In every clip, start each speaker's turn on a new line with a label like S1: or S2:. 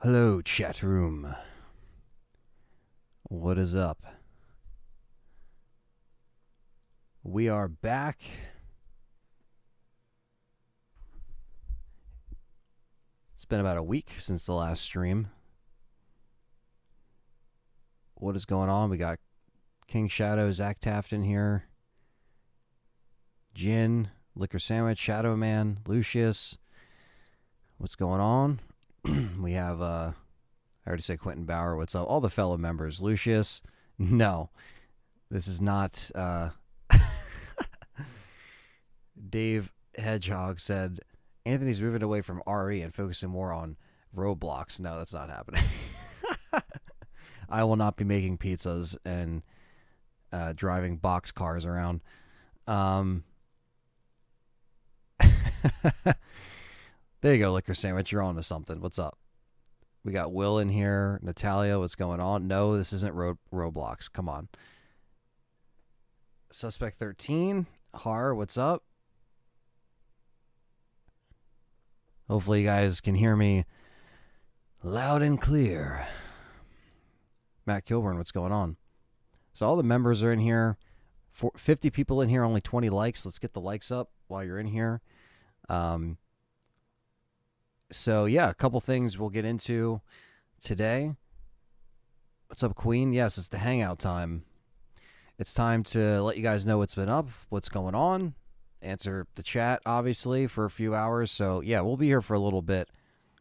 S1: Hello, chat room. What is up? We are back. It's been about a week since the last stream. What is going on? We got King Shadow, Zach Taft in here. Jin, Liquor Sandwich, Shadow Man, Lucius. What's going on? We have, I already said Quentin Bauer. What's up? All the fellow members. Lucius. No, this is not, Dave Hedgehog said, Anthony's moving away from RE and focusing more on Roblox. No, that's not happening. I will not be making pizzas and driving box cars around. There you go, Liquor Sandwich. You're on to something. What's up? We got Will in here. Natalia, what's going on? No, this isn't Roblox. Come on. Suspect 13. Har, what's up? Hopefully you guys can hear me loud and clear. Matt Kilburn, what's going on? So all the members are in here. 50 people in here, only 20 likes. Let's get the likes up while you're in here. So, yeah, a couple things we'll get into today. What's up, Queen? Yes, it's the hangout time. It's time to let you guys know what's been up, what's going on, answer the chat, obviously, for a few hours. So, yeah, we'll be here for a little bit,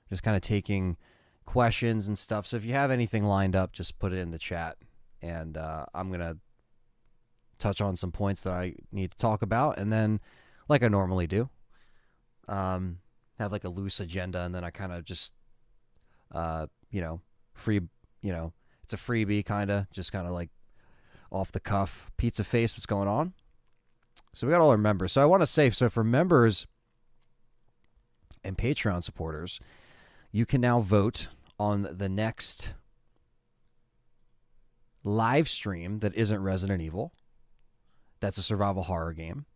S1: just kind of taking questions and stuff. So if you have anything lined up, just put it in the chat, and I'm going to touch on some points that I need to talk about, and then, like I normally do, have like a loose agenda, and then I kind of just, free, it's a freebie kind of, just kind of like off the cuff. Pizza Face, what's going on? So we got all our members. So I want to say, so for members and Patreon supporters, you can now vote on the next live stream that isn't Resident Evil. That's a survival horror game.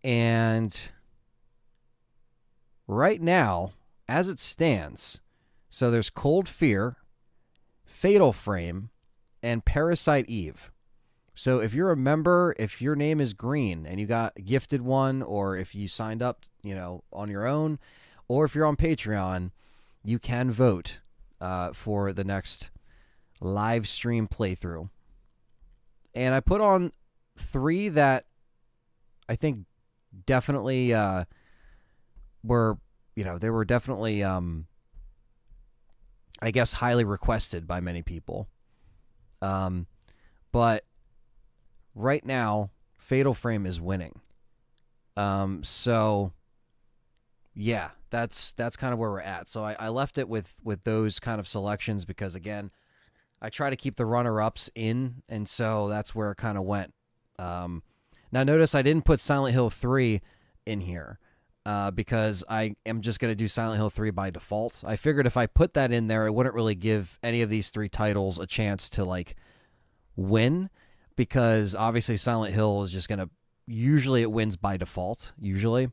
S1: And right now, as it stands, so there's Cold Fear, Fatal Frame, and Parasite Eve. So if you're a member, if your name is green and you got gifted one, or if you signed up, on your own, or if you're on Patreon, you can vote for the next live stream playthrough. And I put on 3 that I think definitely were, they were definitely, I guess, highly requested by many people. But right now, Fatal Frame is winning. So, yeah, that's kind of where we're at. So I left it with those kind of selections because, again, I try to keep the runner-ups in, and so that's where it kind of went. Now, notice I didn't put Silent Hill 3 in here because I am just going to do Silent Hill 3 by default. I figured if I put that in there, it wouldn't really give any of these 3 titles a chance to, win, because obviously Silent Hill is just going to, usually it wins by default, usually.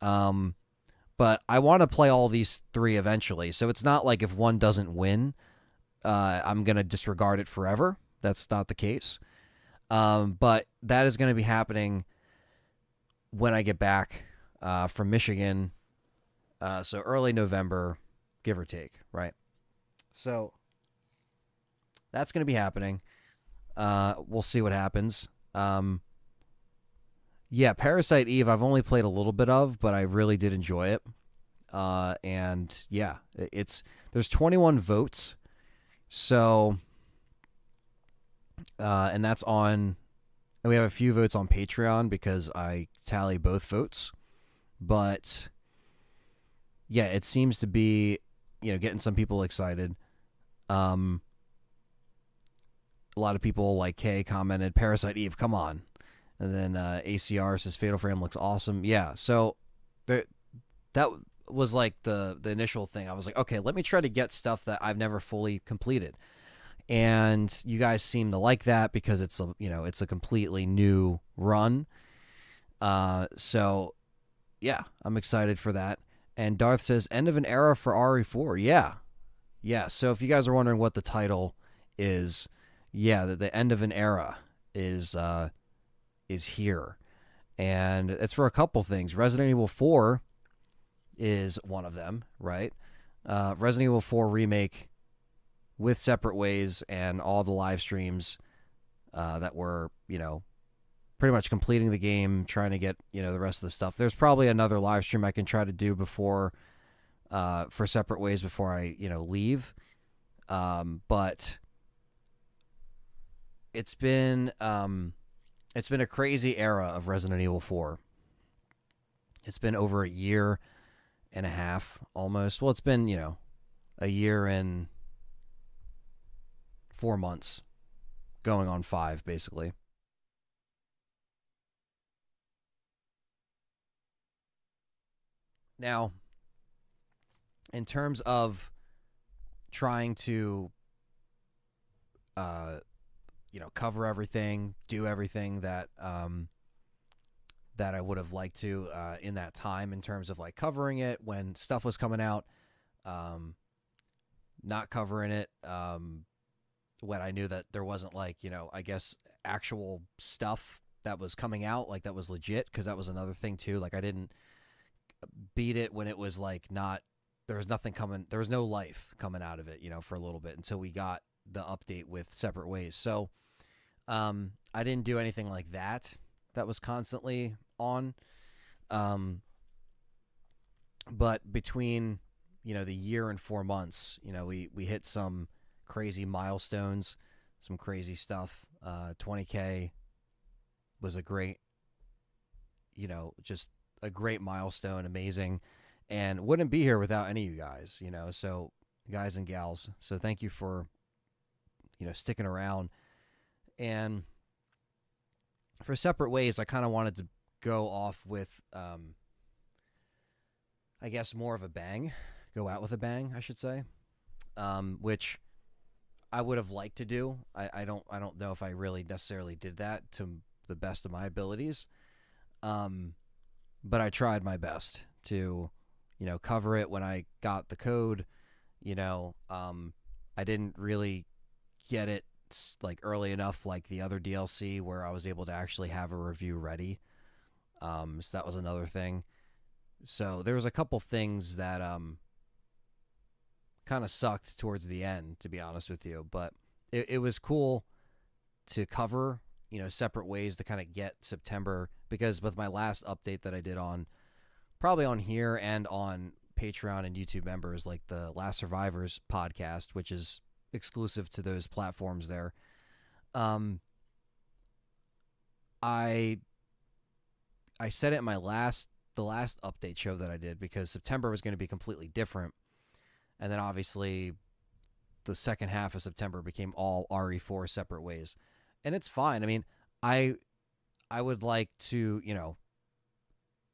S1: But I want to play all these 3 eventually, so it's not like if one doesn't win, I'm going to disregard it forever. That's not the case. But that is going to be happening when I get back from Michigan, so early November, give or take, right? So that's going to be happening. We'll see what happens. Yeah, Parasite Eve, I've only played a little bit of, but I really did enjoy it. And yeah, there's 21 votes. So, and that's on, and we have a few votes on Patreon because I tally both votes. But yeah, it seems to be, getting some people excited. A lot of people like Kay commented, Parasite Eve, come on. And then ACR says Fatal Frame looks awesome. Yeah, so that was like the initial thing. I was like, okay, let me try to get stuff that I've never fully completed. And you guys seem to like that because it's a completely new run. So yeah, I'm excited for that. And Darth says, end of an era for RE4. Yeah. Yeah, so if you guys are wondering what the title is, yeah, the end of an era is here. And it's for a couple things. Resident Evil 4 is one of them, right? Resident Evil 4 Remake with Separate Ways and all the live streams that were, pretty much completing the game, trying to get, the rest of the stuff. There's probably another live stream I can try to do before, for Separate Ways before I, leave. But it's been a crazy era of Resident Evil 4. It's been over a year and a half almost. Well, it's been, a year and 4 months, going on 5, basically. Now, in terms of trying to, uh, cover everything, do everything that I would have liked to in that time, in terms of like covering it when stuff was coming out, um, not covering it when I knew that there wasn't like, I guess actual stuff that was coming out, like that was legit, because that was another thing too. Like I didn't beat it when it was like not, there was nothing coming, there was no life coming out of it, for a little bit until we got the update with Separate Ways. So I didn't do anything like that that was constantly on. Um, but between, the year and 4 months, we hit some crazy milestones, some crazy stuff. 20K was a great, just a great milestone, amazing, and wouldn't be here without any of you guys, so guys and gals. So thank you for, sticking around. And for Separate Ways, I kind of wanted to go off with, I guess, more of a bang, go out with a bang, I should say, which I would have liked to do. I don't know if I really necessarily did that to the best of my abilities, but I tried my best to, cover it when I got the code. I didn't really get it like early enough, like the other DLC, where I was able to actually have a review ready. So that was another thing. So there was a couple things that kind of sucked towards the end, to be honest with you. But it was cool to cover, Separate Ways, to kind of get September, because with my last update that I did on, probably on here and on Patreon and YouTube members, like the Last Survivors podcast, which is exclusive to those platforms there. Um, I I said it in the last update show that I did, because September was going to be completely different, and then obviously the second half of September became all RE4 Separate Ways, and it's fine. I mean, I I would like to,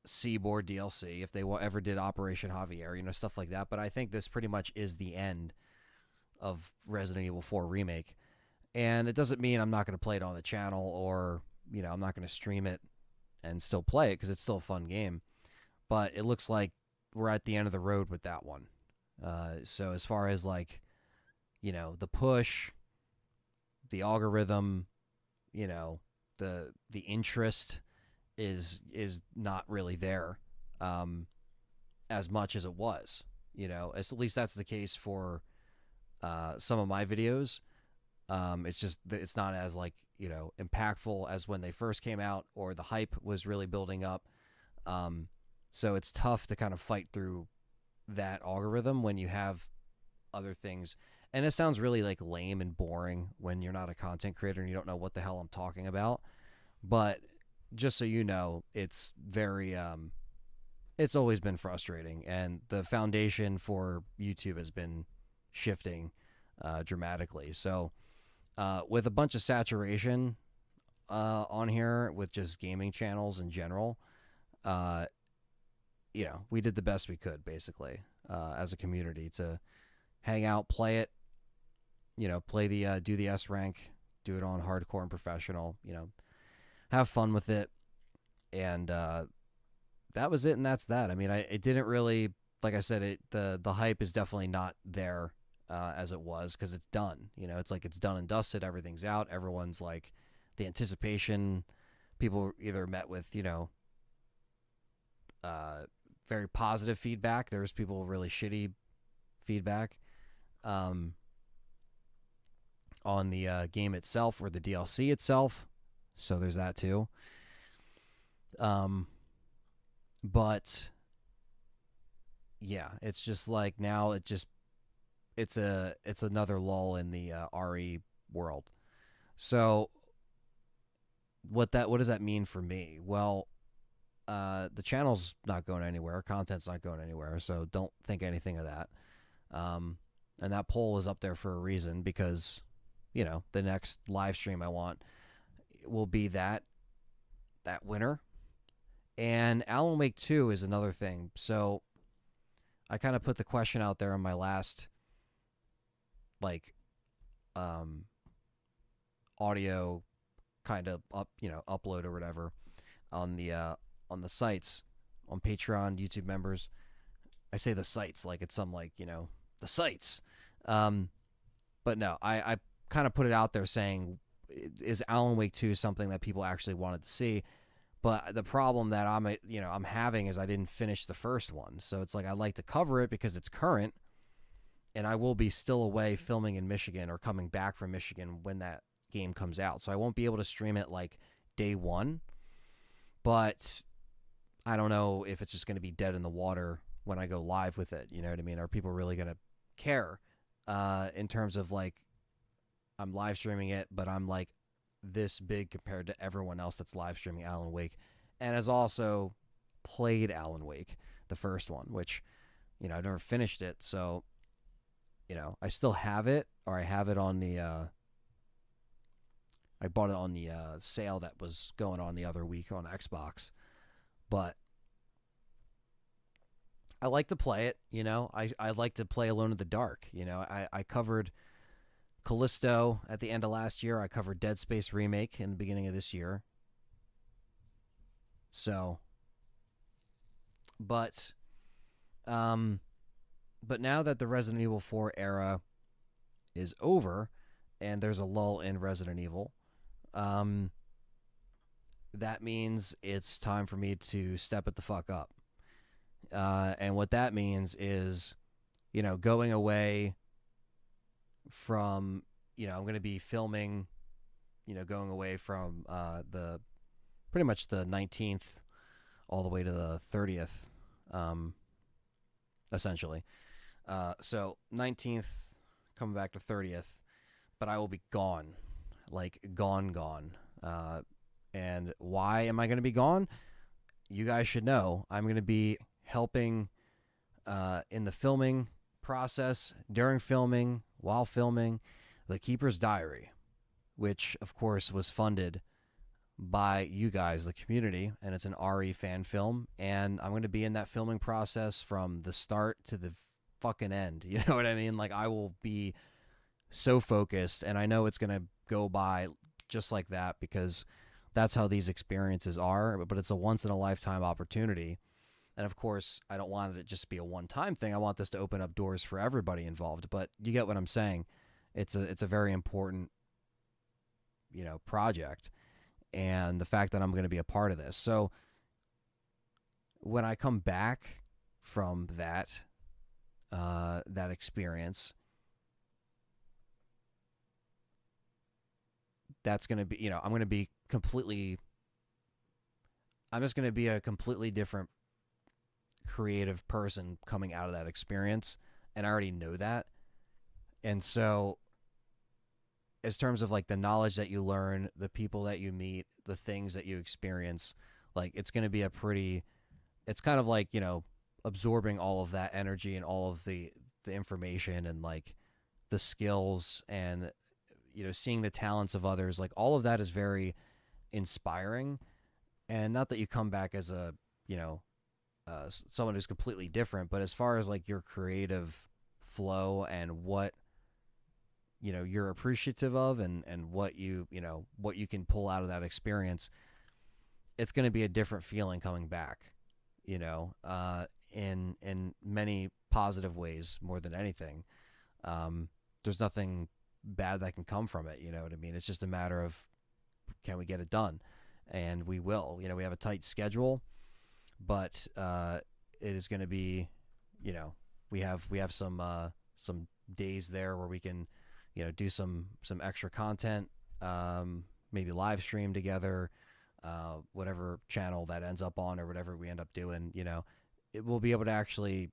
S1: see more DLC if they ever did Operation Javier, stuff like that. But I think this pretty much is the end of Resident Evil 4 Remake. And it doesn't mean I'm not going to play it on the channel, or, I'm not going to stream it and still play it, because it's still a fun game. But it looks like we're at the end of the road with that one. So as far as like, the push, the algorithm, the interest is not really there, as much as it was. At least that's the case for some of my videos. It's just it's not as like, impactful as when they first came out, or the hype was really building up. So it's tough to kind of fight through that algorithm when you have other things. And it sounds really like lame and boring when you're not a content creator and you don't know what the hell I'm talking about. But just so you know, it's very it's always been frustrating, and the foundation for YouTube has been shifting dramatically. So with a bunch of saturation on here with just gaming channels in general, uh, we did the best we could, basically, as a community, to hang out, play it, play the do the S rank, do it on hardcore and professional, have fun with it, and that was it, and that's that. I mean, it didn't really, like I said, the hype is definitely not there as it was, because it's done. It's like it's done and dusted. Everything's out. Everyone's like, the anticipation. People either met with uh, very positive feedback. There's people really shitty feedback um, on the game itself or the DLC itself. So there's that too. But yeah, it's just like now it's another lull in the RE world. So what does that mean for me? Well, the channel's not going anywhere, content's not going anywhere, so don't think anything of that. And that poll is up there for a reason, because the next live stream I want will be that winner. And Alan Wake 2 is another thing. So I kind of put the question out there on my last like audio kind of upload or whatever on the sites, on Patreon, YouTube members. I say the sites like it's some like the sites, but no, I kind of put it out there saying, is Alan Wake 2 something that people actually wanted to see? But the problem that I'm having is I didn't finish the first one, so it's like I'd like to cover it because it's current, and I will be still away filming in Michigan or coming back from Michigan when that game comes out, so I won't be able to stream it like day one. But I don't know if it's just going to be dead in the water when I go live with it. You know what I mean? Are people really going to care in terms of like I'm live streaming it, but I'm like this big compared to everyone else that's live streaming Alan Wake and has also played Alan Wake, the first one, which I've never finished it, so I still have it, or I have it on the I bought it on the sale that was going on the other week on Xbox. But I like to play it, I like to play Alone in the Dark. I covered Callisto at the end of last year. I covered Dead Space Remake in the beginning of this year. So, but now that the Resident Evil 4 era is over and there's a lull in Resident Evil, that means it's time for me to step it the fuck up. And what that means is, going away from, I'm going to be filming, going away from the pretty much the 19th all the way to the 30th, essentially. So 19th, coming back to 30th, but I will be gone, like gone. And why am I going to be gone? You guys should know. I'm going to be helping in the filming process, during filming, while filming, The Keeper's Diary, which, of course, was funded by you guys, the community, and it's an RE fan film, and I'm going to be in that filming process from the start to the fucking end. You know what I mean? Like, I will be so focused, and I know it's going to go by just like that because that's how these experiences are, but it's a once-in-a-lifetime opportunity. And, of course, I don't want it to just be a one-time thing. I want this to open up doors for everybody involved, but you get what I'm saying. It's a very important, project, and the fact that I'm going to be a part of this. So when I come back from that experience, that's going to be, I'm going to be I'm just going to be a completely different creative person coming out of that experience, and I already know that. And so as terms of like the knowledge that you learn, the people that you meet, the things that you experience, like it's going to be it's kind of like, absorbing all of that energy and all of the information and like the skills and, seeing the talents of others. Like all of that is very inspiring. And not that you come back as a, someone who's completely different, but as far as like your creative flow and what, you're appreciative of and what what you can pull out of that experience, it's going to be a different feeling coming back, in many positive ways more than anything. there's nothing bad that can come from it. You know what I mean? It's just a matter of, can we get it done? And we will. You know, we have a tight schedule, but it is going to be, you know, we have some days there where we can, you know, do some extra content, maybe live stream together, whatever channel that ends up on or whatever we end up doing. You know, it will be able to actually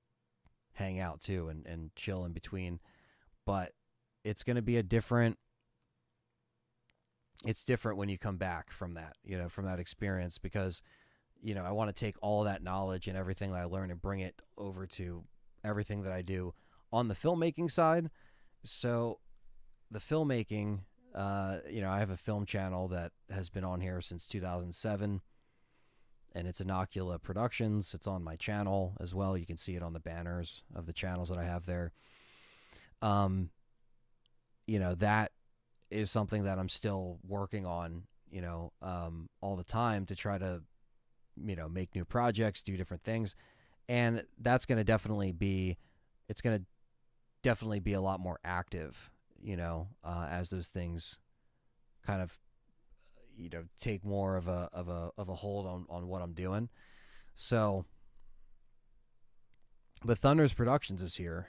S1: hang out too and chill in between. But it's going to be it's different when you come back from that, you know, from that experience, because, you know, I want to take all that knowledge and everything that I learned and bring it over to everything that I do on the filmmaking side. So the filmmaking, you know, I have a film channel that has been on here since 2007, and it's Inocula Productions. It's on my channel as well. You can see it on the banners of the channels that I have there. You know, that is something that I'm still working on, you know, all the time to try to, you know, make new projects, do different things. And that's going to definitely be, it's going to definitely be a lot more active, you know, as those things kind of, you know, take more of a hold on what I'm doing. So, but Thunder's Productions is here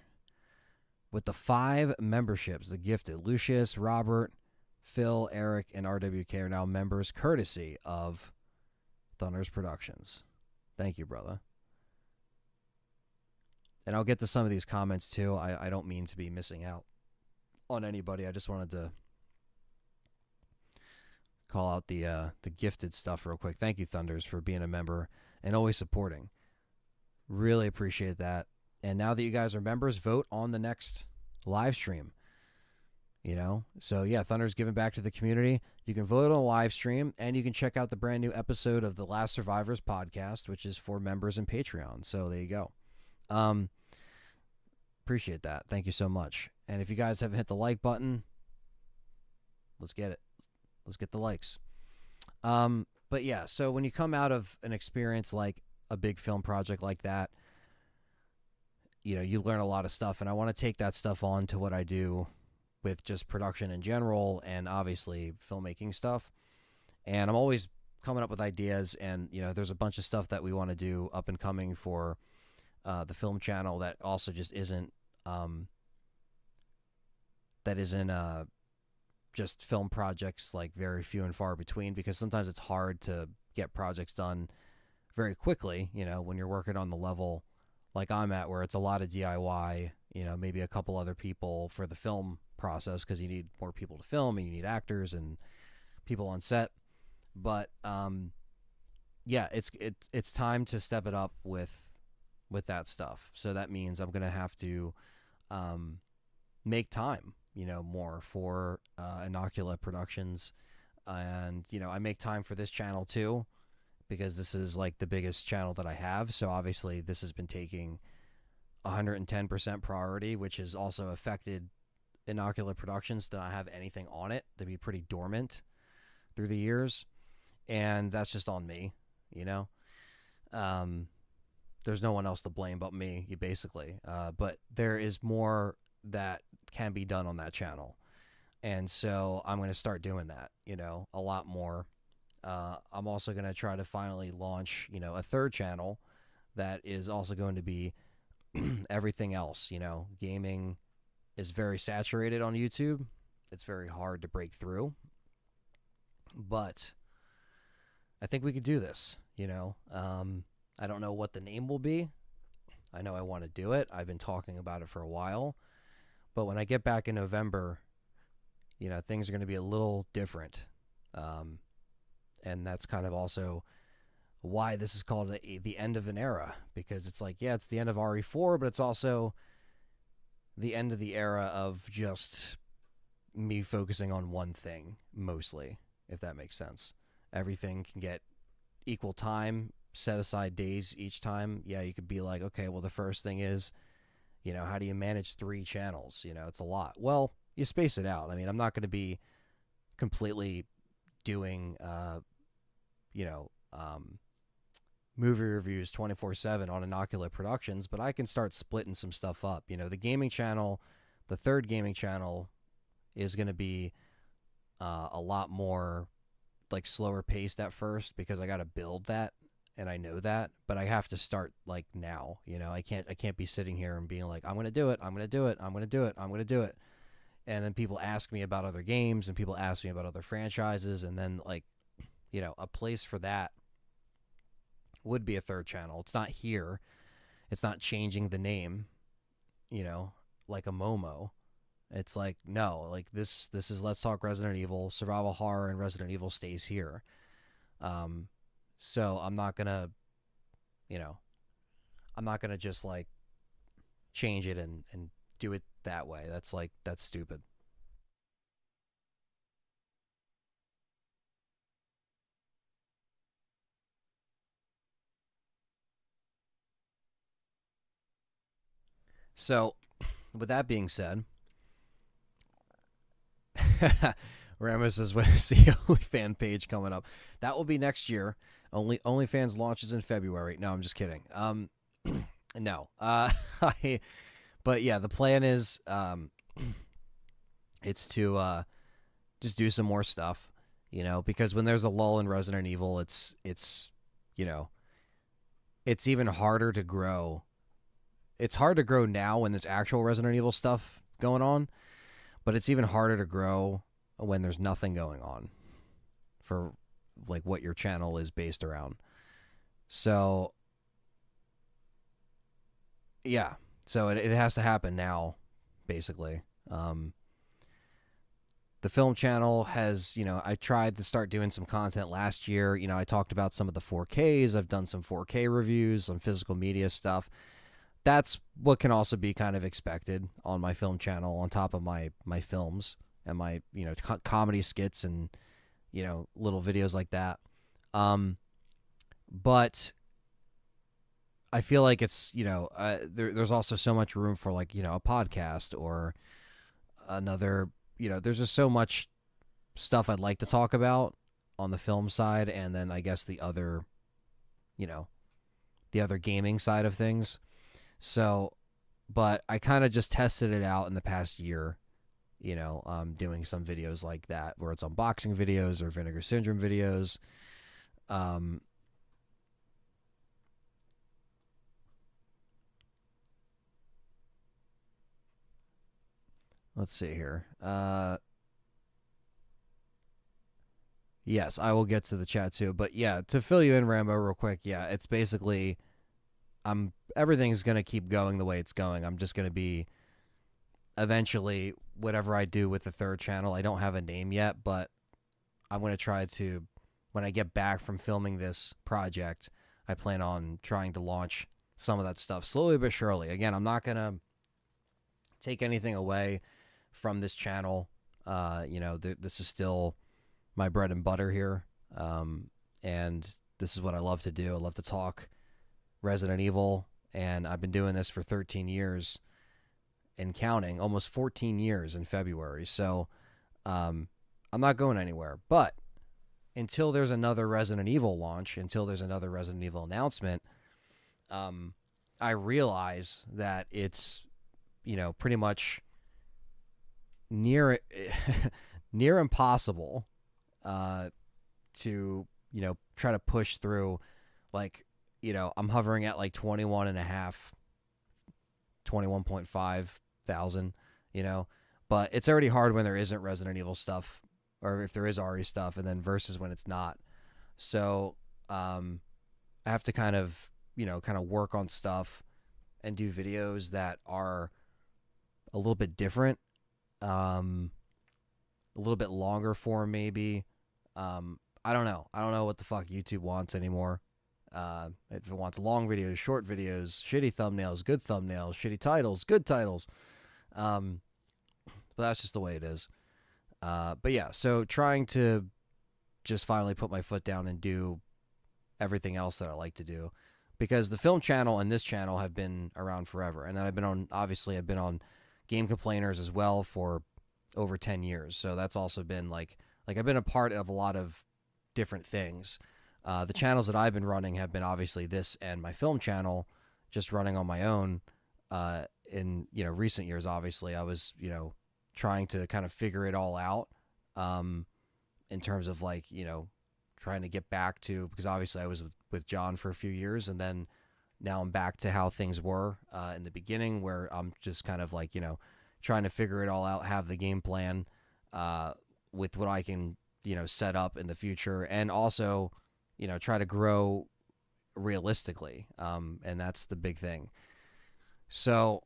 S1: with the 5 memberships. The gifted Lucius, Robert, Phil, Eric, and RWK are now members courtesy of Thunder's Productions. Thank you, brother. And I'll get to some of these comments too. I don't mean to be missing out on anybody. I just wanted to call out the gifted stuff real quick. Thank you, Thunders, for being a member and always supporting. Really appreciate that. And now that you guys are members, vote on the next live stream. You know, so yeah, Thunder's giving back to the community. You can vote on a live stream, and you can check out the brand new episode of the Last Survivors podcast, which is for members and Patreon. So there you go. Appreciate that. Thank you so much. And if you guys haven't hit the like button, let's get it. Let's get the likes. But yeah, so when you come out of an experience like a big film project like that, you know, you learn a lot of stuff, and I want to take that stuff on to what I do with just production in general and obviously filmmaking stuff. And I'm always coming up with ideas, and, you know, there's a bunch of stuff that we want to do up and coming for the film channel that also just isn't just film projects, like very few and far between, because sometimes it's hard to get projects done very quickly, you know, when you're working on the level like I'm at, where it's a lot of DIY, you know, maybe a couple other people for the film process, because you need more people to film and you need actors and people on set. But yeah, it's time to step it up with that stuff. So that means I'm gonna have to make time, you know, more for Inocula Productions, and, you know, I make time for this channel too, because this is like the biggest channel that I have. So obviously this has been taking 110% priority, which has also affected Inocula Productions to not have anything on it, to be pretty dormant through the years. And that's just on me, you know. There's no one else to blame but me, basically. But there is more that can be done on that channel. And so I'm going to start doing that, you know, a lot more. I'm also going to try to finally launch, you know, a third channel that is also going to be everything else. You know, gaming is very saturated on YouTube. It's very hard to break through. But I think we could do this, you know. I don't know what the name will be. I know I want to do it. I've been talking about it for a while. But when I get back in November, you know, things are going to be a little different. And that's kind of also why this is called the end of an era, because it's like, yeah, it's the end of RE4, but it's also the end of the era of just me focusing on one thing mostly, if that makes sense. Everything can get equal time, set aside days each time. Yeah, you could be like, okay, well, the first thing is, you know, how do you manage 3 channels? You know, it's a lot. Well, you space it out. I mean, I'm not going to be completely doing, you know, movie reviews 24/7 on Inocula Productions, but I can start splitting some stuff up. You know, the gaming channel, The third gaming channel is going to be a lot more like slower paced at first because I got to build that, and I know that, but I have to start like now. I can't be sitting here and being like, I'm going to do it, I'm going to do it, I'm going to do it, I'm going to do it. And then people ask me about other games and people ask me about other franchises, and then like, a place for that would be a third channel. It's not here. It's not changing the name, like a Momo. It's like, no, like this is Let's Talk Resident Evil. Survival horror and Resident Evil stays here. Um so you know, I'm not gonna just like change it and do it that way. That's stupid. So with that being said, Ramos says, "When is the OnlyFans page coming up?" That will be next year. OnlyFans launches in February. No, I'm just kidding. No. I, but yeah, the plan is it's to just do some more stuff. Because when there's a lull in Resident Evil, you know it's even harder to grow. It's hard to grow now when there's actual Resident Evil stuff going on, but it's even harder to grow when there's nothing going on for like what your channel is based around. So yeah, so it has to happen now, basically. The film channel has, I tried to start doing some content last year. I talked about some of the 4Ks. I've done some 4K reviews, some physical media stuff. That's what can also be kind of expected on my film channel on top of my films and my, comedy skits and, little videos like that. But I feel like it's, there's also so much room for like, a podcast or another, there's just so much stuff I'd like to talk about on the film side. And then I guess you know, the other gaming side of things. So, but I kind of just tested it out in the past year, doing some videos like that where it's unboxing videos or Vinegar Syndrome videos. Um, let's see here. Yes, I will get to the chat too. But yeah, to fill you in, Rambo, real quick, yeah, it's basically everything's gonna keep going the way it's going. I'm just gonna be eventually whatever I do with the third channel. I don't have a name yet, but I'm gonna try to when I get back from filming this project, I plan on trying to launch some of that stuff slowly but surely. Again, I'm not gonna take anything away from this channel. This is still my bread and butter here, and this is what I love to do. I love to talk Resident Evil, and I've been doing this for 13 years and counting, almost 14 years in February. So I'm not going anywhere. But until there's another Resident Evil launch, until there's another Resident Evil announcement, I realize that it's, pretty much near near impossible to, try to push through. Like, I'm hovering at like 21 and a half, 21.5 thousand, but it's already hard when there isn't Resident Evil stuff or if there is RE stuff, and then versus when it's not. So I have to kind of work on stuff and do videos that are a little bit different, a little bit longer form maybe. I don't know. I don't know what the fuck YouTube wants anymore. If it wants long videos, short videos, shitty thumbnails, good thumbnails, shitty titles, good titles. But that's just the way it is. But yeah, so trying to just finally put my foot down and do everything else that I like to do, because the film channel and this channel have been around forever, and then I've been on Game Complainers as well for over 10 years. So that's also been like I've been a part of a lot of different things. The channels that I've been running have been obviously this and my film channel, just running on my own. in, recent years, obviously, I was, trying to kind of figure it all out, um, in terms of like, trying to get back to, because obviously I was with John for a few years, and then now I'm back to how things were in the beginning, where I'm just kind of like, trying to figure it all out, have the game plan uh, with what I can, set up in the future, and also, try to grow realistically. And that's the big thing. So,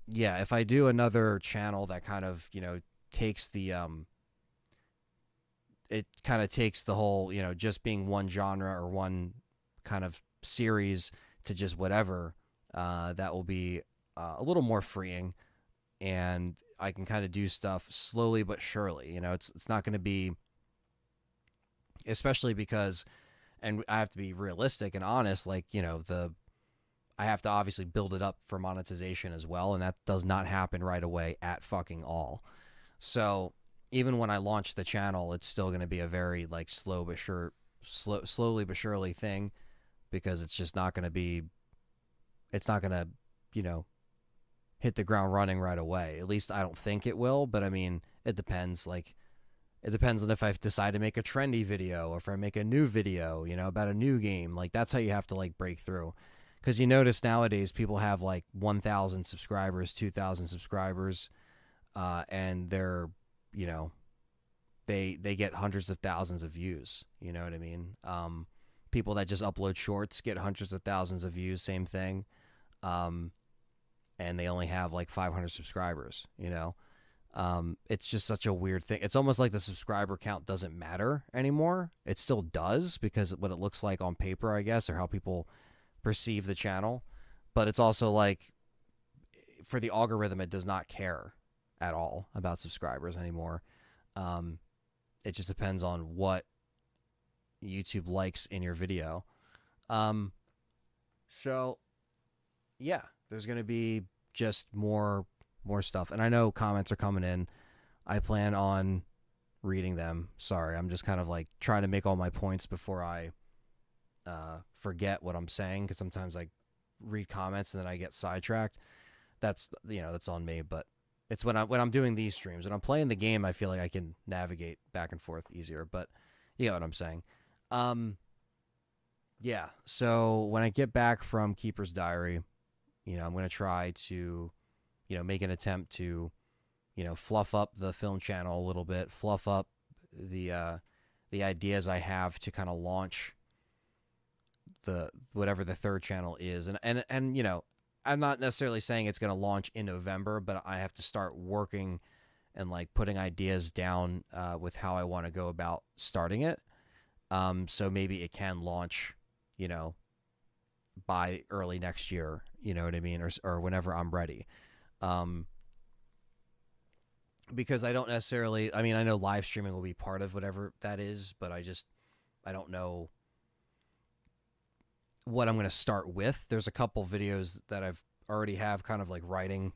S1: yeah, if I do another channel that kind of, takes the, it kind of takes the whole, just being one genre or one kind of series to just whatever, that will be a little more freeing, and I can kind of do stuff slowly but surely. It's not going to be, especially because, and I have to be realistic and honest, like, I have to obviously build it up for monetization as well, and that does not happen right away at fucking all. So even when I launch the channel, it's still going to be a very like slowly but surely thing, because it's just not going to be, it's not going to, you know, hit the ground running right away. At least I don't think it will, but I mean, it depends. Like, it depends on if I decide to make a trendy video or if I make a new video, about a new game. Like, that's how you have to like break through. Because you notice nowadays people have like 1,000 subscribers, 2,000 subscribers, and they're, you know, they get hundreds of thousands of views. You know what I mean? People that just upload shorts get hundreds of thousands of views, same thing. And they only have like 500 subscribers, it's just such a weird thing. It's almost like the subscriber count doesn't matter anymore. It still does, because what it looks like on paper, I guess, or how people perceive the channel. But it's also like, for the algorithm, it does not care at all about subscribers anymore. It just depends on what YouTube likes in your video. So yeah, there's going to be just more stuff. And I know comments are coming in. I plan on reading them. Sorry, I'm just kind of like trying to make all my points before I forget what I'm saying, because sometimes I read comments and then I get sidetracked. That's on me. But it's when I'm doing these streams, when I'm playing the game, I feel like I can navigate back and forth easier. But you know what I'm saying. Yeah. So when I get back from Keeper's Diary, I'm going to try to, make an attempt to, fluff up the film channel a little bit, fluff up the ideas I have to kind of launch the whatever the third channel is. And I'm not necessarily saying it's going to launch in November, but I have to start working and like putting ideas down with how I want to go about starting it. So maybe it can launch, by early next year, you know what I mean? Or whenever I'm ready. Because I don't necessarily, I mean, I know live streaming will be part of whatever that is, but I don't know what I'm going to start with. There's a couple videos that I've already have kind of like writing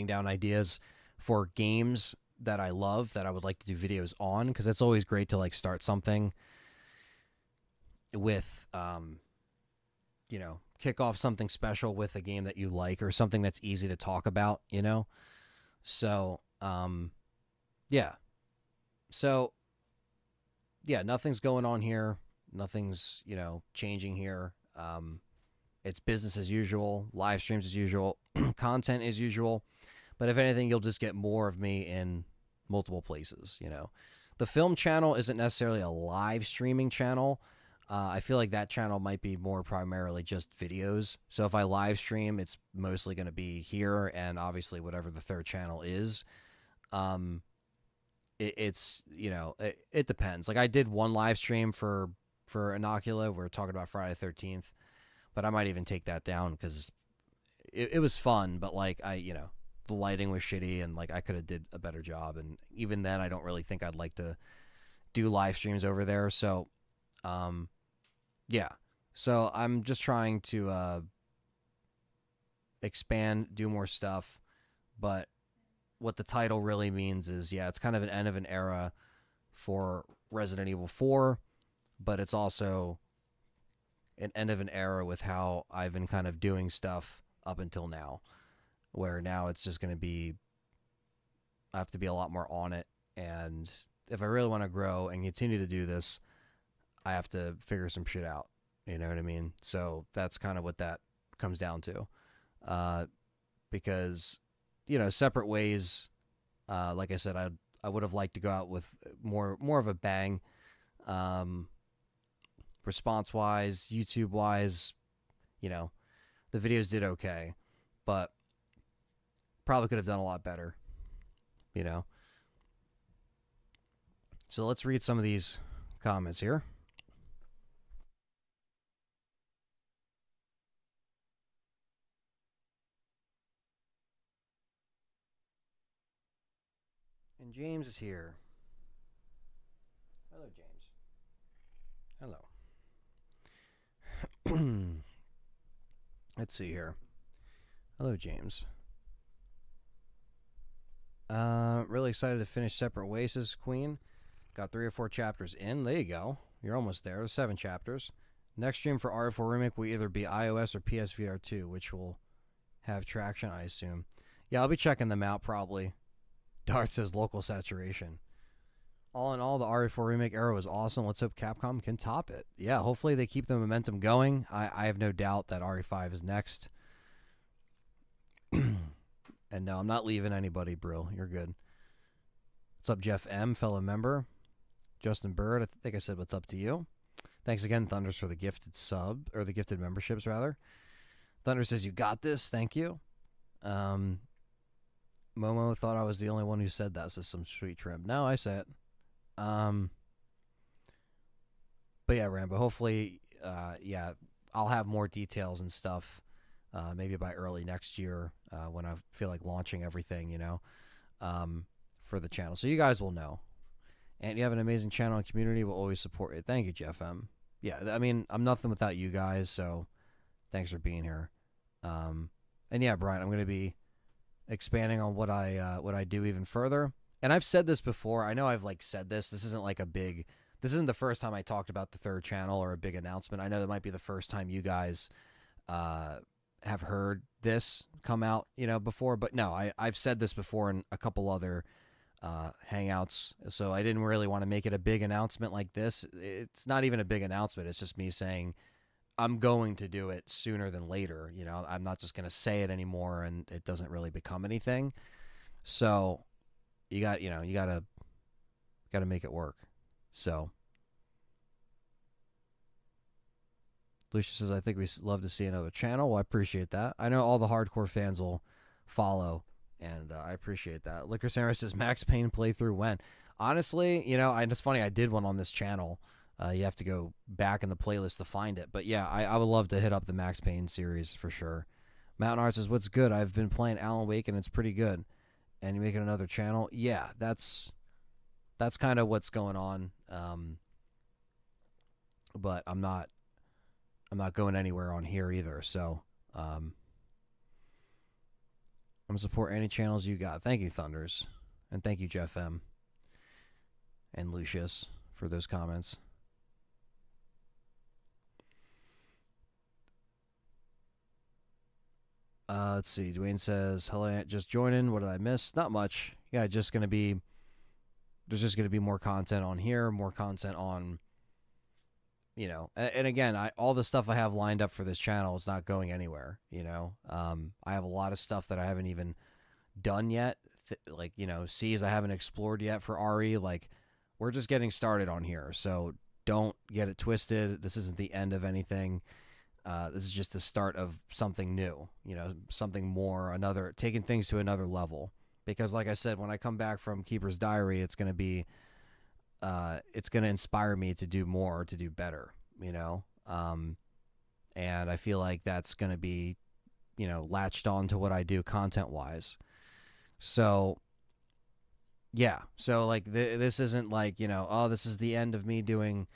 S1: down ideas for games that I love that I would like to do videos on, because it's always great to like start something with, kick off something special with a game that you like, or something that's easy to talk about, So, yeah. So, yeah, nothing's going on here. Nothing's, changing here. It's business as usual, live streams as usual, content as usual. But if anything, you'll just get more of me in multiple places, The film channel isn't necessarily a live streaming channel. I feel like that channel might be more primarily just videos. So if I live stream, it's mostly going to be here, and obviously whatever the third channel is. It's, it depends. Like, I did one live stream for Inocula. We were talking about Friday the 13th, but I might even take that down, because it was fun, but like the lighting was shitty, and like I could have did a better job. And even then, I don't really think I'd like to do live streams over there. So, yeah. So I'm just trying to expand, do more stuff. But what the title really means is, yeah, it's kind of an end of an era for Resident Evil 4, but it's also an end of an era with how I've been kind of doing stuff up until now, where now it's just going to be, I have to be a lot more on it. And if I really want to grow and continue to do this, I have to figure some shit out. You know what I mean? So that's kind of what that comes down to. Because, separate ways, like I said, I would have liked to go out with more of a bang. Response wise, YouTube wise, the videos did okay, but probably could have done a lot better, So let's read some of these comments here. And James is here. Hello, James. Hello. Let's see here. Hello, James. Really excited to finish Separate Ways, Queen. Got 3 or 4 chapters in. There you go. You're almost there. 7 chapters. Next stream for RE4 Remake will either be iOS or PSVR 2, which will have traction, I assume. Yeah, I'll be checking them out probably. Dart says local saturation. All in all, the RE4 Remake era was awesome. Let's hope Capcom can top it. Yeah, hopefully they keep the momentum going. I have no doubt that RE5 is next. And no, I'm not leaving anybody, Brill. You're good. What's up, Jeff M., fellow member? Justin Bird, I think I said what's up to you. Thanks again, Thunders, for the gifted sub, or the gifted memberships, rather. Thunder says, you got this. Thank you. Momo thought I was the only one who said that, says some sweet trim. No, I say it. But yeah, Rambo, hopefully, I'll have more details and stuff, maybe by early next year, when I feel like launching everything, for the channel. So you guys will know. And you have an amazing channel and community. We'll always support it. Thank you, Jeff M. Yeah, I mean, I'm nothing without you guys, so thanks for being here. And yeah, Brian, I'm going to be expanding on what I do even further. And I've said this before. I know I've said this. This isn't this isn't the first time I talked about the 3rd channel or a big announcement. I know that might be the first time you guys have heard this come out, before. But no, I've said this before in a couple other Hangouts. So I didn't really want to make it a big announcement like this. It's not even a big announcement. It's just me saying I'm going to do it sooner than later. I'm not just going to say it anymore and it doesn't really become anything. So you got to make it work. So Lucia says, I think we love to see another channel. Well, I appreciate that. I know all the hardcore fans will follow, and I appreciate that. Liquor Sarah says, Max Payne playthrough when? Honestly, it's funny. I did one on this channel. You have to go back in the playlist to find it. But yeah, I would love to hit up the Max Payne series for sure. Mountain Art says, what's good? I've been playing Alan Wake, and it's pretty good. And you're making another channel? Yeah, that's kind of what's going on. But I'm not going anywhere on here either. So I'm going to support any channels you got. Thank you, Thunders. And thank you, Jeff M. and Lucius, for those comments. Let's see. Dwayne says, hello, just joining. What did I miss? Not much. Yeah, there's just going to be more content on here, more content on, and again, all the stuff I have lined up for this channel is not going anywhere, I have a lot of stuff that I haven't even done yet, C's I haven't explored yet for RE, we're just getting started on here, so don't get it twisted. This isn't the end of anything. This is just the start of something new, something more, taking things to another level. Because like I said, when I come back from Keeper's Diary, it's going to be, it's going to inspire me to do more, to do better, and I feel like that's going to be, latched on to what I do content-wise. So, yeah. So, this isn't this is the end of me doing,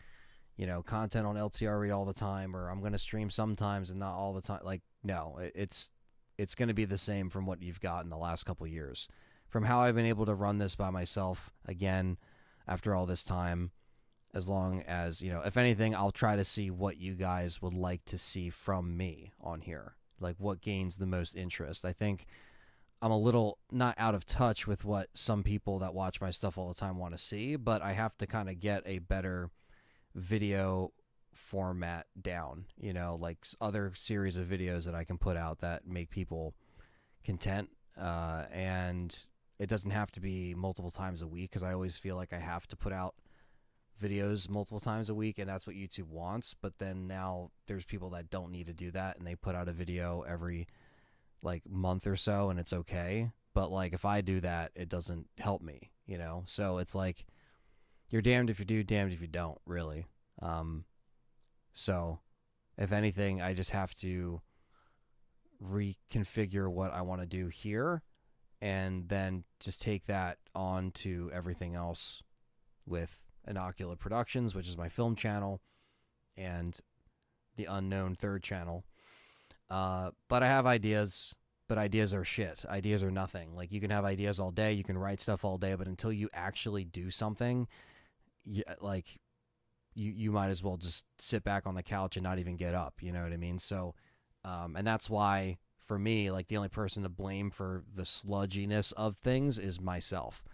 S1: content on LTRE all the time, or I'm going to stream sometimes and not all the time. No, it's going to be the same from what you've got in the last couple years, from how I've been able to run this by myself again after all this time. As long as, if anything, I'll try to see what you guys would like to see from me on here, like what gains the most interest. I think I'm a little not out of touch with what some people that watch my stuff all the time want to see, but I have to kind of get a better video format down, like other series of videos that I can put out that make people content. And it doesn't have to be multiple times a week, because I always feel like I have to put out videos multiple times a week, and that's what YouTube wants. But then now there's people that don't need to do that, and they put out a video every like month or so, and it's okay. But like if I do that, it doesn't help me, So it's like you're damned if you do, damned if you don't, really. So if anything, I just have to reconfigure what I want to do here, and then just take that on to everything else with Inocular Productions, which is my film channel, and the unknown third channel. But I have ideas, but ideas are shit. Ideas are nothing. Like, you can have ideas all day, you can write stuff all day, but until you actually do something, you might as well just sit back on the couch and not even get up. You know what I mean? So, and that's why, for me, like, the only person to blame for the sludginess of things is myself,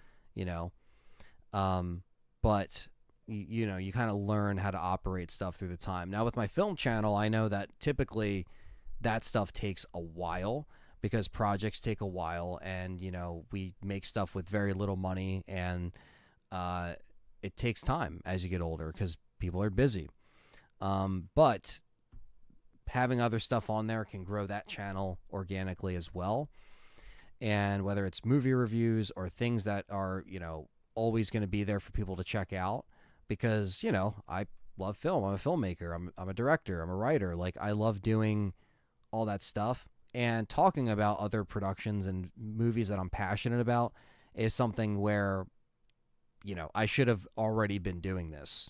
S1: but you kind of learn how to operate stuff through the time. Now with my film channel, I know that typically that stuff takes a while, because projects take a while, and we make stuff with very little money, and it takes time as you get older because people are busy. But having other stuff on there can grow that channel organically as well. And whether it's movie reviews or things that are, always going to be there for people to check out, because, I love film. I'm a filmmaker. I'm a director. I'm a writer. Like, I love doing all that stuff, and talking about other productions and movies that I'm passionate about is something where, I should have already been doing this,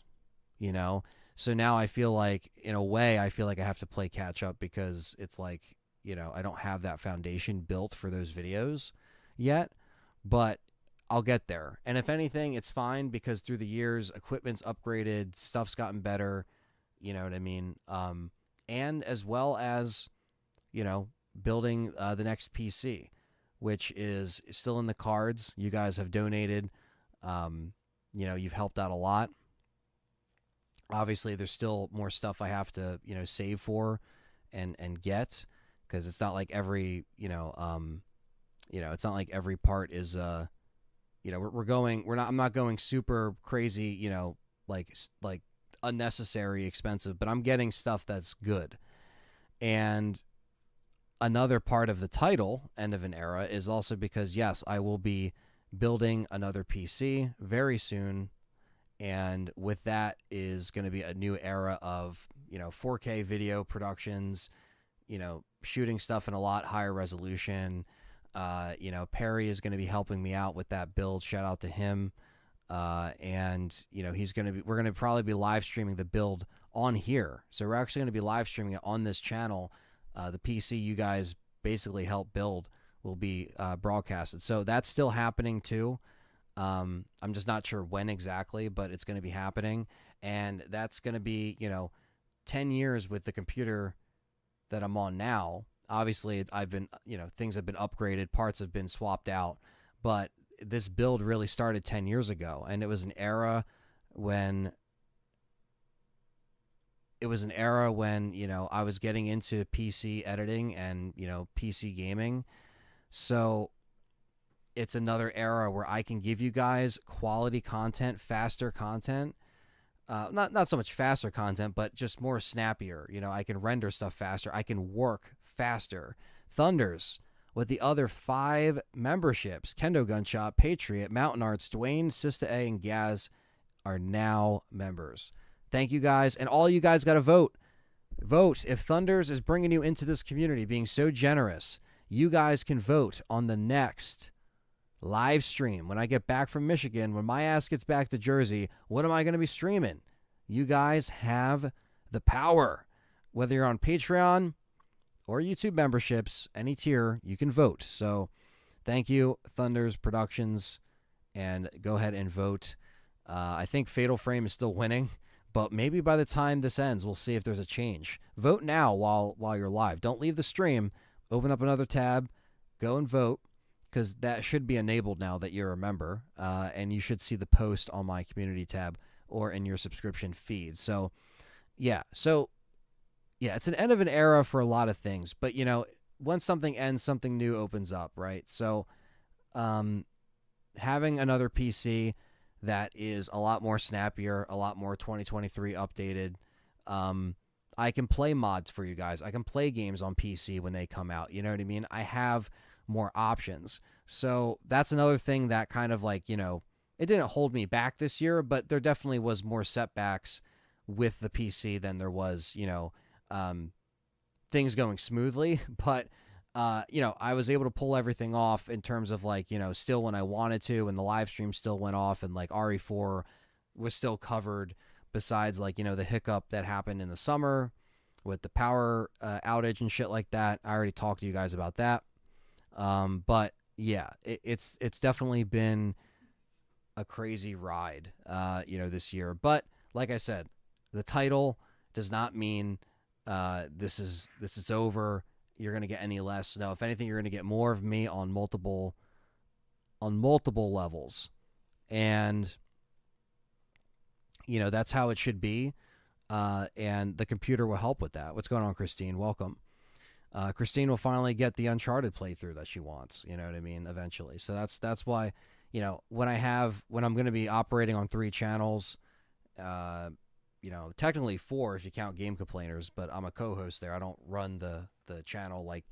S1: So now I feel like, in a way, I have to play catch up, because it's like, I don't have that foundation built for those videos yet, but I'll get there. And if anything, it's fine, because through the years, equipment's upgraded, stuff's gotten better, you know what I mean? And as well as, building the next PC, which is still in the cards. You guys have donated. You've helped out a lot. Obviously, there's still more stuff I have to, save for and get, because it's not like every, it's not like every part is, I'm not going super crazy, like unnecessary expensive, but I'm getting stuff that's good. And another part of the title, End of an Era, is also because, yes, I will be building another PC very soon. And with that is going to be a new era of, 4K video productions, shooting stuff in a lot higher resolution. Perry is going to be helping me out with that build. Shout out to him. And, we're going to probably be live streaming the build on here. So we're actually going to be live streaming it on this channel. The PC you guys basically helped build will be broadcasted. So that's still happening too. I'm just not sure when exactly, but it's going to be happening. And that's going to be, 10 years with the computer that I'm on now. Obviously, I've been, things have been upgraded, parts have been swapped out, but this build really started 10 years ago. And it was an era when I was getting into PC editing and, PC gaming. So it's another era where I can give you guys quality content, faster content. Not so much faster content, but just more snappier. I can render stuff faster. I can work faster. Thunders, with the other 5 memberships, Kendo Gun Shop, Patriot, Mountain Arts, Dwayne, S.T.A.R.S, and Gaz, are now members. Thank you guys. And all you guys got to vote. Vote. If Thunders is bringing you into this community, being so generous, you guys can vote on the next live stream. When I get back from Michigan, when my ass gets back to Jersey, what am I going to be streaming? You guys have the power. Whether you're on Patreon or YouTube memberships, any tier, you can vote. So thank you, Thunders Productions, and go ahead and vote. I think Fatal Frame is still winning, But maybe by the time this ends, we'll see if there's a change. Vote now while you're live. Don't leave the stream. Open up another tab, go and vote, because that should be enabled now that you're a member, and you should see the post on my community tab or in your subscription feed. So, yeah. It's an end of an era for a lot of things. But, once something ends, something new opens up, right? So, having another PC that is a lot more snappier, a lot more 2023 updated. I can play mods for you guys. I can play games on PC when they come out. You know what I mean? I have more options. So that's another thing that kind of like, it didn't hold me back this year, but there definitely was more setbacks with the PC than there was, things going smoothly. But I was able to pull everything off in terms of like, still when I wanted to, and the live stream still went off, and like RE4 was still covered, besides like, the hiccup that happened in the summer with the power outage and shit like that. I already talked to you guys about that. But yeah, it's definitely been a crazy ride, this year. But like I said, the title does not mean this is over. You're going to get any less. No, if anything, you're going to get more of me on multiple levels. And, that's how it should be. And the computer will help with that. What's going on, Christine? Welcome. Christine will finally get the Uncharted playthrough that she wants, you know what I mean, eventually. So that's why, when I'm going to be operating on 3 channels, technically 4 if you count Game Complainers, but I'm a co-host there. I don't run the channel like,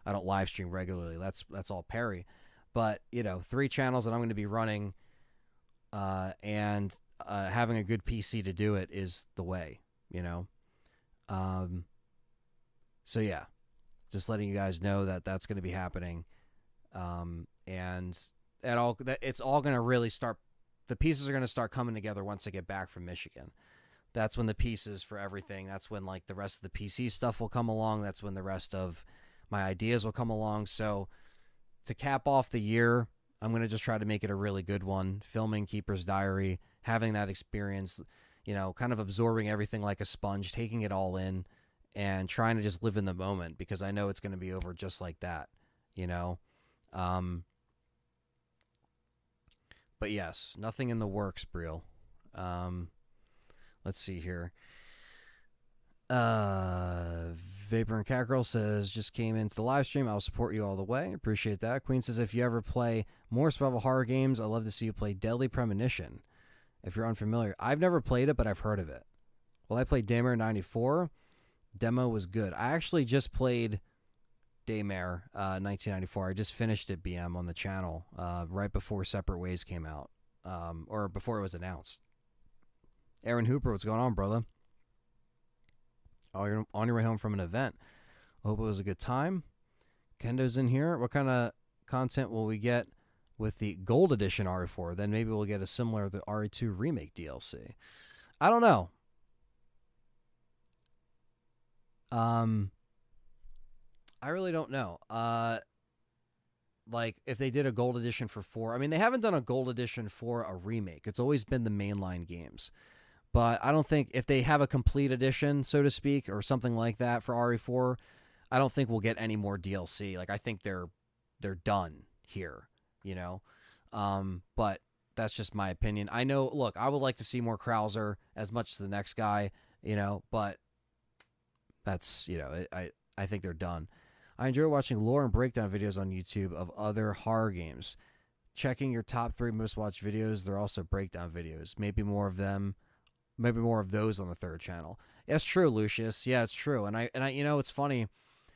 S1: I don't live stream regularly. That's all Perry. But, 3 channels that I'm going to be running, and having a good PC to do it is the way, So yeah, just letting you guys know that that's going to be happening. And it's all going to really start. The pieces are going to start coming together once I get back from Michigan. That's when the pieces for everything. That's when like the rest of the PC stuff will come along. That's when the rest of my ideas will come along. So to cap off the year, I'm going to just try to make it a really good one. Filming Keeper's Diary, having that experience, kind of absorbing everything like a sponge, taking it all in, and trying to just live in the moment, because I know it's going to be over just like that, But yes, nothing in the works, Briel. Let's see here. Vapor and Catgirl says, just came into the live stream. I'll support you all the way. Appreciate that. Queen says, if you ever play more survival horror games, I'd love to see you play Deadly Premonition. If you're unfamiliar, I've never played it, but I've heard of it. Well, I played Daymare 94. Demo was good. I actually just played Daymare 1994. I just finished it, BM, on the channel right before Separate Ways came out, or before it was announced. Aaron Hooper, what's going on, brother? Oh, you're on your way home from an event. Hope it was a good time. Kendo's in here. What kind of content will we get with the Gold Edition RE4? Then maybe we'll get a similar to RE2 Remake DLC. I don't know. I really don't know. Like, if they did a Gold Edition for 4. I mean, they haven't done a Gold Edition for a remake. It's always been the mainline games. But I don't think if they have a complete edition, so to speak, or something like that for RE4, I don't think we'll get any more DLC. Like, I think they're done here, But that's just my opinion. I know, look, I would like to see more Krauser as much as the next guy, but that's, I think they're done. I enjoy watching lore and breakdown videos on YouTube of other horror games. Checking your top 3 most watched videos, they're also breakdown videos. Maybe more of them. Maybe more of those on the 3rd channel. Yeah, it's true, Lucius. Yeah, it's true. And I it's funny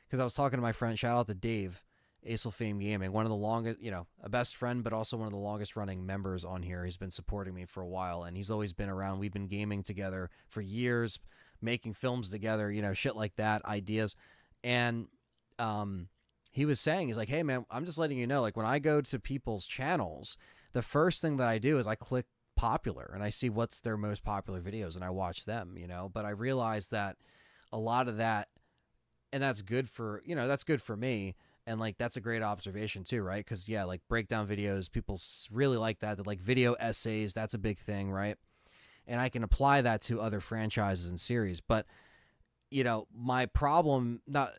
S1: because I was talking to my friend, shout out to Dave, Acel Fame Gaming, one of the longest, a best friend, but also one of the longest running members on here. He's been supporting me for a while, and he's always been around. We've been gaming together for years, making films together, shit like that, ideas. And he was saying, he's like, hey, man, I'm just letting you know, like, when I go to people's channels, the first thing that I do is I click popular and I see what's their most popular videos and I watch them, but I realized that a lot of that, and that's good for, that's good for me. And like, that's a great observation too, right? Because like breakdown videos, people really like that. They're like video essays. That's a big thing, right? and I can apply that to other franchises and series. But my problem, not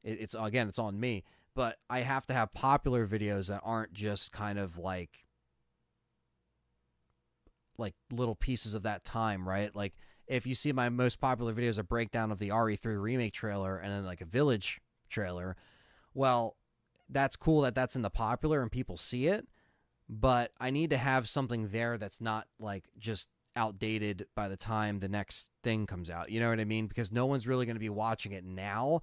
S1: it's again, it's on me, but I have to have popular videos that aren't just kind of like little pieces of that time, right? Like if you see my most popular videos, a breakdown of the RE3 remake trailer and then like a Village trailer, well, that's cool that that's in the popular and people see it, but I need to have something there that's not like just outdated by the time the next thing comes out. You know what I mean? Because no one's really going to be watching it now.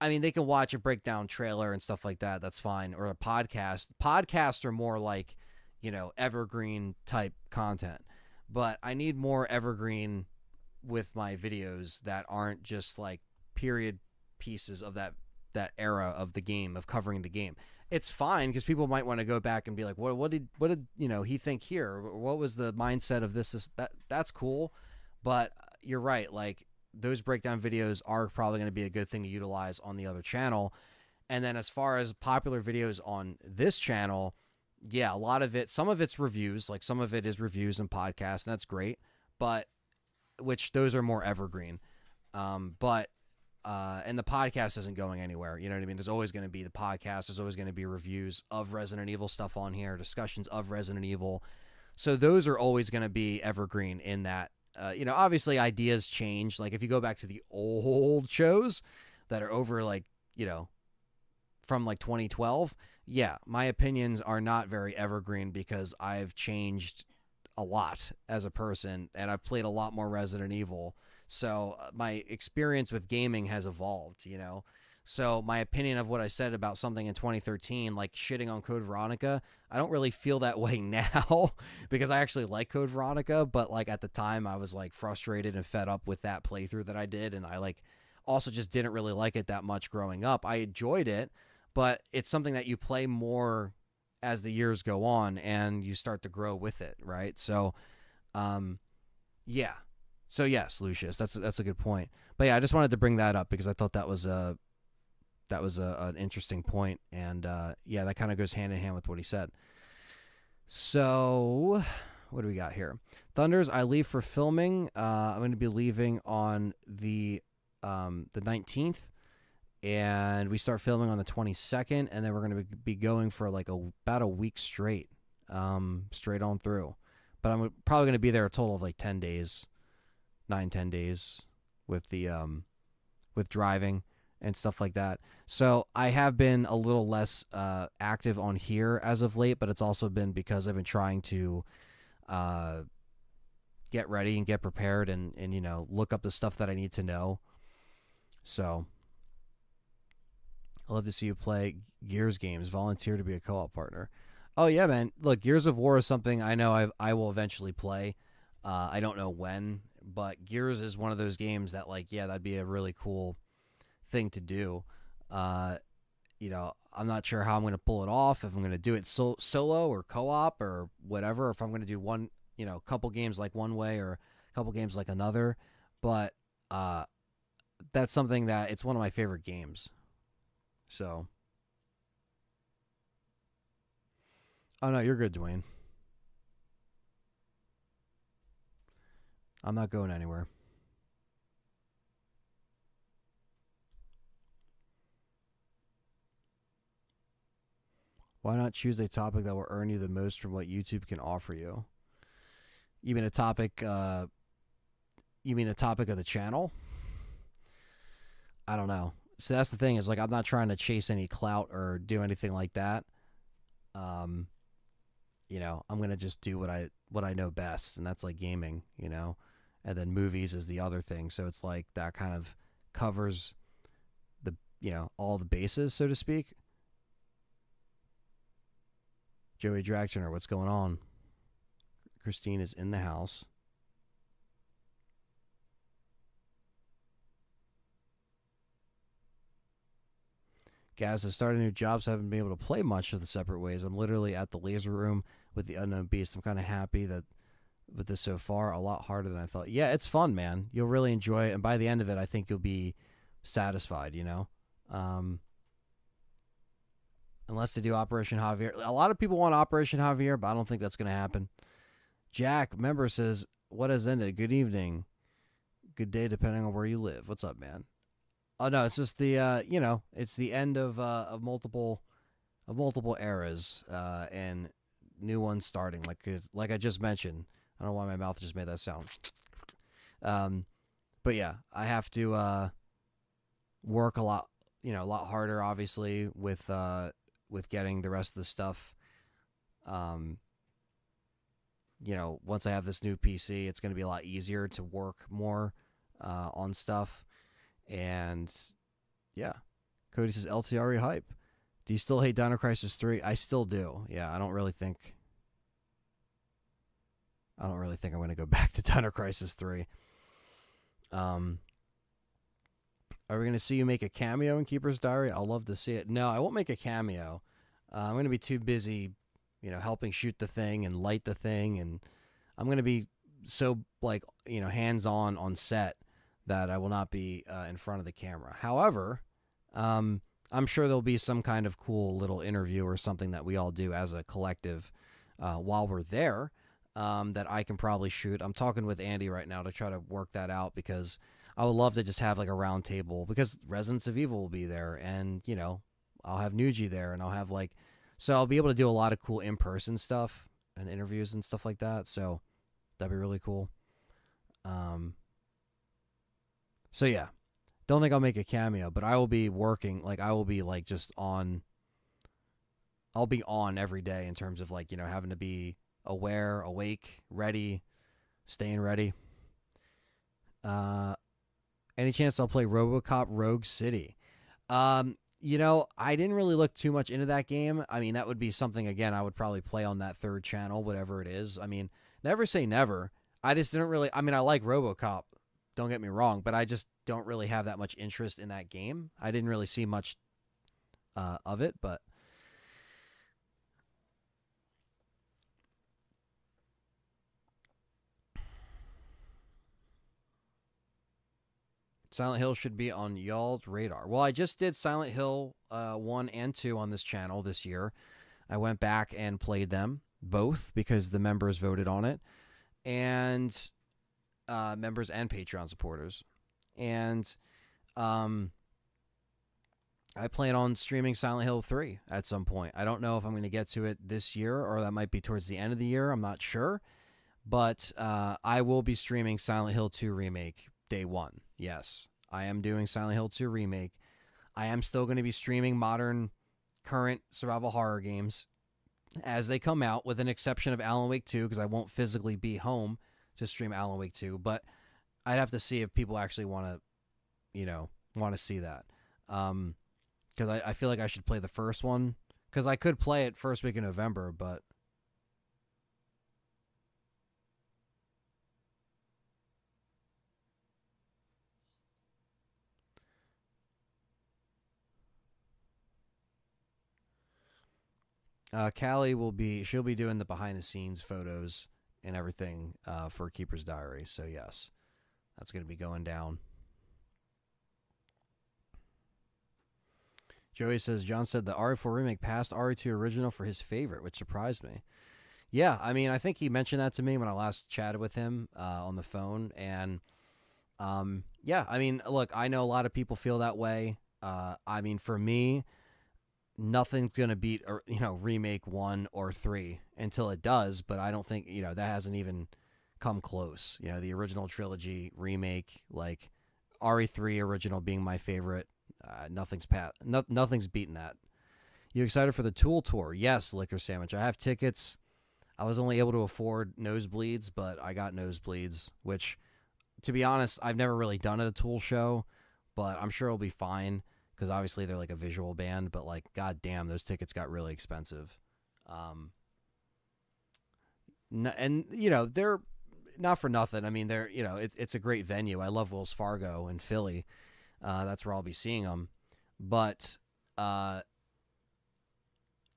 S1: I mean, they can watch a breakdown trailer and stuff like that. That's fine. Or a podcast. Podcasts are more like, evergreen type content. But I need more evergreen with my videos that aren't just like period pieces of that era of the game, of covering the game. It's fine because people might want to go back and be like, what did he think here? What was the mindset of this? That's cool. But you're right. Like those breakdown videos are probably going to be a good thing to utilize on the other channel. And then as far as popular videos on this channel, yeah, a lot of it, some of it's reviews, like some of it is reviews and podcasts, and that's great. But which those are more evergreen. But and the podcast isn't going anywhere. You know what I mean? There's always going to be the podcast. There's always going to be reviews of Resident Evil stuff on here, discussions of Resident Evil. So those are always going to be evergreen in that. Obviously ideas change. Like if you go back to the old shows that are over like, from like 2012, yeah, my opinions are not very evergreen because I've changed a lot as a person and I've played a lot more Resident Evil. So my experience with gaming has evolved, So my opinion of what I said about something in 2013, like shitting on Code Veronica, I don't really feel that way now because I actually like Code Veronica. But like at the time I was like frustrated and fed up with that playthrough that I did. And I like also just didn't really like it that much growing up. I enjoyed it, but it's something that you play more as the years go on and you start to grow with it. Right. So, yeah. So yes, Lucius, that's a good point. But yeah, I just wanted to bring that up because I thought that was an interesting point, and yeah, that kind of goes hand in hand with what he said. So, what do we got here? Thunders, I leave for filming. I'm going to be leaving on the 19th, and we start filming on the 22nd, and then we're going to be going for like about a week straight, straight on through. But I'm probably going to be there a total of like 10 days. 9-10 days with the with driving and stuff like that. So I have been a little less active on here as of late, but it's also been because I've been trying to get ready and get prepared and look up the stuff that I need to know. So I love to see you play Gears games. Volunteer to be a co-op partner. Oh yeah, man. Look, Gears of War is something I know I will eventually play. I don't know when, but Gears is one of those games that, like, yeah, that'd be a really cool thing to do. I'm not sure how I'm going to pull it off, if I'm going to do it solo or co-op or whatever, or if I'm going to do one, couple games like one way or a couple games like another. But that's something that it's one of my favorite games. So, oh no, you're good, Dwayne. I'm not going anywhere. Why not choose a topic that will earn you the most from what YouTube can offer you? You mean a topic? You mean a topic of the channel? I don't know. So that's the thing, is like I'm not trying to chase any clout or do anything like that. I'm gonna just do what I know best, and that's like gaming, and then movies is the other thing. So it's like that kind of covers the all the bases, so to speak. Joey Dragtoner, what's going on? Christine is in the house. Gaz has started new jobs. I haven't been able to play much of the Separate Ways. I'm literally at the laser room with the Unknown Beast. I'm kind of happy that with this so far. A lot harder than I thought. Yeah, it's fun, man. You'll really enjoy it, and by the end of it, I think you'll be satisfied. Unless they do Operation Javier. A lot of people want Operation Javier, but I don't think that's going to happen. Jack, member, says, what has ended? Good evening, good day, depending on where you live. What's up, man? Oh no, it's just the it's the end of multiple eras and new ones starting. Like I just mentioned. I don't know why my mouth just made that sound. But yeah, I have to work a lot, a lot harder, obviously, with getting the rest of the stuff. Once I have this new PC, it's going to be a lot easier to work more on stuff. And yeah, Cody says LTRE hype. Do you still hate Dino Crisis 3? I still do. Yeah, I don't really think I'm going to go back to Dino Crisis 3. Are we going to see you make a cameo in Keeper's Diary? I'll love to see it. No, I won't make a cameo. I'm going to be too busy, helping shoot the thing and light the thing, and I'm going to be so hands-on on set that I will not be in front of the camera. However, I'm sure there'll be some kind of cool little interview or something that we all do as a collective while we're there that I can probably shoot. I'm talking with Andy right now to try to work that out because I would love to just have like a round table because Residents of Evil will be there and, I'll have Nuji there and I'll have so I'll be able to do a lot of cool in-person stuff and interviews and stuff like that. So that'd be really cool. So yeah, don't think I'll make a cameo, but I will be working. I will be just on. I'll be on every day in terms of having to be aware, awake, ready, staying ready. Any chance I'll play RoboCop Rogue City? I didn't really look too much into that game. I mean, that would be something, again, I would probably play on that third channel, whatever it is. I mean, never say never. I just didn't really, I like RoboCop, don't get me wrong, but I just don't really have that much interest in that game. I didn't really see much of it, but Silent Hill should be on y'all's radar. Well, I just did Silent Hill 1 and 2 on this channel this year. I went back and played them both because the members voted on it, and members and Patreon supporters. And I plan on streaming Silent Hill 3 at some point. I don't know if I'm going to get to it this year or that might be towards the end of the year. I'm not sure. But I will be streaming Silent Hill 2 Remake day one. Yes, I am doing Silent Hill 2 Remake. I am still going to be streaming modern, current survival horror games as they come out, with an exception of Alan Wake 2, because I won't physically be home to stream Alan Wake 2. But I'd have to see if people actually want to see that. Because I feel like I should play the first one. Because I could play it first week in November, but... Callie she'll be doing the behind the scenes photos and everything for Keeper's Diary. So yes, that's going to be going down. Joey says, John said the RE4 remake passed RE2 original for his favorite, which surprised me. Yeah, I mean, I think he mentioned that to me when I last chatted with him on the phone. And yeah, I mean, look, I know a lot of people feel that way. I mean, for me, nothing's going to beat, Remake 1 or 3 until it does, but I don't think, that hasn't even come close. The original trilogy, Remake, RE3 original being my favorite, nothing's beaten that. You excited for the Tool Tour? Yes, Liquor Sandwich. I have tickets. I was only able to afford nosebleeds, but I got nosebleeds, which, to be honest, I've never really done at a Tool show, but I'm sure it'll be fine. Because obviously they're a visual band, but god damn, those tickets got really expensive. And they're not for nothing. I mean, they're it's a great venue. I love Wells Fargo in Philly. That's where I'll be seeing them. But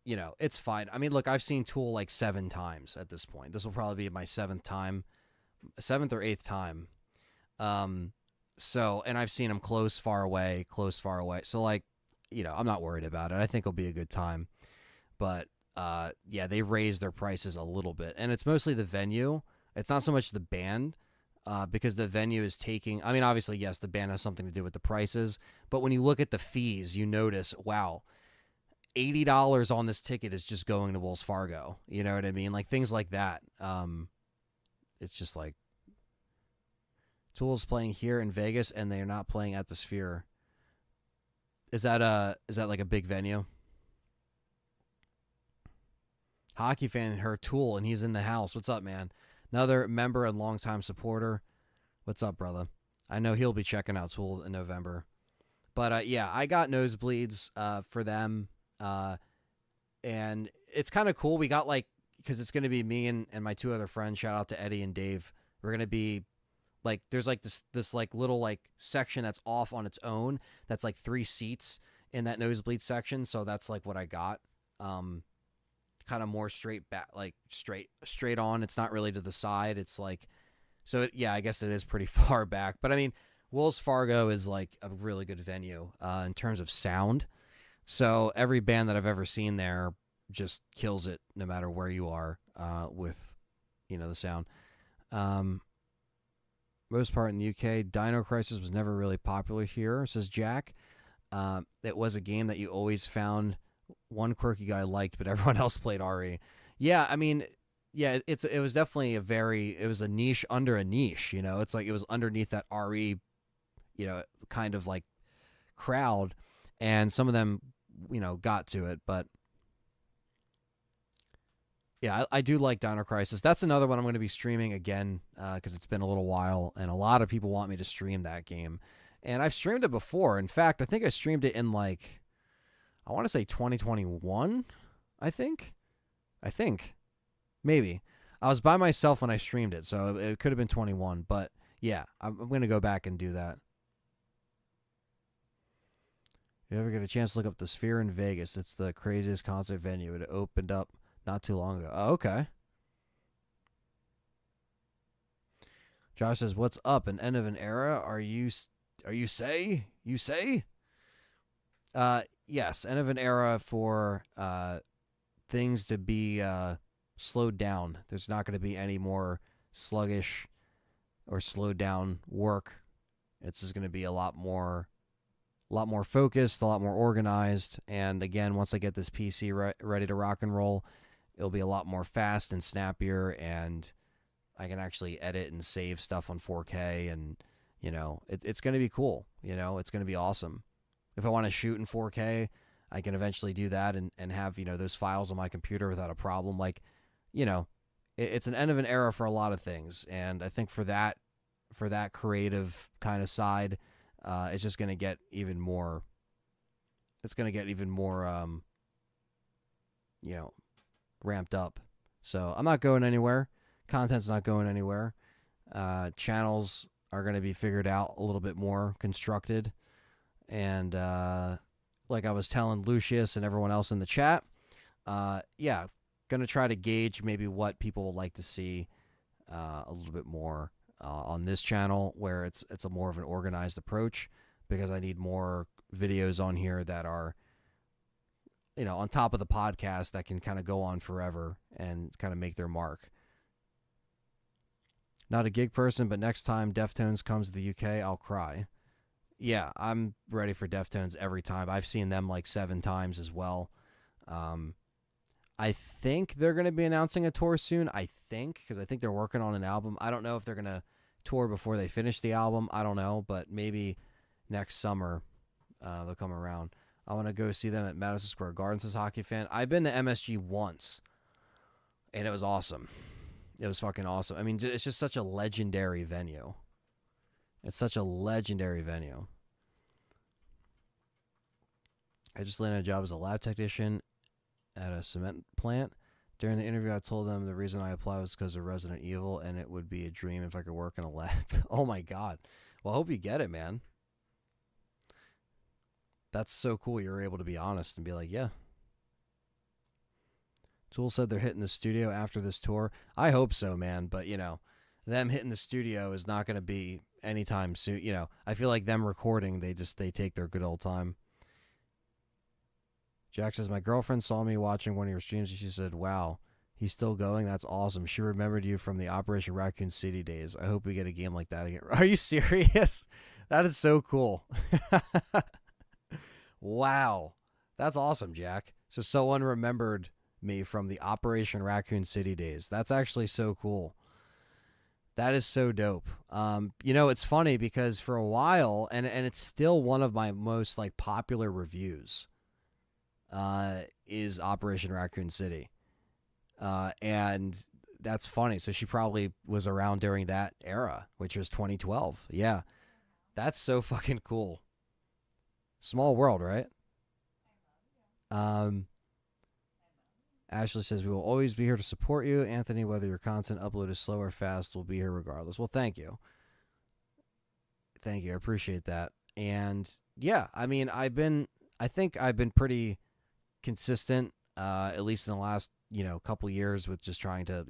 S1: it's fine. I mean, look, I've seen Tool 7 times at this point. This will probably be my 7th or 8th time. So, and I've seen them close, far away. So, I'm not worried about it. I think it'll be a good time. But, yeah, they raised their prices a little bit. And it's mostly the venue. It's not so much the band, because the venue is taking. I mean, obviously, yes, the band has something to do with the prices, but when you look at the fees, you notice, wow, $80 on this ticket is just going to Wells Fargo. You know what I mean? Like things like that. It's just like Tool's playing here in Vegas, and they're not playing at the Sphere. Is that like a big venue? Hockey fan heard Tool, and he's in the house. What's up, man? Another member and longtime supporter. What's up, brother? I know he'll be checking out Tool in November. But yeah, I got nosebleeds for them. And it's kind of cool. We got like, because it's going to be me and my two other friends. Shout out to Eddie and Dave. We're going to be like, there's like this like little like section that's off on its own. That's like 3 seats in that nosebleed section. So that's like what I got. Kind of more straight back, like straight on. It's not really to the side. It's like, so yeah, I guess it is pretty far back. But I mean, Wells Fargo is like a really good venue in terms of sound. So every band that I've ever seen there just kills it, no matter where you are with, the sound. Most part in the UK, Dino Crisis was never really popular here, says Jack. It was a game that you always found one quirky guy liked, but everyone else played RE. Yeah, I mean, yeah, it was definitely it was a niche under a niche. It's like it was underneath that RE, kind of like crowd, and some of them, got to it, but yeah, I do like Dino Crisis. That's another one I'm going to be streaming again because it's been a little while, and a lot of people want me to stream that game. And I've streamed it before. In fact, I think I streamed it in like, I want to say 2021, I think. Maybe. I was by myself when I streamed it, so it could have been 21. But yeah, I'm going to go back and do that. If you ever get a chance to look up the Sphere in Vegas, it's the craziest concert venue. It opened up not too long ago. Oh, okay. Josh says, "What's up? An end of an era? Are you say? You say?" Yes, end of an era for things to be slowed down. There's not going to be any more sluggish or slowed down work. It's just going to be a lot more focused, a lot more organized. And again, once I get this PC ready to rock and roll, it'll be a lot more fast and snappier, and I can actually edit and save stuff on 4K, and it's going to be cool. It's going to be awesome. If I want to shoot in 4K, I can eventually do that and have those files on my computer without a problem. Like, it's an end of an era for a lot of things, and I think for that creative kind of side, it's just going to get even more. It's going to get even more, ramped up. So I'm not going anywhere. Content's not going anywhere. Channels are going to be figured out a little bit more constructed. And like I was telling Lucius and everyone else in the chat, yeah, going to try to gauge maybe what people would like to see a little bit more on this channel, where it's a more of an organized approach, because I need more videos on here that are on top of the podcast that can kind of go on forever and kind of make their mark. Not a gig person, but next time Deftones comes to the UK, I'll cry. Yeah, I'm ready for Deftones every time. I've seen them like 7 times as well. I think they're going to be announcing a tour soon. Because I think they're working on an album. I don't know if they're going to tour before they finish the album. I don't know, but maybe next summer they'll come around. I want to go see them at Madison Square Garden, says Hockey Fan. I've been to MSG once, and it was awesome. It was fucking awesome. I mean, it's just such a legendary venue. It's such a legendary venue. I just landed a job as a lab technician at a cement plant. During the interview, I told them the reason I applied was because of Resident Evil, and it would be a dream if I could work in a lab. Oh, my God. Well, I hope you get it, man. That's so cool you're able to be honest and be like, yeah. Tool said they're hitting the studio after this tour. I hope so, man. But, them hitting the studio is not going to be anytime soon. I feel like them recording, they take their good old time. Jack says, my girlfriend saw me watching one of your streams, and she said, wow, He's still going. That's awesome. She remembered you from the Operation Raccoon City days. I hope we get a game like that again. Are you serious? That is so cool. Wow. That's awesome, Jack. So someone remembered me from the Operation Raccoon City days. That's actually so cool. That is so dope. It's funny because for a while, and it's still one of my most like popular reviews, is Operation Raccoon City. And that's funny. So she probably was around during that era, which was 2012. Yeah. That's so fucking cool. Small world, right? Um, Ashley says, we will always be here to support you. Anthony, whether your content upload is slow or fast, we'll be here regardless. Well, thank you. Thank you. I appreciate that. And yeah, I mean, I think I've been pretty consistent, at least in the last, couple years with just trying to,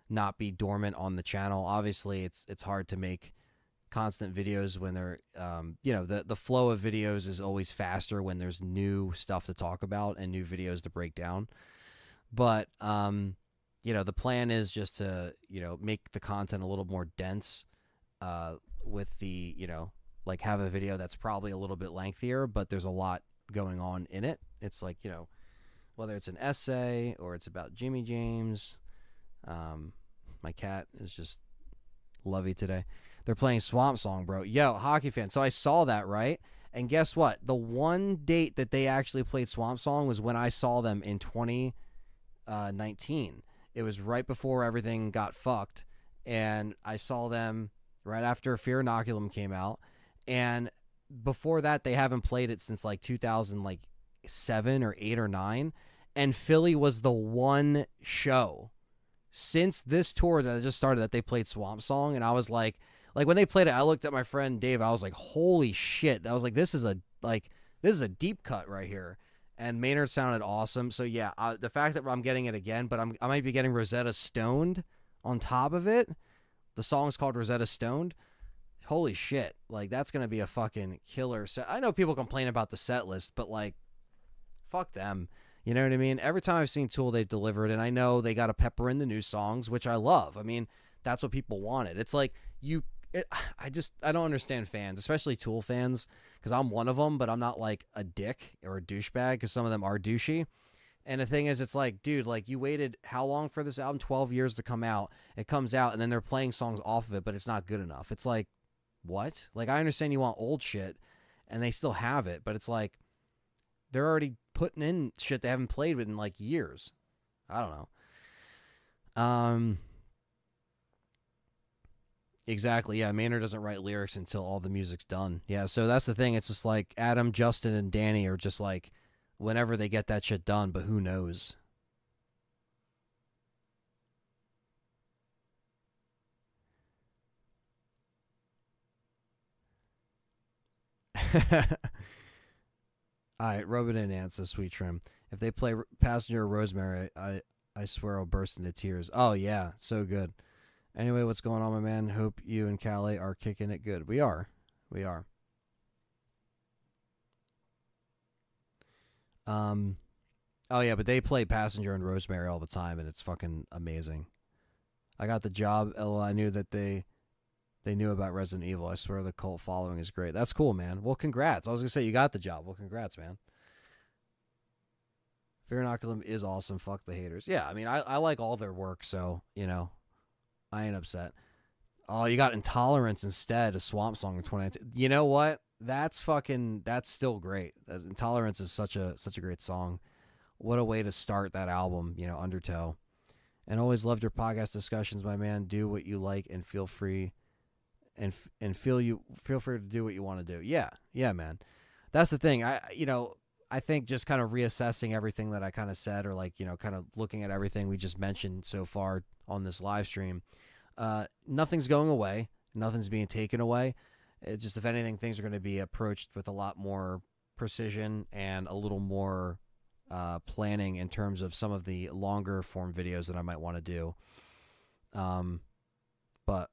S1: not be dormant on the channel. Obviously, it's hard to make constant videos when they're, the flow of videos is always faster when there's new stuff to talk about and new videos to break down. But, the plan is just to, make the content a little more dense, with the, like have a video that's probably a little bit lengthier, but there's a lot going on in it. It's like, whether it's an essay or it's about Jimmy James. My cat is just lovey today. They're playing Swamp Song, bro. Yo, hockey fan. So I saw that, right? And guess what? The one date that they actually played Swamp Song was when I saw them in 2019. It was right before everything got fucked. And I saw them right after Fear Inoculum came out. And before that, they haven't played it since like 2007 or 8 or 9. And Philly was the one show since this tour that I just started that they played Swamp Song. And I was like when they played it, I looked at my friend Dave. I was like, holy shit. I was like, this is a deep cut right here. And Maynard sounded awesome. So yeah, the fact that I'm getting it again, but I might be getting Rosetta Stoned on top of it. The song's called Rosetta Stoned. Holy shit. Like, that's going to be a fucking killer set. I know people complain about the set list, but like, fuck them. You know what I mean? Every time I've seen Tool, they've delivered, and I know they got to pepper in the new songs, which I love. I mean, that's what people wanted. It's like I don't understand fans, especially Tool fans, because I'm one of them, but I'm not like a dick or a douchebag, because some of them are douchey. And the thing is, it's like, dude, like, you waited how long for this album? 12 years to come out. It comes out, and then they're playing songs off of it, but it's not good enough. It's like, what? Like, I understand you want old shit, and they still have it, but it's like, they're already putting in shit they haven't played with in like years. I don't know. Exactly. Yeah, Maynard doesn't write lyrics until all the music's done. Yeah, so that's the thing. It's just like Adam, Justin, and Danny are just like whenever they get that shit done, but who knows? All right, rub it in, Ants, a sweet trim. If they play Passenger or Rosemary, I swear I'll burst into tears. Oh, yeah, so good. Anyway, what's going on, my man? Hope you and Calais are kicking it good. We are. We are. Oh, yeah, but they play Passenger and Rosemary all the time, and it's fucking amazing. I got the job. LOL, I knew that they knew about Resident Evil. I swear the cult following is great. That's cool, man. Well, congrats. I was going to say, you got the job. Well, congrats, man. Fear Inoculum is awesome. Fuck the haters. Yeah, I mean, I like all their work, so, I ain't upset. Oh, you got Intolerance instead of Swamp Song in 2019. You know what? That's still great. Intolerance is such a great song. What a way to start that album, Undertow. And always loved your podcast discussions, my man. Do what you like and feel free and feel free to do what you want to do. Yeah, man. That's the thing. I think just kind of reassessing everything that I kind of said, or like, kind of looking at everything we just mentioned so far on this live stream. Nothing's going away. Nothing's being taken away. It's just, if anything, things are going to be approached with a lot more precision and a little more planning in terms of some of the longer form videos that I might want to do. But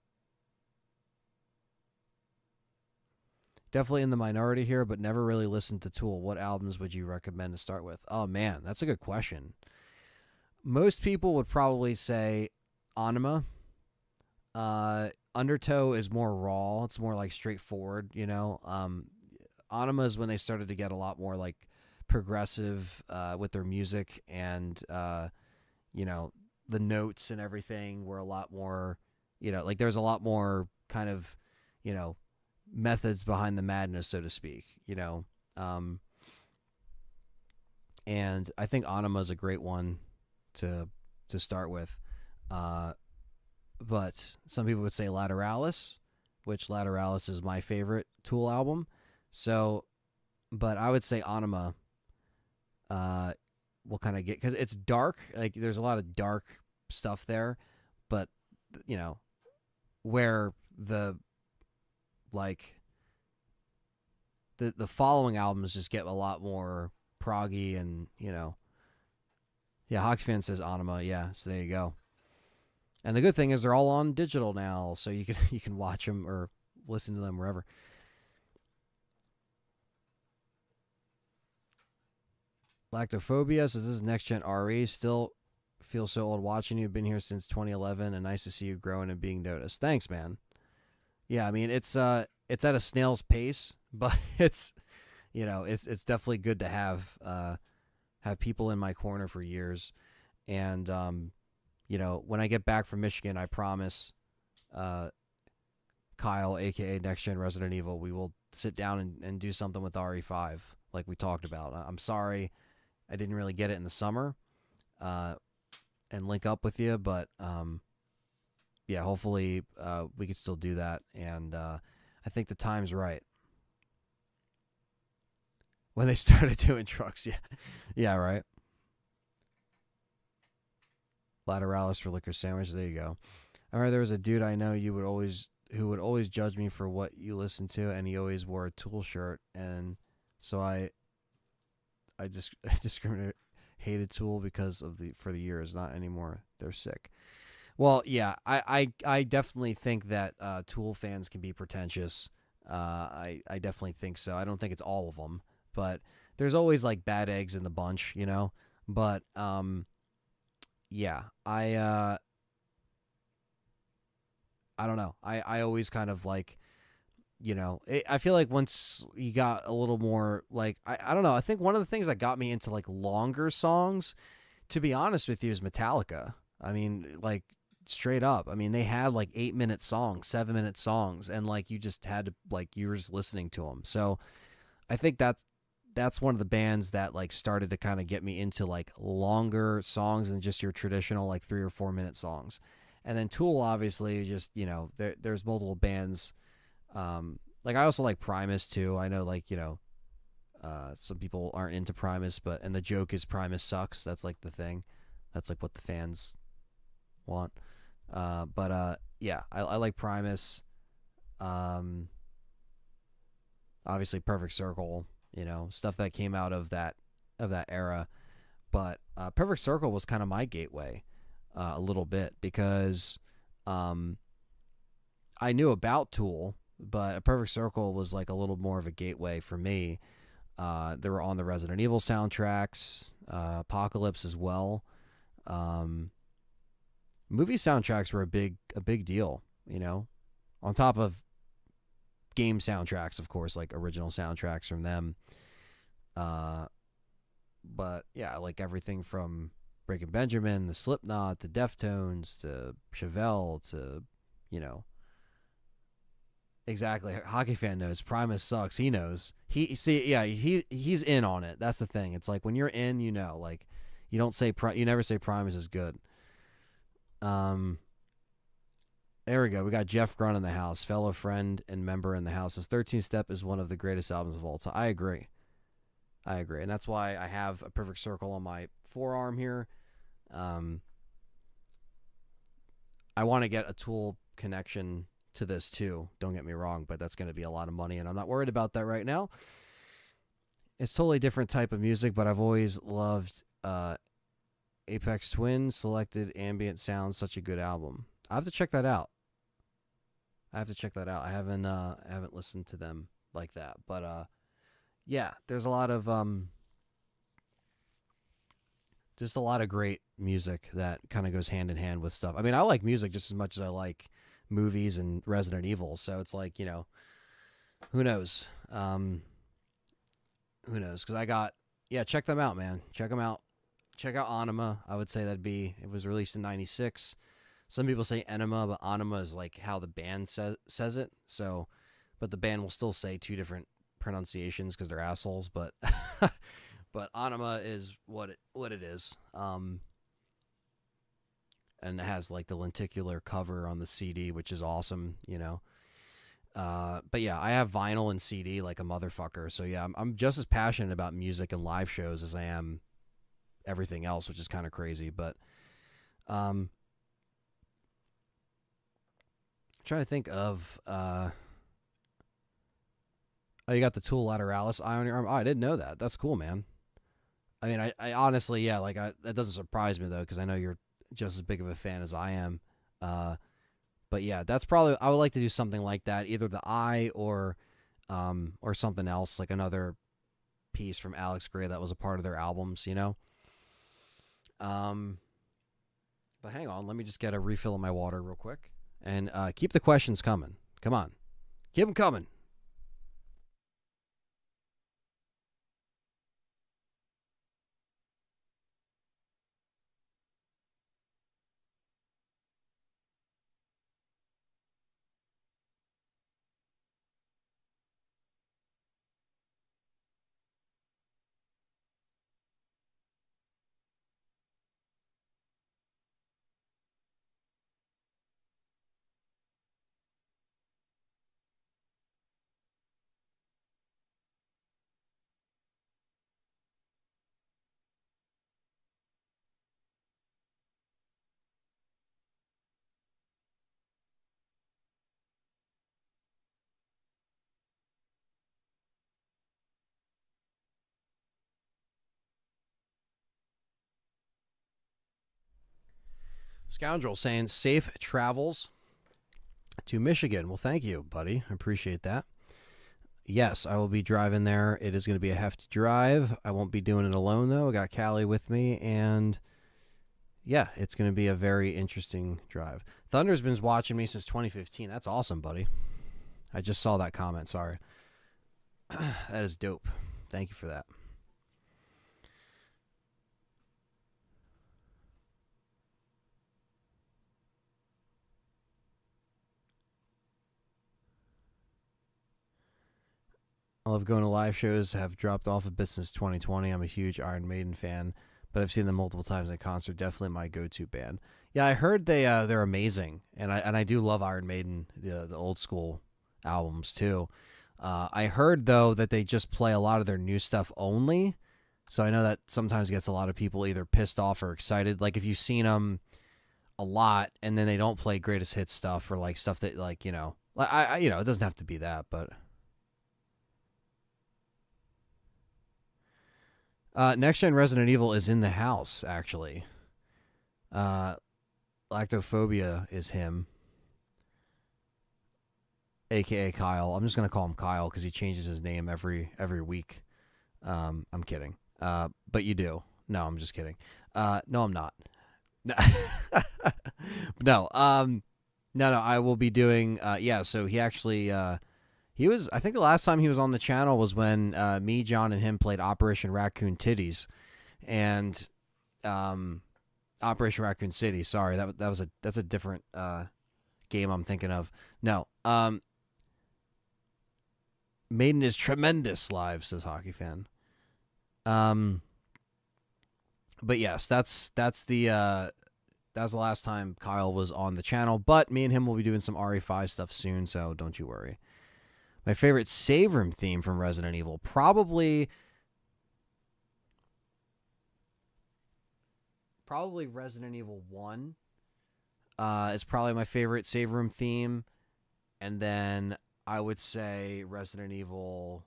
S1: definitely in the minority here, but never really listened to Tool. What albums would you recommend to start with? Oh, man, that's a good question. most people would probably say Anima. Undertow is more raw. It's more like straightforward, you know. Anima is when they started to get a lot more like progressive with their music, and you know, the notes and everything were a lot more, you know, like there's a lot more kind of, you know, methods behind the madness, so to speak, you know. Um, and I think Anima is a great one to start with. Uh, but some people would say Lateralis, which Lateralis is my favorite Tool album. So, but I would say Anima uh, will kind of get, because it's dark. Like there's a lot of dark stuff there, but you know where the like the following albums just get a lot more proggy, and you know, yeah. Hockey fan says Anima, yeah. So there you go. And the good thing is they're all on digital now, so you can you can watch them or listen to them wherever. Lactophobia says this is next gen RE. Still feel so old watching you. Been here since 2011, and nice to see you growing and being noticed. Thanks, man. Yeah, I mean it's at a snail's pace, but it's you know it's definitely good to have people in my corner for years, and you know when I get back from Michigan, I promise, uh, Kyle, aka Next Gen Resident Evil, we will sit down and do something with RE5 like we talked about. I'm sorry I didn't really get it in the summer, uh, and link up with you, but yeah, hopefully we could still do that, and I think the time's right. When they started doing trucks, yeah, yeah, right. Lateralis for liquor sandwich. There you go. I remember there was a dude I know you would always who would always judge me for what you listened to, and he always wore a Tool shirt, and so I just I discriminate hated Tool because of the for the years, not anymore. They're sick. Well, yeah, I definitely think that Tool fans can be pretentious. I definitely think so. I don't think it's all of them, but there's always like bad eggs in the bunch, you know. But yeah, I don't know. I always kind of like, you know, I feel like once you got a little more like I don't know. I think one of the things that got me into like longer songs, to be honest with you, is Metallica. I mean, like straight up. I mean, they had like 8-minute songs, 7-minute songs, and like you just had to like you were just listening to them. So I think that's one of the bands that like started to kind of get me into like longer songs than just your traditional like 3 or 4 minute songs. And then Tool, obviously, just you know, there's multiple bands. Like I also like Primus too. I know like you know, some people aren't into Primus, but and the joke is Primus sucks. That's like the thing. That's like what the fans want. But yeah, I like Primus. Um, Obviously, Perfect Circle. You know, stuff that came out of that era. But Perfect Circle was kind of my gateway a little bit because um, I knew about Tool, but a Perfect Circle was like a little more of a gateway for me. They were on the Resident Evil soundtracks, Apocalypse as well. Um, Movie soundtracks were a big deal, you know, on top of game soundtracks, of course, like original soundtracks from them. Uh, but yeah, I like everything from Breaking Benjamin, the Slipknot, to Deftones, to Chevelle, to you know, exactly. Hockey fan knows Primus sucks. He knows. He see, yeah, he's in on it. That's the thing. It's like when you're in, you know, like you don't say you never say Primus is good. Um, there we go. We got Jeff Grun in the house, fellow friend and member in the house. His 13th Step is one of the greatest albums of all time. I agree. I agree, and that's why I have a perfect circle on my forearm here. Um, I want to get a Tool connection to this too. Don't get me wrong, but that's going to be a lot of money, and I'm not worried about that right now. It's totally different type of music, but I've always loved Apex Twin selected ambient sounds. Such a good album. I have to check that out. I have to check that out. I haven't listened to them like that, but yeah, there's a lot of Just a lot of great music that kind of goes hand in hand with stuff. I mean, I like music just as much as I like movies and Resident Evil. So it's like, who knows? Who knows? Because I got, yeah, check them out, man. Check them out. Check out Anima. I would say it was released in '96. Some people say Enema, but Anima is like how the band says it. So, but the band will still say two different pronunciations because they're assholes. But, but Anima is what it is. And it has like the lenticular cover on the CD, which is awesome. But yeah, I have vinyl and CD like a motherfucker. So yeah, I'm just as passionate about music and live shows as I am everything else, which is kind of crazy. But trying to think of oh, you got the Tool Lateralis eye on your arm. Oh, I didn't know that. That's cool, man. I mean, I honestly, yeah, like that doesn't surprise me though, because I know you're just as big of a fan as I am. But yeah, that's probably, I would like to do something like that, either the eye or something else, like another piece from Alex Gray that was a part of their albums, But hang on, let me just get a refill of my water real quick, and keep the questions coming. Come on, keep them coming. Scoundrel saying safe travels to Michigan. Well, thank you, buddy. I appreciate that. Yes, I will be driving there. It is going to be a hefty drive. I won't be doing it alone, though. I got Callie with me, and yeah, it's going to be a very interesting drive. Thunder's been watching me since 2015. That's awesome, buddy. I just saw that comment. Sorry. That is dope. Thank you for that. I love going to live shows. Have dropped off a bit since 2020. I'm a huge Iron Maiden fan, but I've seen them multiple times in concert. Definitely my go-to band. Yeah, I heard they're amazing, and I do love Iron Maiden, the old school albums too. I heard though that they just play a lot of their new stuff only, so I know that sometimes gets a lot of people either pissed off or excited. Like if you've seen them a lot and then they don't play greatest hits stuff, or like stuff that like like it doesn't have to be that, but. Next Gen Resident Evil is in the house, actually. Uh, Lactophobia is him, aka Kyle. I'm just gonna call him Kyle because he changes his name every week. I'm kidding. But you do. No, I'm just kidding. No, I'm not. No. No. I will be doing. Yeah. So he actually. He was. I think the last time he was on the channel was when me, John, and him played Operation Raccoon Titties, and Operation Raccoon City. Sorry, that's a different game I'm thinking of. No. Maiden is tremendous live, says Hockey Fan. But yes, that's the last time Kyle was on the channel. But me and him will be doing some RE5 stuff soon, so don't you worry. My favorite save room theme from Resident Evil, probably Resident Evil 1. Is probably my favorite save room theme, and then I would say Resident Evil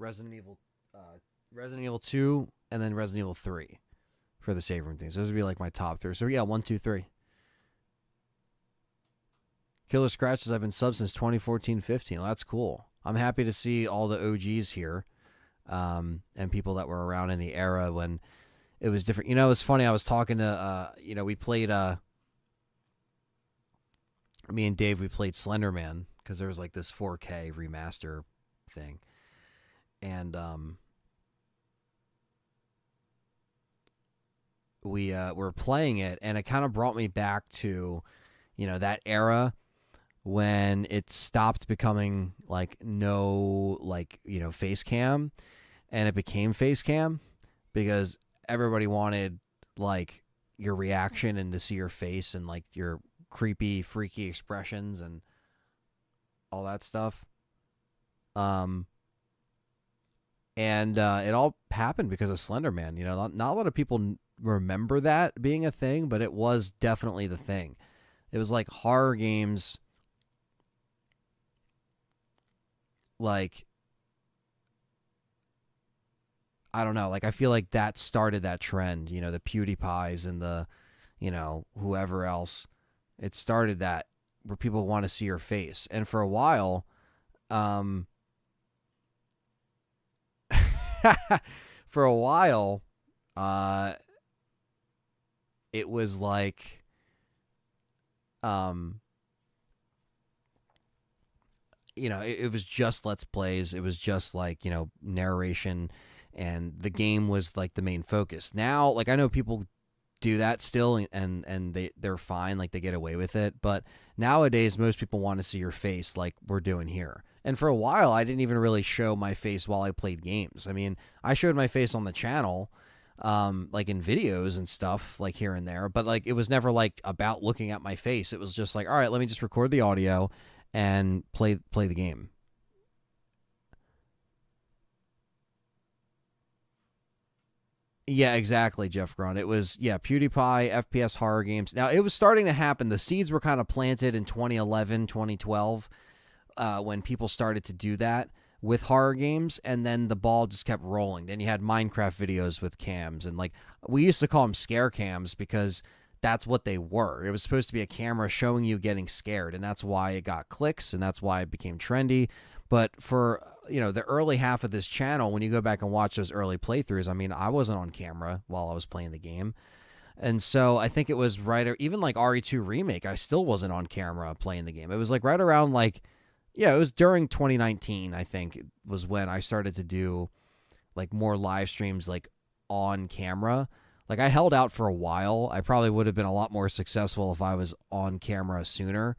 S1: 2, and then Resident Evil 3 for the save room things. Those would be like my top three. So yeah, 1, 2, 3. Killer Scratches, I've been sub since 2014-15. Well, that's cool. I'm happy to see all the OGs here. and people that were around in the era when it was different. It was funny. I was talking to, we played, me and Dave, we played Slender Man because there was like this 4K remaster thing. And we were playing it, and it kind of brought me back to, that era when it stopped becoming like face cam, and it became face cam because everybody wanted like your reaction and to see your face and like your creepy, freaky expressions and all that stuff. And it all happened because of Slender Man. Not a lot of people remember that being a thing, but it was definitely the thing. It was like horror games, like, I don't know, like I feel like that started that trend, the PewDiePies and the, whoever else. It started that where people want to see your face. And for a while, for a while, it was like, it was just Let's Plays. It was just like, narration, and the game was like the main focus. Now, like I know people do that still, and they're fine, like they get away with it. But nowadays, most people want to see your face, like we're doing here. And for a while, I didn't even really show my face while I played games. I mean, I showed my face on the channel, like in videos and stuff, like here and there. But like it was never like about looking at my face. It was just like, all right, let me just record the audio and play the game. Yeah, exactly, Jeff Grunt. It was, PewDiePie, FPS horror games. Now, it was starting to happen. The seeds were kind of planted in 2011, 2012, when people started to do that with horror games, and then the ball just kept rolling. Then you had Minecraft videos with cams, and like we used to call them scare cams because that's what they were. It was supposed to be a camera showing you getting scared, and that's why it got clicks, and that's why it became trendy. But for, the early half of this channel, when you go back and watch those early playthroughs, I mean, I wasn't on camera while I was playing the game. And so I think it was even like RE2 Remake, I still wasn't on camera playing the game. It was like right around like, it was during 2019, I think, it was when I started to do like more live streams like on camera. Like I held out for a while. I probably would have been a lot more successful if I was on camera sooner,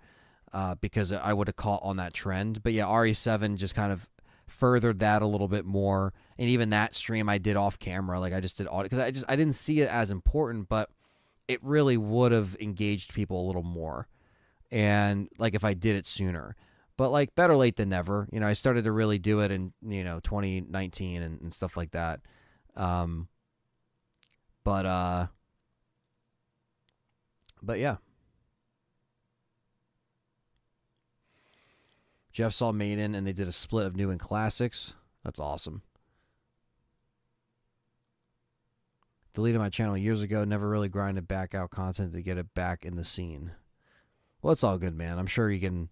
S1: because I would have caught on that trend. But yeah, RE7 just kind of furthered that a little bit more. And even that stream I did off camera. Like I just did audio because I didn't see it as important, but it really would have engaged people a little more. And like if I did it sooner. But like better late than never. I started to really do it in, 2019 and stuff like that. But yeah. Jeff saw Maiden and they did a split of new and classics. That's awesome. Deleted my channel years ago. Never really grinded back out content to get it back in the scene. Well, it's all good, man. I'm sure you can,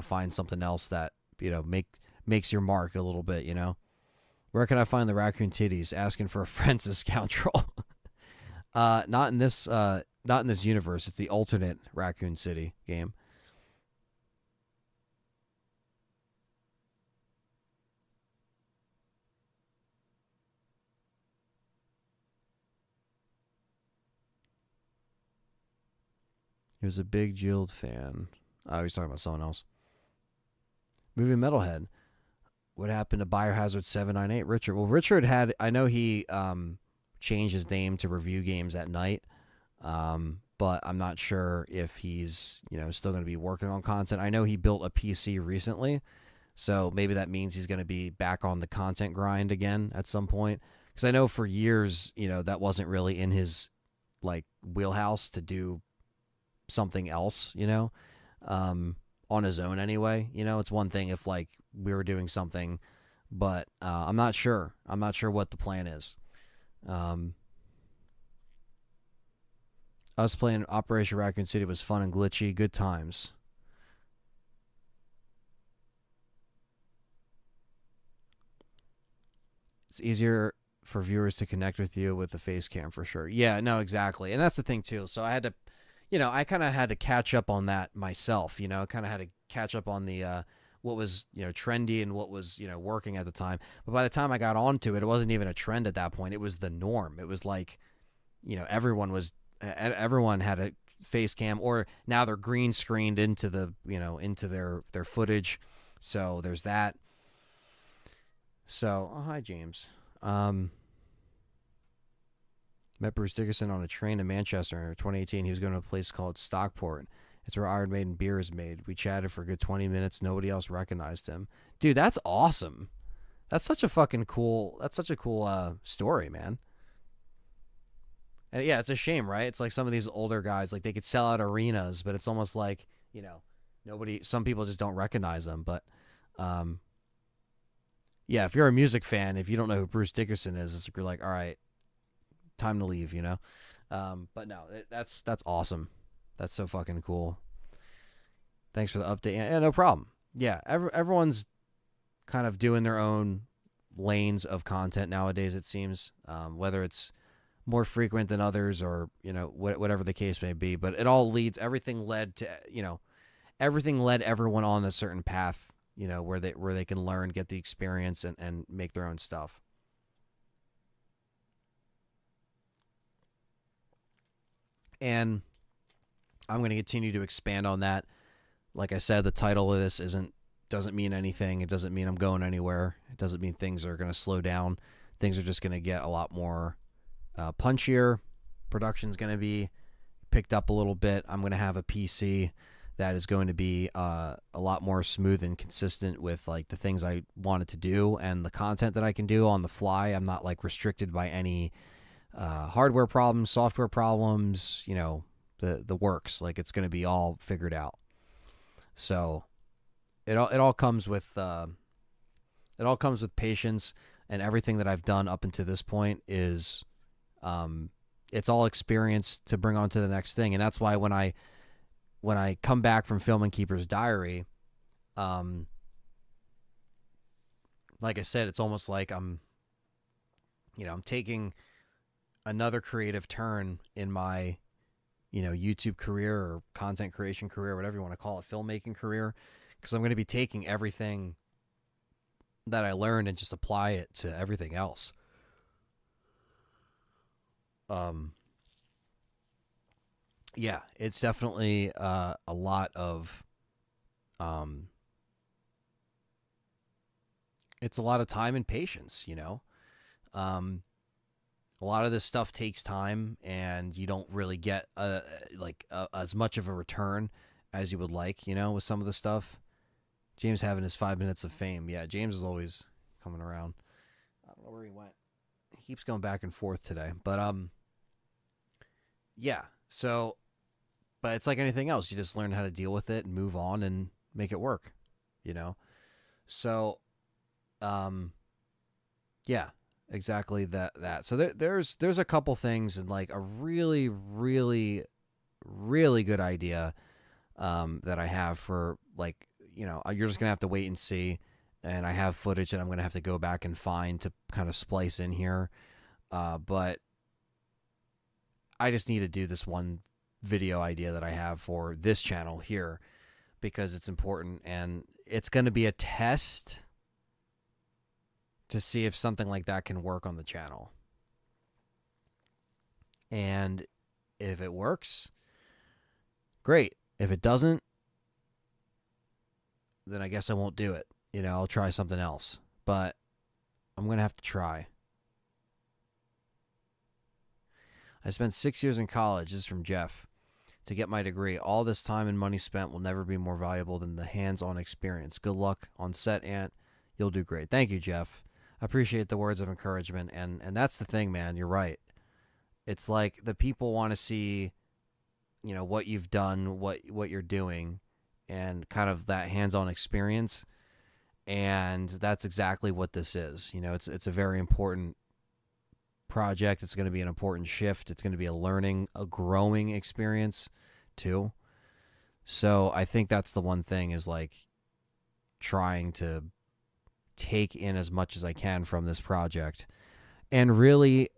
S1: find something else that, makes your mark a little bit, Where can I find the raccoon titties? Asking for a Francis scoundrel. Not in this universe. It's the alternate Raccoon City game. He was a big Jill fan. Oh, he's talking about someone else. Movie Metalhead. What happened to Biohazard 798? Richard. Well, Richard I know he changed his name to Review Games at Night, but I'm not sure if he's, still going to be working on content. I know he built a PC recently, so maybe that means he's going to be back on the content grind again at some point. Because I know for years, that wasn't really in his, like, wheelhouse to do something else, on his own anyway. It's one thing if like we were doing something, but I'm not sure what the plan is. Us playing Operation Raccoon City was fun and glitchy. Good times. It's easier for viewers to connect with you with the face cam for sure. Yeah, no, exactly. And that's the thing too. So I had to, I kind of had to catch up on that myself, kind of had to catch up on the, what was, trendy and what was, working at the time. But by the time I got onto it, it wasn't even a trend at that point. It was the norm. It was like, everyone had a face cam, or now they're green screened into the, into their footage. So there's that. So, oh, hi, James. Met Bruce Dickinson on a train in Manchester in 2018. He was going to a place called Stockport. It's where Iron Maiden beer is made. We chatted for a good 20 minutes. Nobody else recognized him. Dude, that's awesome. That's such a cool story, man. And yeah, it's a shame, right? It's like some of these older guys, like they could sell out arenas, but it's almost like, some people just don't recognize them. But, yeah, if you're a music fan, if you don't know who Bruce Dickinson is, it's like you're like, all right, time to leave, But no, that's awesome. That's so fucking cool. Thanks for the update. Yeah, no problem. Yeah, everyone's kind of doing their own lanes of content nowadays, it seems, whether it's more frequent than others or, whatever the case may be. But it all everything led everyone on a certain path, where they can learn, get the experience, and make their own stuff. And I'm going to continue to expand on that. Like I said, the title of this doesn't mean anything. It doesn't mean I'm going anywhere. It doesn't mean things are going to slow down. Things are just going to get a lot more punchier. Production's going to be picked up a little bit. I'm going to have a PC that is going to be a lot more smooth and consistent with like the things I wanted to do and the content that I can do on the fly. I'm not like restricted by any hardware problems, software problems, the works. Like it's going to be all figured out. So it all comes with patience, and everything that I've done up until this point is it's all experience to bring on to the next thing. And that's why when I come back from filming Keeper's Diary, like I said, it's almost like I'm taking another creative turn in my, YouTube career or content creation career, whatever you want to call it, filmmaking career, because I'm going to be taking everything that I learned and just apply it to everything else. Yeah, it's definitely a lot of, it's a lot of time and patience, a lot of this stuff takes time, and you don't really get as much of a return as you would like, with some of the stuff. James having his 5 minutes of fame. Yeah, James is always coming around. I don't know where he went. He keeps going back and forth today. But yeah. So, but it's like anything else. You just learn how to deal with it and move on and make it work, So, yeah. Exactly that. So there's a couple things, and like a really, really, really good idea that I have for, like, you're just gonna have to wait and see. And I have footage that I'm gonna have to go back and find to kind of splice in here. But I just need to do this one video idea that I have for this channel here because it's important, and it's gonna be a test to see if something like that can work on the channel. And if it works, great. If it doesn't, then I guess I won't do it. I'll try something else. But I'm going to have to try. I spent 6 years in college, this is from Jeff, to get my degree. All this time and money spent will never be more valuable than the hands-on experience. Good luck on set, Ant. You'll do great. Thank you, Jeff. I appreciate the words of encouragement, and that's the thing, man. You're right. It's like the people want to see, what you've done, what you're doing, and kind of that hands-on experience. And that's exactly what this is. It's a very important project. It's going to be an important shift. It's going to be a growing experience too. So I think that's the one thing is like trying to take in as much as I can from this project and really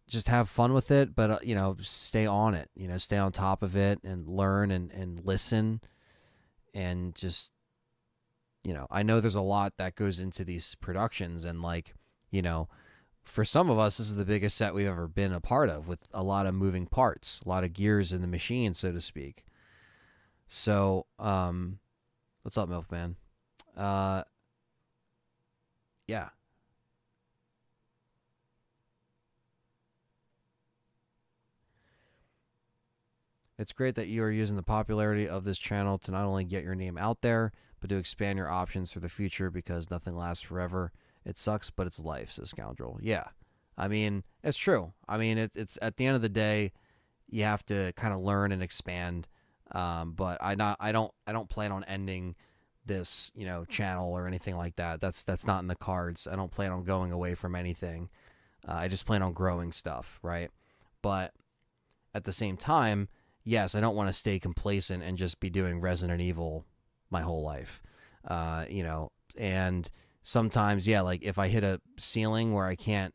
S1: just have fun with it, but stay on it, stay on top of it and learn and listen and just, I know there's a lot that goes into these productions, and like, for some of us, this is the biggest set we've ever been a part of, with a lot of moving parts, a lot of gears in the machine, so to speak. So, what's up, Milfman? Yeah. It's great that you are using the popularity of this channel to not only get your name out there, but to expand your options for the future, because nothing lasts forever. It sucks, but it's life, says Scoundrel. Yeah. I mean, it's true. I mean, it's at the end of the day, you have to kind of learn and expand. But I don't plan on ending this, channel or anything like that. That's not in the cards. I don't plan on going away from anything. I just plan on growing stuff, right? But at the same time, yes, I don't want to stay complacent and just be doing Resident Evil my whole life. And sometimes, yeah, like if I hit a ceiling where I can't,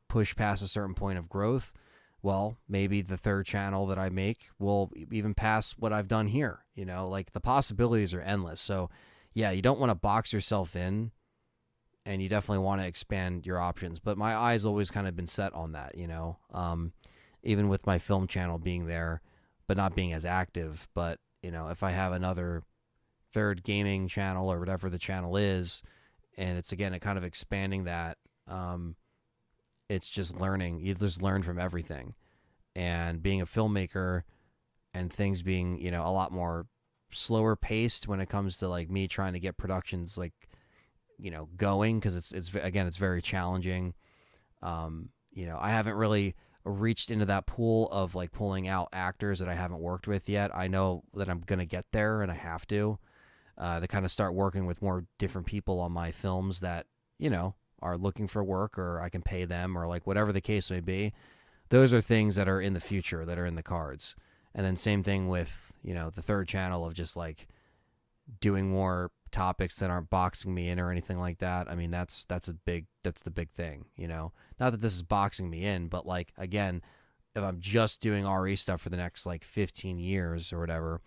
S1: push past a certain point of growth, well, maybe the third channel that I make will even pass what I've done here. Like the possibilities are endless. So, yeah, you don't want to box yourself in, and you definitely want to expand your options. But my eyes always kind of been set on that, even with my film channel being there, but not being as active. But, if I have another third gaming channel or whatever the channel is, and it's, again, kind of expanding that, it's just learning. You just learn from everything. And being a filmmaker and things being, a lot more slower paced when it comes to like me trying to get productions like, going, because it's very challenging. I haven't really reached into that pool of like pulling out actors that I haven't worked with yet. I know that I'm going to get there, and I have to kind of start working with more different people on my films that, are looking for work, or I can pay them, or like whatever the case may be. Those are things that are in the future, that are in the cards. And then same thing with, the third channel, of just like doing more topics that aren't boxing me in or anything like that. I mean, that's the big thing, Not that this is boxing me in, but like, again, if I'm just doing RE stuff for the next like 15 years or whatever,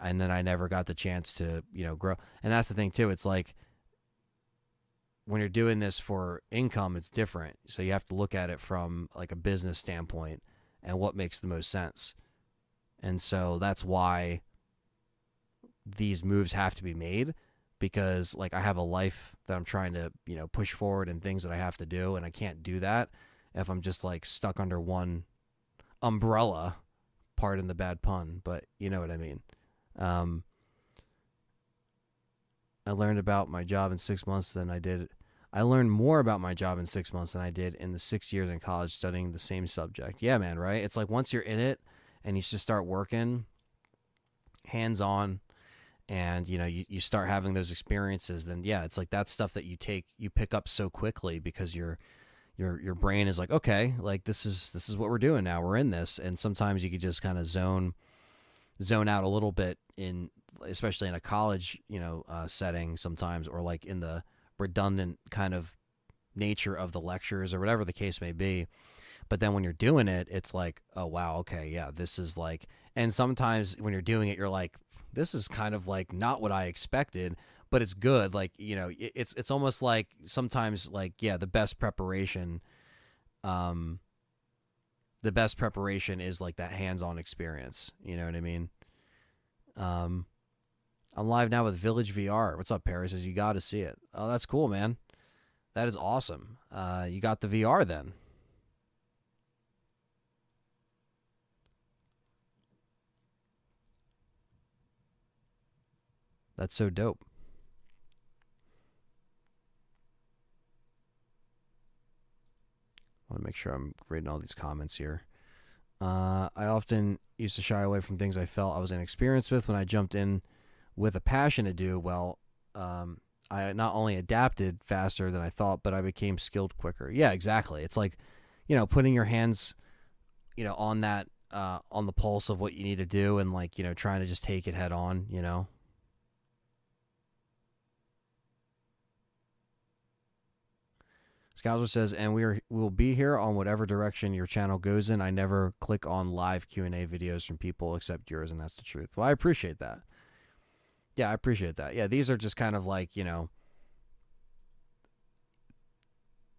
S1: and then I never got the chance to, grow. And that's the thing too. It's like, when you're doing this for income, it's different. So you have to look at it from like a business standpoint and what makes the most sense. And so that's why these moves have to be made, because like I have a life that I'm trying to, push forward, and things that I have to do, and I can't do that if I'm just like stuck under one umbrella, pardon the bad pun, but you know what I mean. I learned about my job in 6 months than I did. I learned more about my job in 6 months than I did in the 6 years in college studying the same subject. Yeah, man, right? It's like once you're in it and you just start working hands on, and you start having those experiences, then yeah, it's like that stuff that you pick up so quickly, because your brain is like, okay, like this is what we're doing now. We're in this. And sometimes you could just kind of zone out a little bit, in especially in a college setting sometimes, or like in the redundant kind of nature of the lectures or whatever the case may be. But then when you're doing it, it's like, oh wow, okay, yeah, this is like. And sometimes when you're doing it, you're like, this is kind of like not what I expected, but it's good. Like, it's almost like sometimes like, yeah, the best preparation is like that hands-on experience. You know what I mean? I'm live now with Village VR. What's up, Paris? Says you got to see it. Oh, that's cool, man. That is awesome. You got the VR then. That's so dope. I want to make sure I'm reading all these comments here. I often used to shy away from things I felt I was inexperienced with. When I jumped in with a passion to do, well, I not only adapted faster than I thought, but I became skilled quicker. Yeah, exactly. It's like, putting your hands, on that, on the pulse of what you need to do, and like, trying to just take it head on, Scouser says, and we'll be here on whatever direction your channel goes in. I never click on live Q&A videos from people except yours, and that's the truth. Well, I appreciate that. Yeah, I appreciate that. Yeah, these are just kind of like, you know,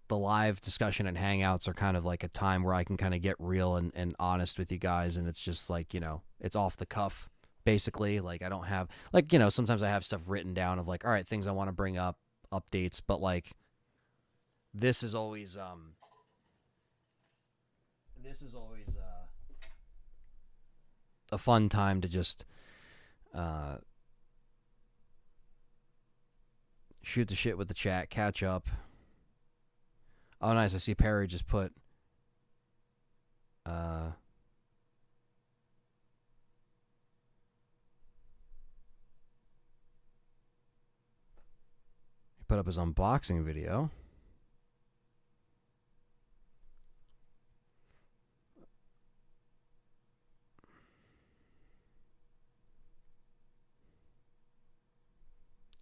S1: the live discussion and hangouts are kind of like a time where I can kind of get real and honest with you guys, and it's just like, you know, it's off the cuff, basically. Like, I don't have, like, you know, sometimes I have stuff written down of like, all right, things I want to bring up, updates, but like, this is always a fun time to just shoot the shit with the chat, catch up. Oh, nice. I see Perry just put he put up his unboxing video.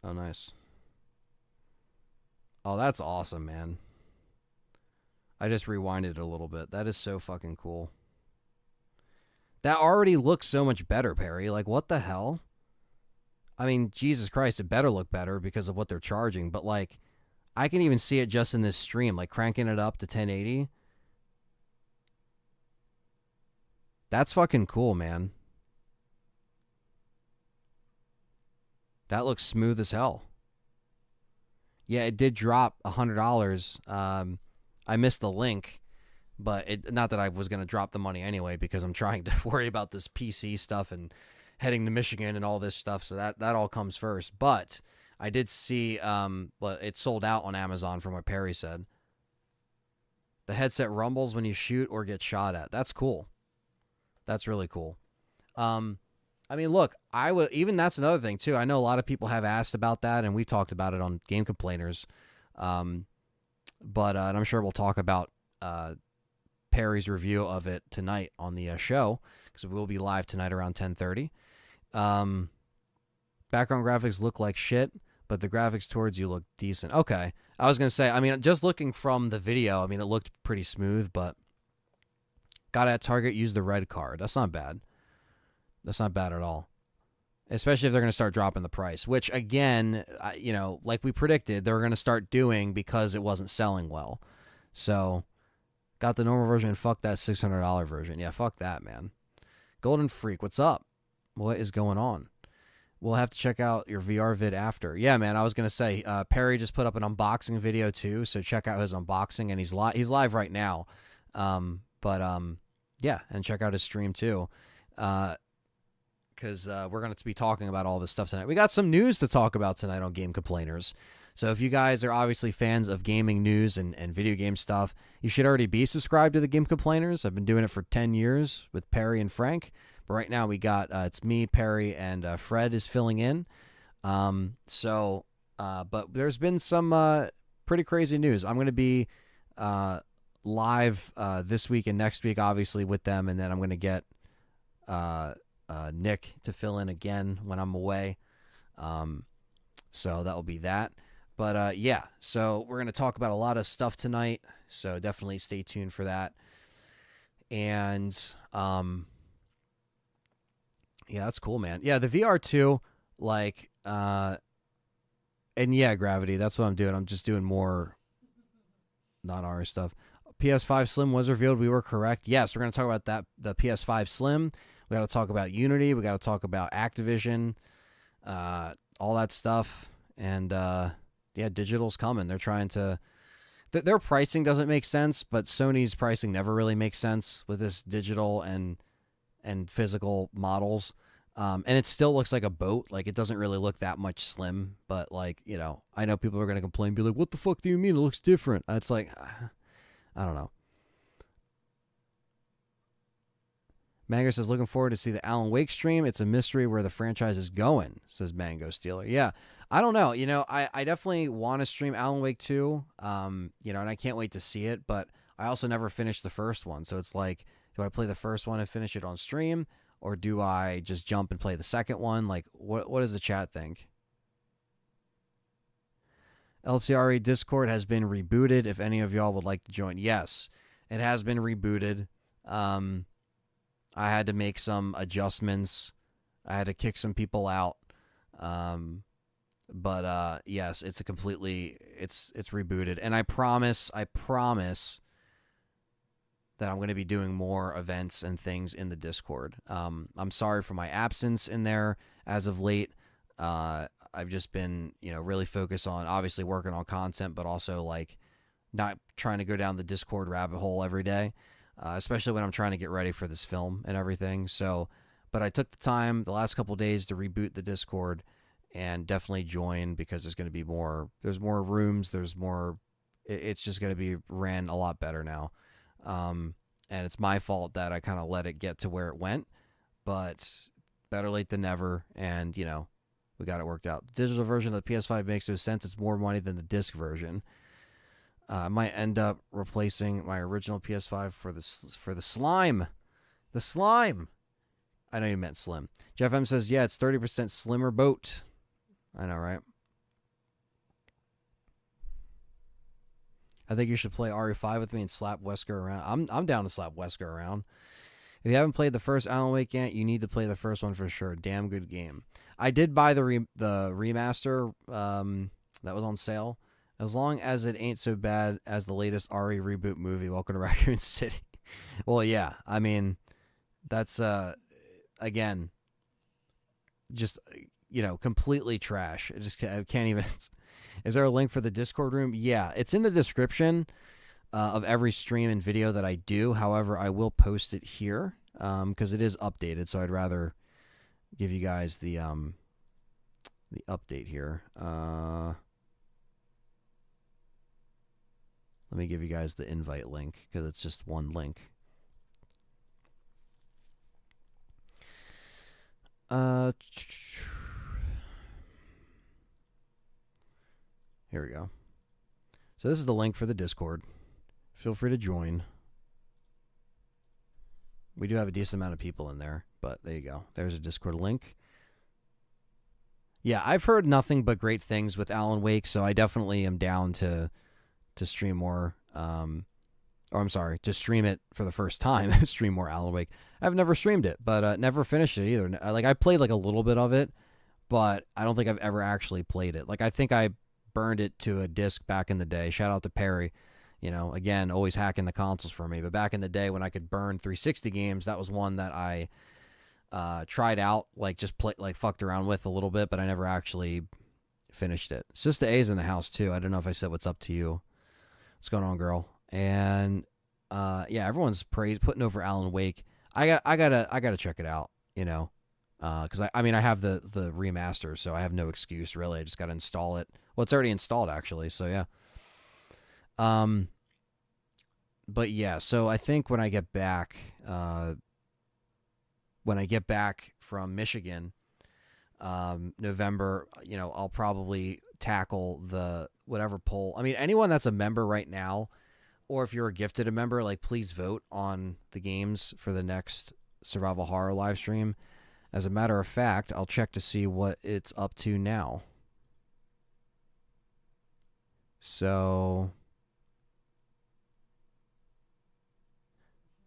S1: Oh, nice. Oh, that's awesome, man. I just rewinded it a little bit. That is so fucking cool. That already looks so much better, Perry. Like, what the hell? I mean, Jesus Christ, it better look better because of what they're charging. But, like, I can even see it just in this stream, like, cranking it up to 1080. That's fucking cool, man. That looks smooth as hell. Yeah, it did drop $100. I missed the link, but not that I was going to drop the money anyway, because I'm trying to worry about this PC stuff and heading to Michigan and all this stuff. So that all comes first. But I did see, well, it sold out on Amazon from what Perry said. The headset rumbles when you shoot or get shot at. That's cool. That's really cool. I mean, look, even that's another thing too. I know a lot of people have asked about that, and we talked about it on Game Complainers. But and I'm sure we'll talk about Perry's review of it tonight on the show, because we'll be live tonight around 10:30. Background graphics look like shit, but the graphics towards you look decent. Okay, I was gonna say, I mean, just looking from the video, I mean, it looked pretty smooth, but got at Target, use the red card. That's not bad. That's not bad at all. Especially if they're going to start dropping the price, which, again, you know, like we predicted, they're going to start doing because it wasn't selling well. So, got the normal version and fuck that $600 version. Yeah, fuck that, man. Golden Freak, what's up? What is going on? We'll have to check out your VR vid after. Yeah, man, I was going to say, Perry just put up an unboxing video, too, so check out his unboxing, and he's live right now. Yeah, and check out his stream, too. Because we're going to be talking about all this stuff tonight. We got some news to talk about tonight on Game Complainers. So if you guys are obviously fans of gaming news and video game stuff, you should already be subscribed to the Game Complainers. I've been doing it for 10 years with Perry and Frank. But right now we got, it's me, Perry, and Fred is filling in. But there's been some pretty crazy news. I'm going to be live this week and next week, obviously, with them. And then I'm going to get Nick to fill in again when I'm away. So that will be that. But yeah, so we're going to talk about a lot of stuff tonight. So definitely stay tuned for that. And yeah, that's cool, man. Yeah, the VR2, like, and yeah, Gravity, that's what I'm doing. I'm just doing more non-R stuff. PS5 Slim was revealed. We were correct. Yes, we're going to talk about that. The PS5 Slim. We got to talk about Unity. We got to talk about Activision, all that stuff. And yeah, digital's coming. They're trying to. Their pricing doesn't make sense, but Sony's pricing never really makes sense with this digital and physical models. And it still looks like a boat. Like, it doesn't really look that much slim. But, like, you know, I know people are going to complain, be like, what the fuck do you mean? It looks different. It's like, I don't know. Mango says, looking forward to see the Alan Wake stream. It's a mystery where the franchise is going, says Mango Stealer. Yeah, I don't know. You know, I definitely want to stream Alan Wake 2, you know, and I can't wait to see it. But I also never finished the first one. So it's like, do I play the first one and finish it on stream? Or do I just jump and play the second one? Like, what does the chat think? LTRE Discord has been rebooted. If any of y'all would like to join, yes, it has been rebooted. I had to make some adjustments. I had to kick some people out. But yes, it's a completely it's rebooted, and I promise that I'm going to be doing more events and things in the Discord. I'm sorry for my absence in there as of late. I've just been, really focused on obviously working on content, but also like not trying to go down the Discord rabbit hole every day, especially when I'm trying to get ready for this film and everything. So, but I took the time the last couple of days to reboot the Discord and definitely join because there's going to be more. There's more rooms. There's more. It's just going to be ran a lot better now. And it's my fault that I kind of let it get to where it went, but better late than never. And, we got it worked out. The digital version of the PS5 makes no sense. It's more money than the disc version. I might end up replacing my original PS5 for the slime. The slime. I know you meant slim. Jeff M says, yeah, it's 30% slimmer boat. I know, right? I think you should play RE5 with me and slap Wesker around. I'm down to slap Wesker around. If you haven't played the first Alan Wake yet, you need to play the first one for sure. Damn good game. I did buy the remaster that was on sale. As long as it ain't so bad as the latest RE reboot movie, Welcome to Raccoon City. Well, yeah. I mean, that's, again, just, completely trash. I can't even... Is there a link for the Discord room? Yeah, it's in the description of every stream and video that I do. However, I will post it here because it is updated, so I'd rather give you guys the update here. Let me give you guys the invite link because it's just one link. Here we go. So this is the link for the Discord. Feel free to join. We do have a decent amount of people in there, but there you go. There's a Discord link. Yeah, I've heard nothing but great things with Alan Wake, so I definitely am down to stream more. To stream it for the first time. Stream more Alan Wake. I've never streamed it, but never finished it either. Like I played like a little bit of it, but I don't think I've ever actually played it. Like I think I burned it to a disc back in the day. Shout out to Perry. Again, always hacking the consoles for me. But back in the day when I could burn 360 games, that was one that I tried out, like just fucked around with a little bit, but I never actually finished it. Sister A's in the house too. I don't know if I said what's up to you. What's going on, girl? And yeah, everyone's putting over Alan Wake. I gotta check it out. Because I have the remaster, so I have no excuse really. I just gotta install it. Well, it's already installed actually, so yeah. But yeah, so I think when I get back from Michigan, November, I'll probably tackle the whatever poll. I mean, anyone that's a member right now, or if you're a gifted a member, like please vote on the games for the next Survival Horror live stream. As a matter of fact, I'll check to see what it's up to now. So,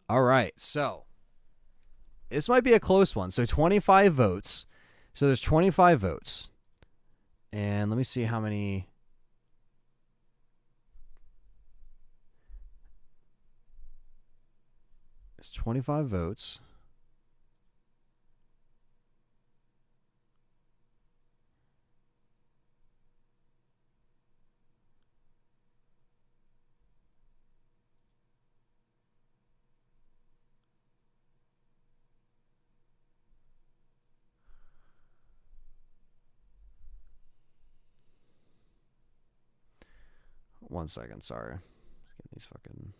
S1: all right. So, this might be a close one. So, 25 votes. So, there's 25 votes. And let me see how many. It's 25 votes. One second, sorry. Let's get these fucking.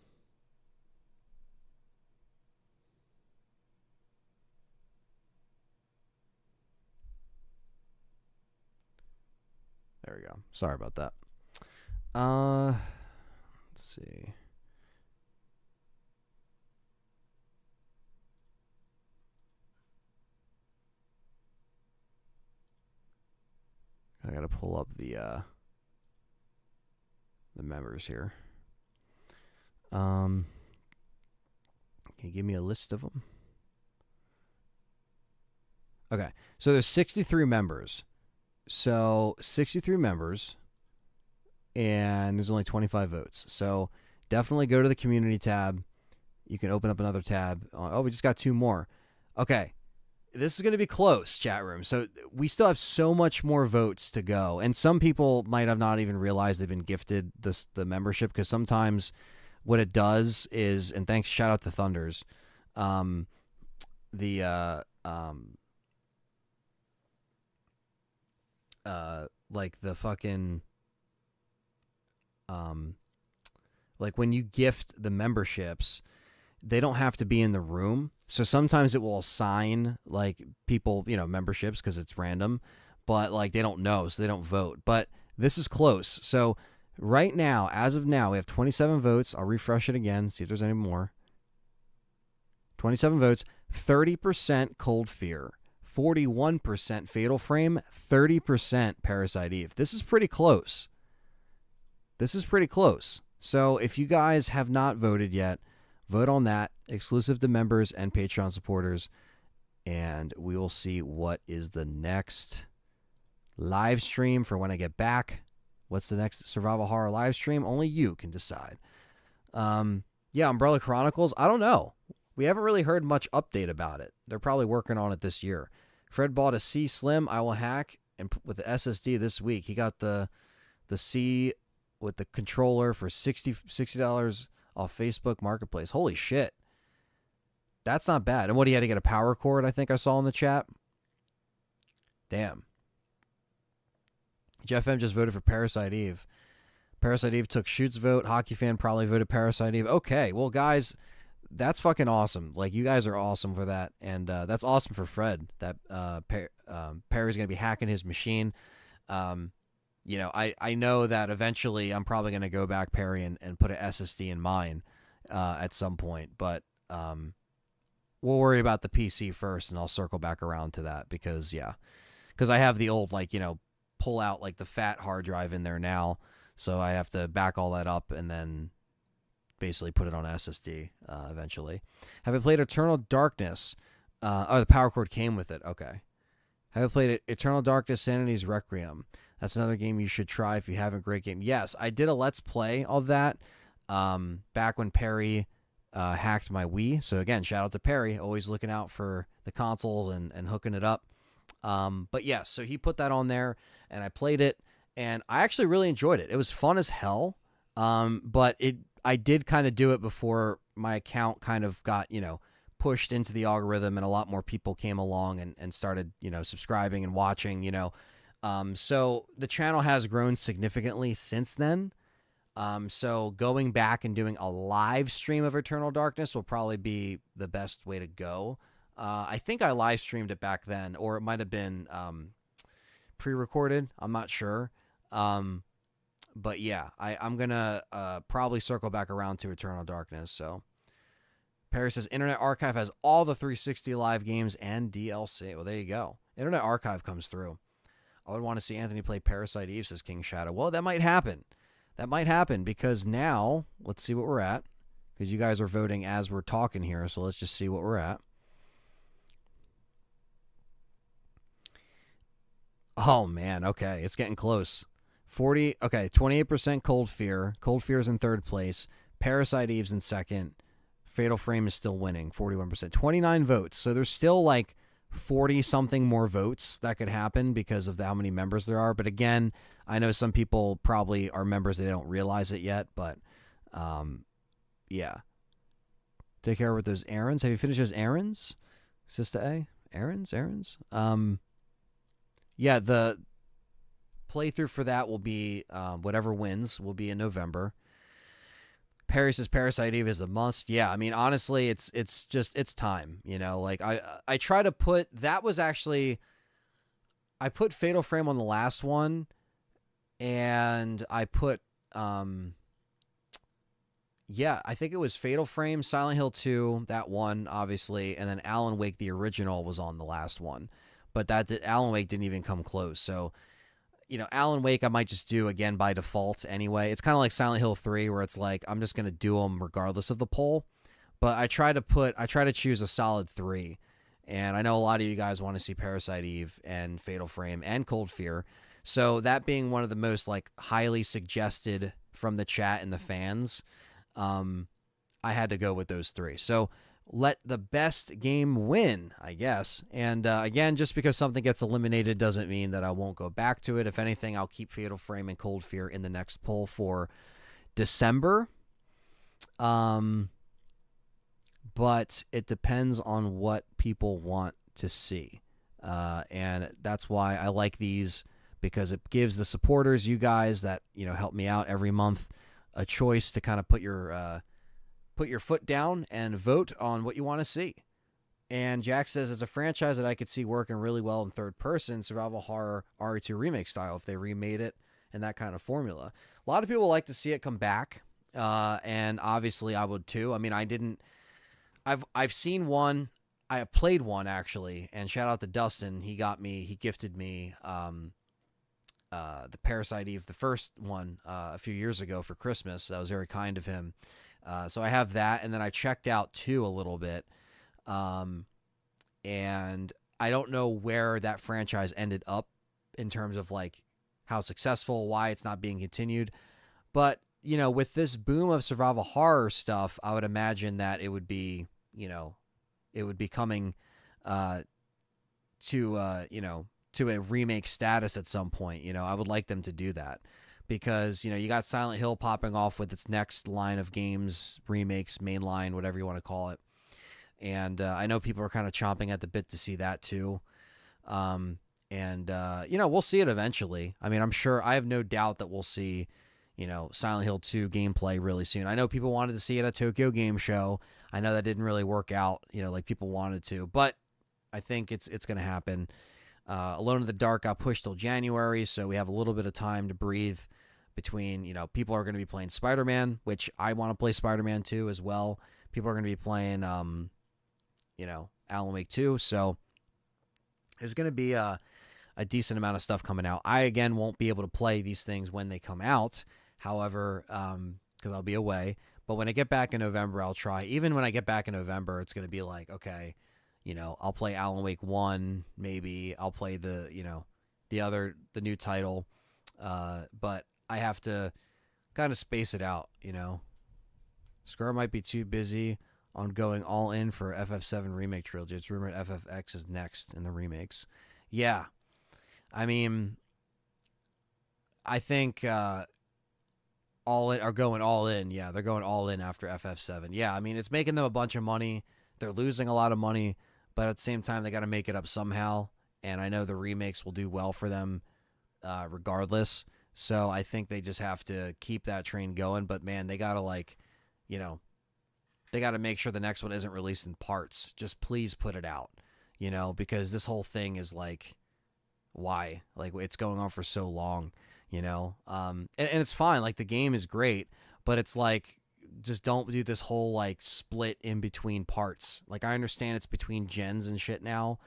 S1: There we go. Sorry about that. Let's see. I gotta pull up the the members here. Can you give me a list of them? Okay, so there's 63 members. So 63 members, and there's only 25 votes. So definitely go to the community tab. You can open up another tab. Oh, we just got 2 more. Okay, this is going to be close, chat room. So we still have so much more votes to go. And some people might have not even realized they've been gifted the membership, because sometimes what it does is, and thanks, shout out to Thunders, like the fucking, like when you gift the memberships, they don't have to be in the room. So sometimes it will assign like people, memberships, because it's random, but like they don't know, so they don't vote. But this is close. So right now, as of now, we have 27 votes. I'll refresh it again, see if there's any more. 27 votes, 30% Cold Fear, 41% Fatal Frame, 30% Parasite Eve. This is pretty close. So if you guys have not voted yet, vote on that, exclusive to members and Patreon supporters, and we will see what is the next live stream for when I get back. What's the next survival horror live stream? Only you can decide. Yeah, Umbrella Chronicles, I don't know. We haven't really heard much update about it. They're probably working on it this year. Fred bought a C Slim I will hack and with the SSD this week. He got the C with the controller for $60 off Facebook Marketplace. Holy shit. That's not bad. And what, he had to get a power cord, I think I saw in the chat. Damn. Jeff M just voted for Parasite Eve. Parasite Eve took Shoot's vote. Hockey Fan probably voted Parasite Eve. Okay, well, guys, that's fucking awesome. Like, you guys are awesome for that. And that's awesome for Fred, that Perry's going to be hacking his machine. I know that eventually I'm probably going to go back, Perry, and put an SSD in mine at some point. But we'll worry about the PC first, and I'll circle back around to that because I have the old, pull out, the fat hard drive in there now. So I have to back all that up and then basically put it on SSD eventually. Have I played Eternal Darkness? The power cord came with it. Okay. Have I played Eternal Darkness Sanity's Requiem? That's another game you should try if you haven't. Great game. Yes, I did a Let's Play of that back when Perry hacked my Wii. So again, shout out to Perry, always looking out for the consoles and hooking it up. But yes, so he put that on there, and I played it, and I actually really enjoyed it. It was fun as hell, but I did kind of do it before my account kind of got, pushed into the algorithm, and a lot more people came along and started, subscribing and watching, So the channel has grown significantly since then. So going back and doing a live stream of Eternal Darkness will probably be the best way to go. I think I live streamed it back then, or it might have been pre-recorded. I'm not sure. But yeah, I'm going to probably circle back around to Eternal Darkness. So Paris says Internet Archive has all the 360 live games and DLC. Well, there you go. Internet Archive comes through. I would want to see Anthony play Parasite Eve, says King Shadow. Well, that might happen. Because now, let's see what we're at. Because you guys are voting as we're talking here, so let's just see what we're at. Oh, man, okay, it's getting close. 28% Cold Fear. Cold Fear's in third place. Parasite Eve's in second. Fatal Frame is still winning, 41%. 29 votes, so there's still 40-something more votes that could happen because of how many members there are. But again, I know some people probably are members, they don't realize it yet, but yeah. Take care with those errands. Have you finished those errands, Sister A? Errands? Yeah, the playthrough for that will be whatever wins will be in November. Perry says Parasite Eve is a must. Yeah, I mean, honestly, it's time. I try to put, that was actually, I put Fatal Frame on the last one, and I put, I think it was Fatal Frame, Silent Hill 2, that one, obviously, and then Alan Wake, the original, was on the last one. But Alan Wake didn't even come close. So, Alan Wake I might just do again by default anyway. It's kind of like Silent Hill 3 where it's like I'm just going to do them regardless of the poll. But I try to choose a solid 3. And I know a lot of you guys want to see Parasite Eve and Fatal Frame and Cold Fear. So that being one of the most like highly suggested from the chat and the fans, I had to go with those 3. So let the best game win, I guess. And again, just because something gets eliminated doesn't mean that I won't go back to it. If anything, I'll keep Fatal Frame and Cold Fear in the next poll for December. But it depends on what people want to see. And that's why I like these, because it gives the supporters, you guys that help me out every month, a choice to kind of put your foot down and vote on what you want to see. And Jack says, as a franchise that I could see working really well in third person, survival horror RE2 remake style, if they remade it in that kind of formula. A lot of people like to see it come back, and obviously I would too. I mean, I've seen one, I have played one actually, and shout out to Dustin. He gifted me the Parasite Eve, the first one, a few years ago for Christmas. That was very kind of him. So I have that, and then I checked out 2 a little bit, and I don't know where that franchise ended up in terms of like how successful, why it's not being continued. But with this boom of survival horror stuff, I would imagine that it would be coming to a remake status at some point. I would like them to do that. Because, you got Silent Hill popping off with its next line of games, remakes, mainline, whatever you want to call it. And I know people are kind of chomping at the bit to see that too. We'll see it eventually. I mean, I'm sure, I have no doubt that we'll see, Silent Hill 2 gameplay really soon. I know people wanted to see it at Tokyo Game Show. I know that didn't really work out, like people wanted to. But I think it's going to happen. Alone in the Dark got pushed till January, so we have a little bit of time to breathe between, people are going to be playing Spider-Man, which I want to play Spider-Man 2 as well. People are going to be playing, Alan Wake 2, so there's going to be a decent amount of stuff coming out. I, again, won't be able to play these things when they come out, however, because I'll be away. But when I get back in November, I'll try. Even when I get back in November, it's going to be like, okay, I'll play Alan Wake 1, maybe. I'll play the new title. But I have to kind of space it out, Square might be too busy on going all in for FF7 Remake Trilogy. It's rumored FFX is next in the remakes. Yeah. I mean, I think all in are going all in. Yeah, they're going all in after FF7. Yeah, I mean, it's making them a bunch of money. They're losing a lot of money, but at the same time, they got to make it up somehow. And I know the remakes will do well for them regardless. So I think they just have to keep that train going. But, man, they got to, they got to make sure the next one isn't released in parts. Just please put it out, because this whole thing is why? It's going on for so long, and it's fine. The game is great, but it's just don't do this whole split in between parts. I understand it's between gens and shit now,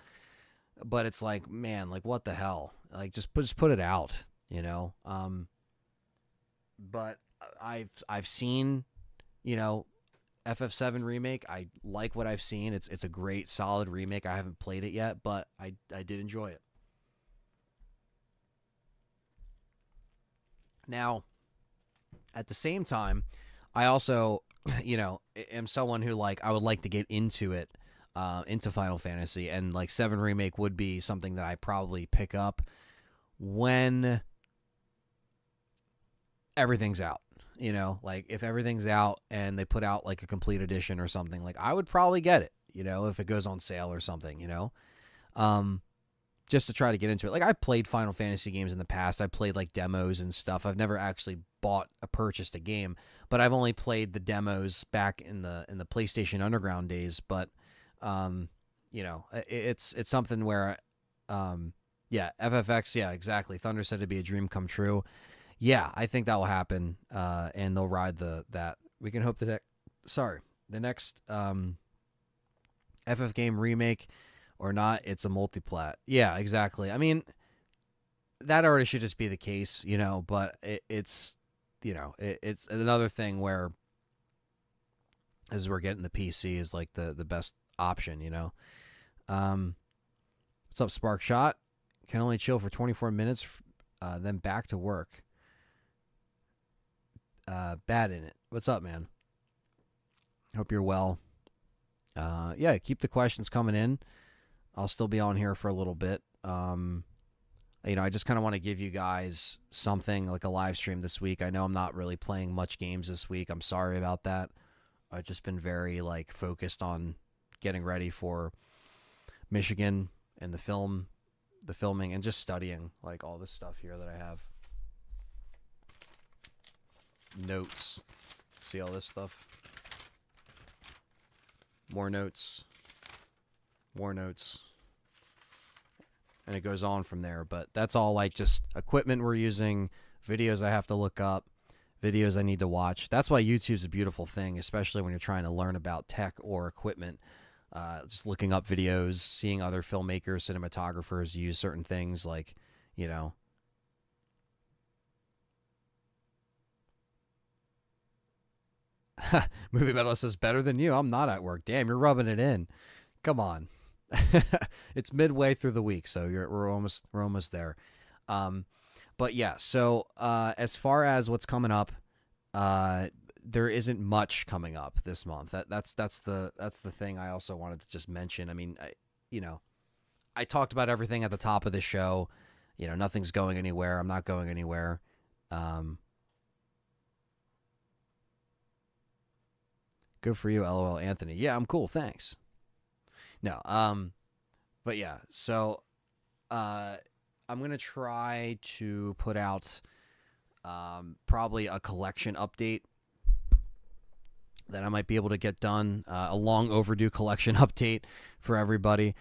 S1: but it's man, what the hell? Just put it out, but I've seen, FF7 remake. I like what I've seen. It's a great solid remake. I haven't played it yet, but I did enjoy it. Now, at the same time, I also, am someone who I would like to get into it, into Final Fantasy, and 7 Remake would be something that I probably pick up when everything's out. If everything's out and they put out a complete edition or something, I would probably get it, if it goes on sale or something, just to try to get into it. I played Final Fantasy games in the past. I played demos and stuff. I've never actually purchased a game, but I've only played the demos back in the PlayStation Underground days. But it's something where FFX, yeah, exactly. Thunder said it'd be a dream come true. Yeah, I think that will happen, and they'll ride that. We can hope that the next FF game remake or not, it's a multiplat. Yeah, exactly. I mean, that already should just be the case, you know, but it's, you know, it's another thing where as we're getting the PC is like the best option, you know. Um, what's up, Spark Shot? Can only chill for 24 minutes, then back to work. Bad in it. What's up, man? Hope you're well. Yeah, keep the questions coming in. I'll still be on here for a little bit. You know, I just kind of want to give you guys something like a live stream this week. I know I'm not really playing much games this week. I'm sorry about that. I've just been very like focused on getting ready for Michigan and the filming, and just studying like all this stuff here that I have. Notes. See all this stuff? More notes. More notes. And it goes on from there. But that's all like just equipment we're using, videos I have to look up, videos I need to watch. That's why YouTube's a beautiful thing, especially when you're trying to learn about tech or equipment. Just looking up videos, seeing other filmmakers, cinematographers use certain things, like, you know. Movie Metal says, better than you. I'm not at work. Damn, you're rubbing it in. Come on. It's midway through the week, so we're almost there. But yeah, so as far as what's coming up, there isn't much coming up this month. That's the thing I also wanted to just mention. I mean, you know, I talked about everything at the top of the show. You know, nothing's going anywhere. I'm not going anywhere. Good for you, LOL, Anthony. Yeah, I'm cool. Thanks. No, but yeah, so I'm gonna try to put out probably a collection update that I might be able to get done. A long overdue collection update for everybody.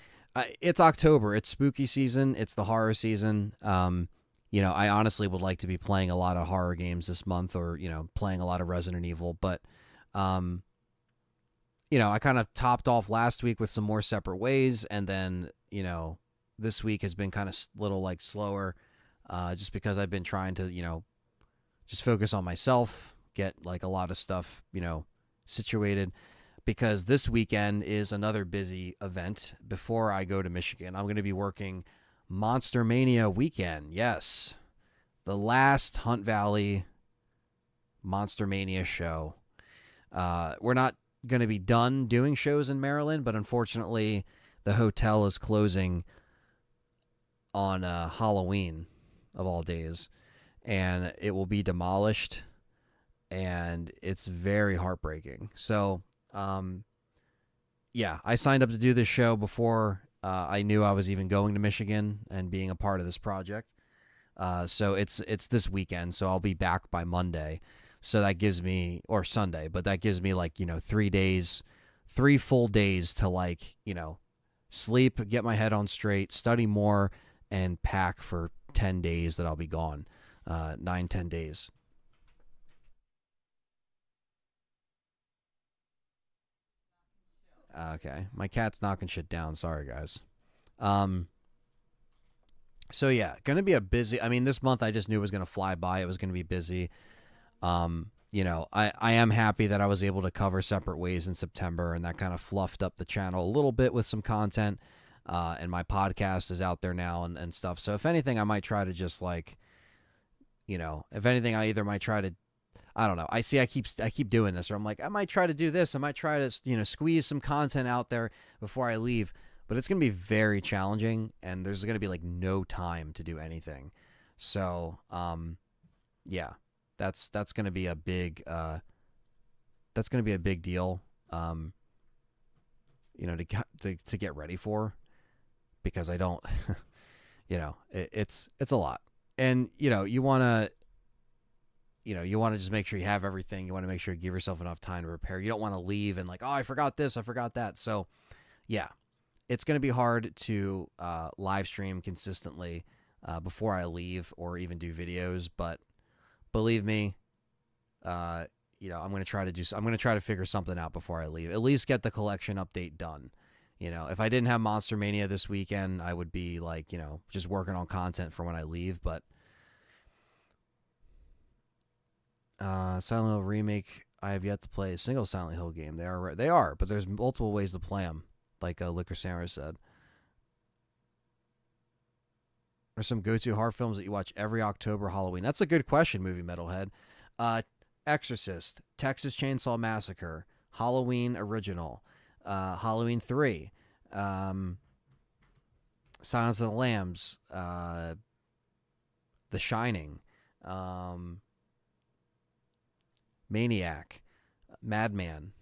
S1: It's October. It's spooky season. It's the horror season. You know, I honestly would like to be playing a lot of horror games this month, or, you know, playing a lot of Resident Evil, but you know, I kind of topped off last week with some more Separate Ways, and then, you know, this week has been kind of little like slower, just because I've been trying to, you know, just focus on myself, get like a lot of stuff, you know, situated, because this weekend is another busy event before I go to Michigan. I'm going to be working Monster Mania weekend. Yes, the last Hunt Valley Monster Mania show. We're not going to be done doing shows in Maryland, but unfortunately the hotel is closing on Halloween of all days, and it will be demolished, and it's very heartbreaking. So yeah, I signed up to do this show before I knew I was even going to Michigan and being a part of this project. So it's this weekend, so I'll be back by Monday. So that gives me, or Sunday, but that gives me like, you know, 3 full days to like, you know, sleep, get my head on straight, study more, and pack for 10 days that I'll be gone. 9-10 days. Okay. My cat's knocking shit down. Sorry, guys. Um, so yeah, gonna be a busy, I mean, this month I just knew it was gonna fly by. It was gonna be busy. You know, I am happy that I was able to cover Separate Ways in September, and that kind of fluffed up the channel a little bit with some content. And my podcast is out there now, and stuff. So if anything, I might try to just like, you know, if anything, I either might try to, I don't know. I keep doing this, or I'm like, I might try to do this. I might try to, you know, squeeze some content out there before I leave, but it's going to be very challenging, and there's going to be like no time to do anything. So, yeah. That's going to be a big deal, you know, to get ready for, because I don't, you know, it's a lot, and you know, you want to just make sure you have everything. You want to make sure you give yourself enough time to prepare. You don't want to leave and like, oh, I forgot this, I forgot that. So, yeah, it's going to be hard to live stream consistently before I leave, or even do videos, but believe me, you know, I'm going to try to figure something out before I leave. At least get the collection update done. If I didn't have Monster Mania this weekend, I would be like, just working on content for when I leave. But Silent Hill Remake, I have yet to play a single Silent Hill game. They are, but there's multiple ways to play them, like Liquor Samurai said. There's some go-to horror films that you watch every October Halloween. That's a good question, Movie Metalhead. Exorcist, Texas Chainsaw Massacre, Halloween Original, Halloween 3, Silence of the Lambs, The Shining, Maniac, Madman,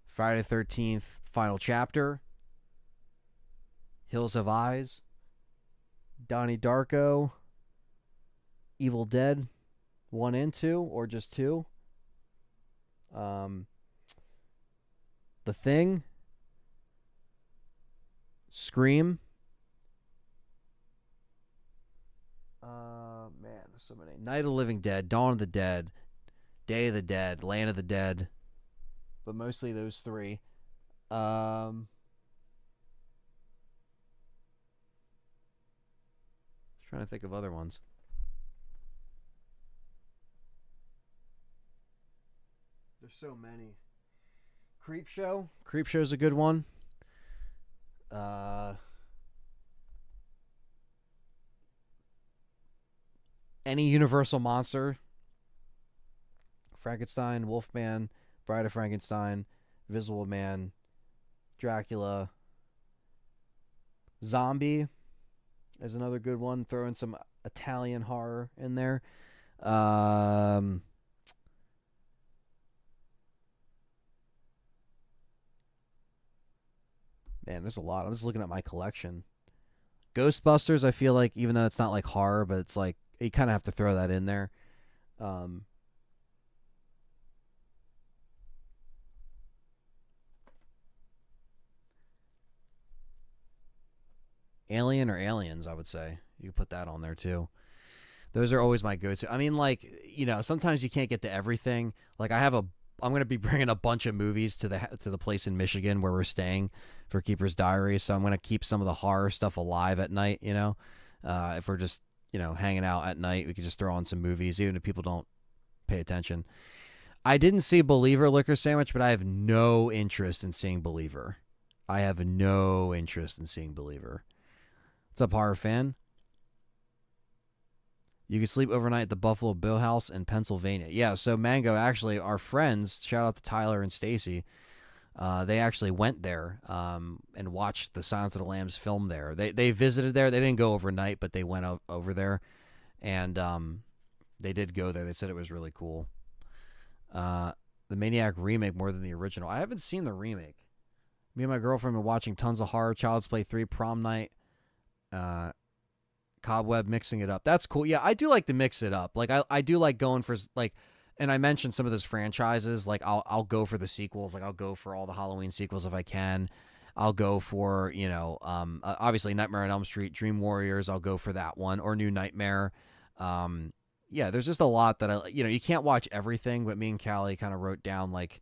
S1: Friday the 13th, Final Chapter, Hills Have Eyes, Donnie Darko, Evil Dead 1 and 2, or just 2, The Thing, Scream. Man, there's so many. Night of the Living Dead, Dawn of the Dead, Day of the Dead, Land of the Dead, but mostly those three. Trying to think of other ones. There's so many. Creepshow's a good one. Any Universal monster. Frankenstein, Wolfman, Bride of Frankenstein, Invisible Man, Dracula. Zombie is another good one. Throw in some Italian horror in there. Man, there's a lot. I'm just looking at my collection. Ghostbusters, I feel like, even though it's not like horror, but it's like you kind of have to throw that in there. Alien or Aliens, I would say. You could put that on there too. Those are always my go-to. I mean, like, sometimes you can't get to everything. Like, I'm going to be bringing a bunch of movies to the place in Michigan where we're staying for Keeper's Diary, so I'm going to keep some of the horror stuff alive at night, if we're just, hanging out at night, we could just throw on some movies, even if people don't pay attention. I didn't see Believer, Liquor Sandwich, but I have no interest in seeing Believer. What's up, horror fan? You can sleep overnight at the Buffalo Bill House in Pennsylvania. Yeah, so Mango, actually, our friends, shout out to Tyler and Stacy, they actually went there and watched the Silence of the Lambs film there. They visited there. They didn't go overnight, but they went over there, and they did go there. They said it was really cool. The Maniac remake more than the original. I haven't seen the remake. Me and my girlfriend have been watching tons of horror. Child's Play 3, Prom Night, Cobweb, mixing it up. That's cool. Yeah, I do like to mix it up. Like I do like going for like, and I mentioned some of those franchises. Like I'll go for the sequels. Like I'll go for all the Halloween sequels if I can. I'll go for obviously Nightmare on Elm Street, Dream Warriors. I'll go for that one, or New Nightmare. Yeah, there's just a lot that you can't watch everything. But me and Callie kind of wrote down like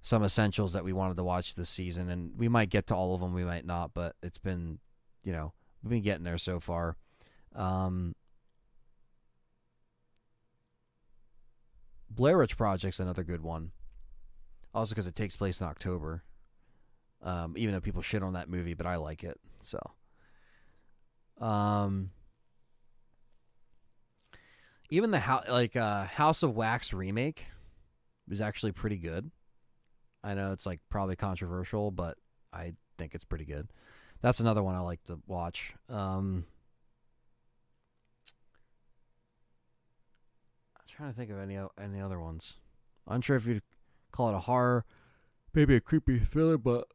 S1: some essentials that we wanted to watch this season, and we might get to all of them, we might not. But it's been we've been getting there so far. Blair Witch Project's another good one. Also because it takes place in October. Even though people shit on that movie, but I like it. So, even the House of Wax remake was actually pretty good. I know it's like probably controversial, but I think it's pretty good. That's another one I like to watch. I'm trying to think of any other ones. I'm unsure if you'd call it a horror, maybe a creepy thriller, but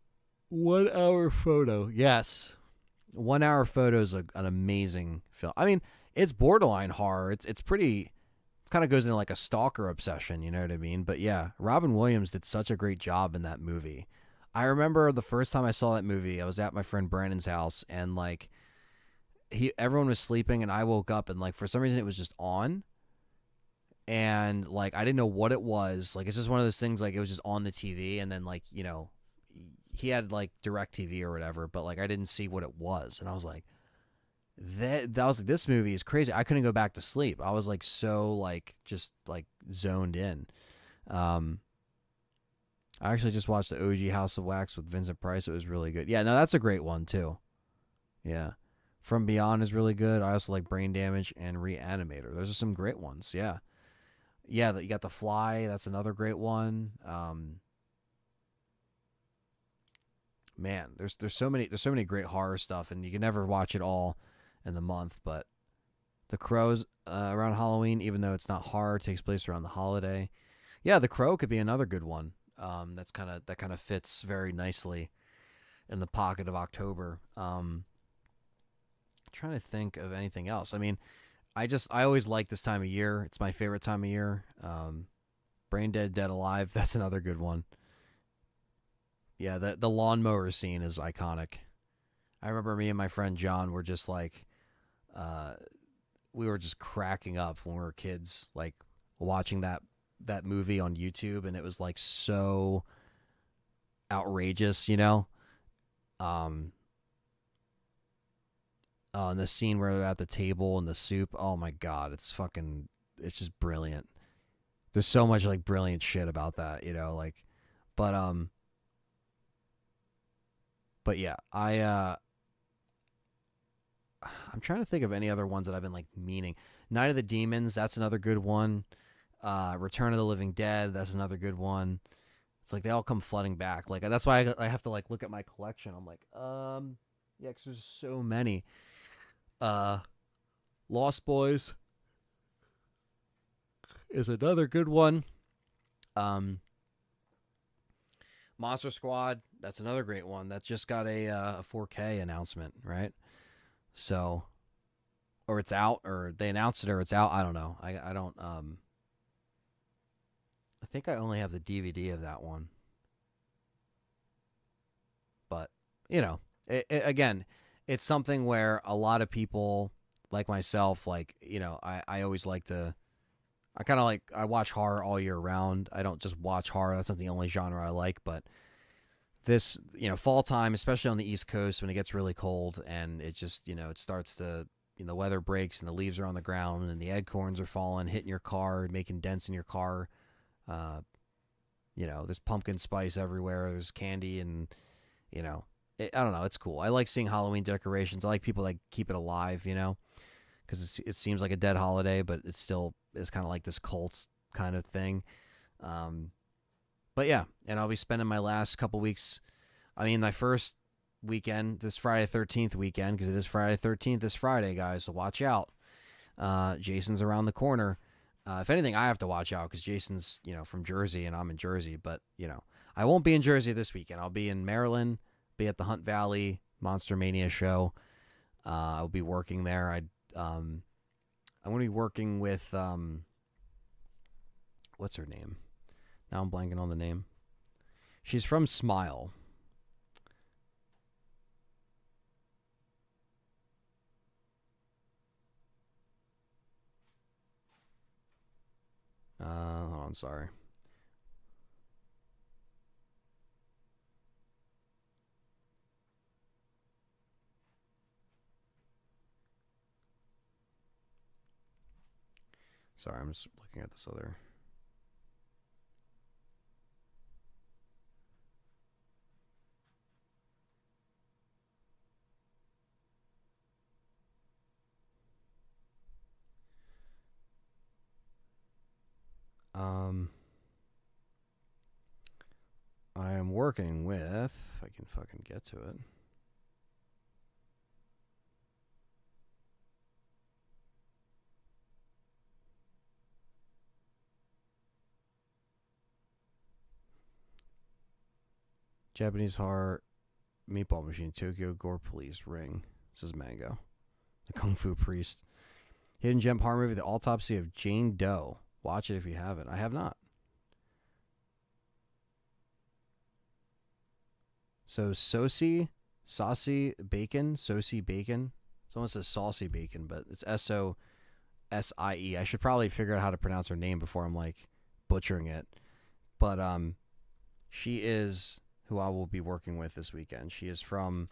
S1: 1 Hour Photo. Yes. 1 Hour Photo is an amazing film. I mean, it's borderline horror. It's pretty, it kind of goes into like a stalker obsession, you know what I mean? But yeah, Robin Williams did such a great job in that movie. I remember the first time I saw that movie, I was at my friend Brandon's house, and like everyone was sleeping, and I woke up, and like for some reason it was just on. And like I didn't know what it was. Like it's just one of those things, like it was just on the TV, and then like he had like DirecTV or whatever, but like I didn't see what it was, and I was like, that was like, this movie is crazy. I couldn't go back to sleep. I was like so like just like zoned in. Um, I actually just watched the OG House of Wax with Vincent Price. It was really good. Yeah, no, that's a great one too. Yeah. From Beyond is really good. I also like Brain Damage and Reanimator. Those are some great ones. Yeah. Yeah, you got The Fly. That's another great one. Man, there's so many great horror stuff, and you can never watch it all in the month. But The Crow's around Halloween, even though it's not horror, takes place around the holiday. Yeah, The Crow could be another good one. That kind of fits very nicely in the pocket of October. Trying to think of anything else. I mean, I always like this time of year. It's my favorite time of year. Brain Dead, Dead Alive. That's another good one. Yeah, the lawnmower scene is iconic. I remember me and my friend John were just like, uh, we were just cracking up when we were kids, like watching that movie on YouTube, and it was like so outrageous, you know. Um, and the scene where they're at the table and the soup. Oh my god, it's just brilliant. There's so much like brilliant shit about that, you know, like, but but yeah, I'm trying to think of any other ones that I've been like meaning. Night of the Demons, that's another good one. Return of the Living Dead, that's another good one. It's like they all come flooding back. Like that's why I have to like look at my collection. I'm like, yeah, because there's so many. Uh, Lost Boys is another good one. Um, Monster Squad, that's another great one. That just got a 4K announcement, right? So, or it's out, or they announced it, or it's out. I don't know. I don't. I think I only have the DVD of that one, but you know, again, it's something where a lot of people like myself, like you know, I always like to. I kind of like I watch horror all year round. I don't just watch horror. That's not the only genre I like, but this, you know, fall time, especially on the East Coast when it gets really cold and it just, you know, it starts to, you know, the weather breaks and the leaves are on the ground and the acorns are falling, hitting your car, making dents in your car. Uh, you know, there's pumpkin spice everywhere. There's candy and, you know, I don't know. It's cool. I like seeing Halloween decorations. I like people that keep it alive, you know, because it seems like a dead holiday, but it still is kind of like this cult kind of thing. Um, but yeah, and I'll be spending my last couple weeks. I mean, my first weekend, this Friday 13th weekend, because it is Friday 13th this Friday, guys. So watch out. Jason's around the corner. If anything, I have to watch out because Jason's, you know, from Jersey and I'm in Jersey. But you know, I won't be in Jersey this weekend. I'll be in Maryland. Be at the Hunt Valley Monster Mania show. I'll be working there. I'm going to be working with what's her name? Now I'm blanking on the name. She's from Smile. Hold on, sorry. Sorry, I'm just looking at this other. I am working with. If I can fucking get to it. Japanese horror, Meatball Machine, Tokyo Gore Police, Ring. This is Mango. The Kung Fu Priest. Hidden Gem horror movie, The Autopsy of Jane Doe. Watch it if you haven't. I have not. So Saucy Bacon, Saucy Bacon. Someone says Saucy Bacon, but it's SOSIE. I should probably figure out how to pronounce her name before I'm like butchering it. But she is who I will be working with this weekend. She is from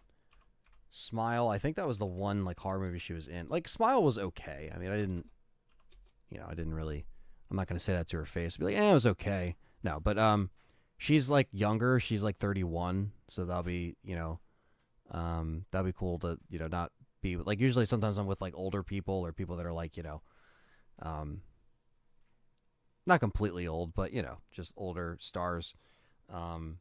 S1: Smile. I think that was the one like horror movie she was in. Like Smile was okay. I mean, I didn't really. I'm not gonna say that to her face. I'd be like, it was okay. No, but she's like younger. She's like 31, so that'll be that'll be cool to not be like usually sometimes I'm with like older people or people that are like um not completely old, but just older stars. Um,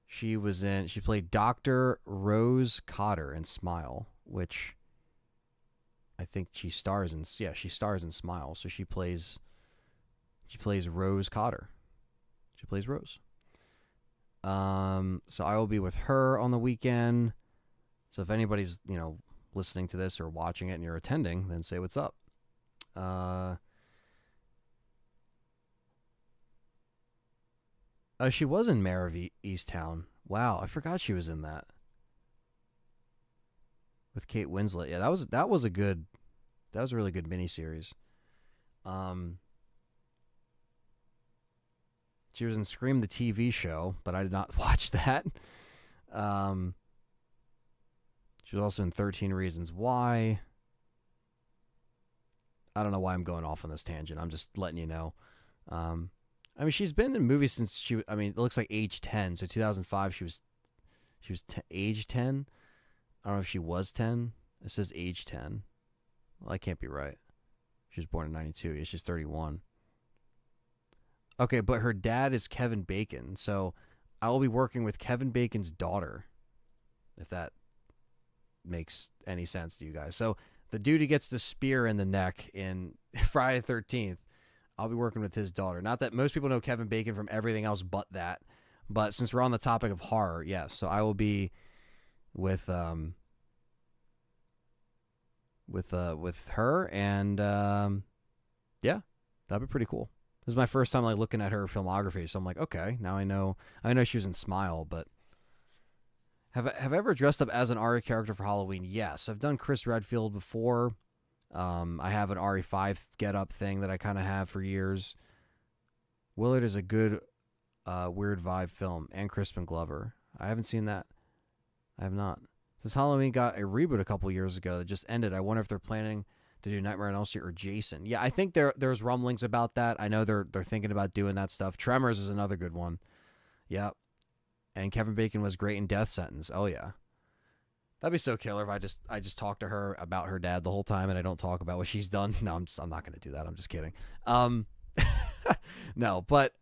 S1: she played Dr. Rose Cotter in Smile, which I think she stars in. Yeah, she stars in Smile. So she plays Rose Cotter. She plays Rose. So I will be with her on the weekend. So if anybody's listening to this or watching it and you're attending, then say what's up. She was in Mare of Easttown. Wow, I forgot she was in that with Kate Winslet. Yeah, that was a really good miniseries. She was in Scream the TV show, but I did not watch that. She was also in 13 Reasons Why. I don't know why I'm going off on this tangent. I'm just letting you know. I mean, she's been in movies since it looks like age 10. So 2005, she was age 10. I don't know if she was 10. It says age 10. Well, that can't be right. She was born in 92. Yeah, she's 31. Okay, but her dad is Kevin Bacon. So I will be working with Kevin Bacon's daughter, if that makes any sense to you guys. So the dude who gets the spear in the neck in Friday the 13th, I'll be working with his daughter. Not that most people know Kevin Bacon from everything else but that. But since we're on the topic of horror, yes. So I will be with her, and yeah, that'd be pretty cool. This is my first time like looking at her filmography, so I'm like, okay, now I know she was in Smile, but have I ever dressed up as an Ari character for Halloween? Yes, I've done Chris Redfield before. I have an RE5 get up thing that I kind of have for years. Willard is a good weird vibe film, and Crispin Glover. I haven't seen that. I have not. Since Halloween got a reboot a couple years ago that just ended, I wonder if they're planning to do Nightmare on Elm Street or Jason. Yeah, I think there's rumblings about that. I know they're thinking about doing that stuff. Tremors is another good one. Yep. And Kevin Bacon was great in Death Sentence. Oh yeah. That'd be so killer if I just talk to her about her dad the whole time and I don't talk about what she's done. No, I'm not going to do that. I'm just kidding. No, but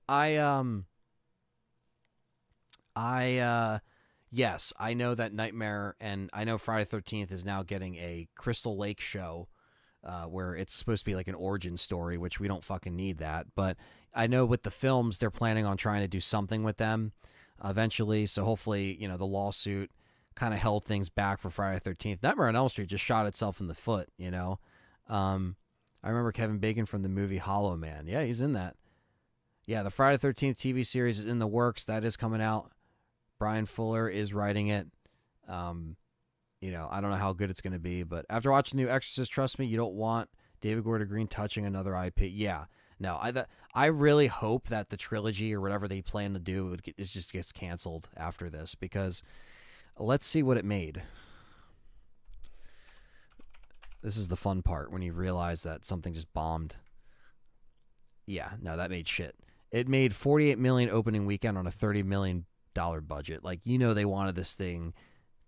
S1: yes, I know that Nightmare, and I know Friday the 13th is now getting a Crystal Lake show where it's supposed to be like an origin story, which we don't fucking need that. But I know with the films, they're planning on trying to do something with them eventually. So hopefully, the lawsuit kind of held things back for Friday the 13th. Nightmare on Elm Street just shot itself in the foot, I remember Kevin Bacon from the movie Hollow Man. Yeah, he's in that. Yeah, the Friday the 13th TV series is in the works. That is coming out. Brian Fuller is writing it. I don't know how good it's going to be, but after watching New Exorcist, trust me, you don't want David Gordon Green touching another IP. Yeah, no, I really hope that the trilogy or whatever they plan to do just gets canceled after this, because let's see what it made. This is the fun part when you realize that something just bombed. Yeah, no, that made shit. It made $48 million opening weekend on a $30 million budget. Like, they wanted this thing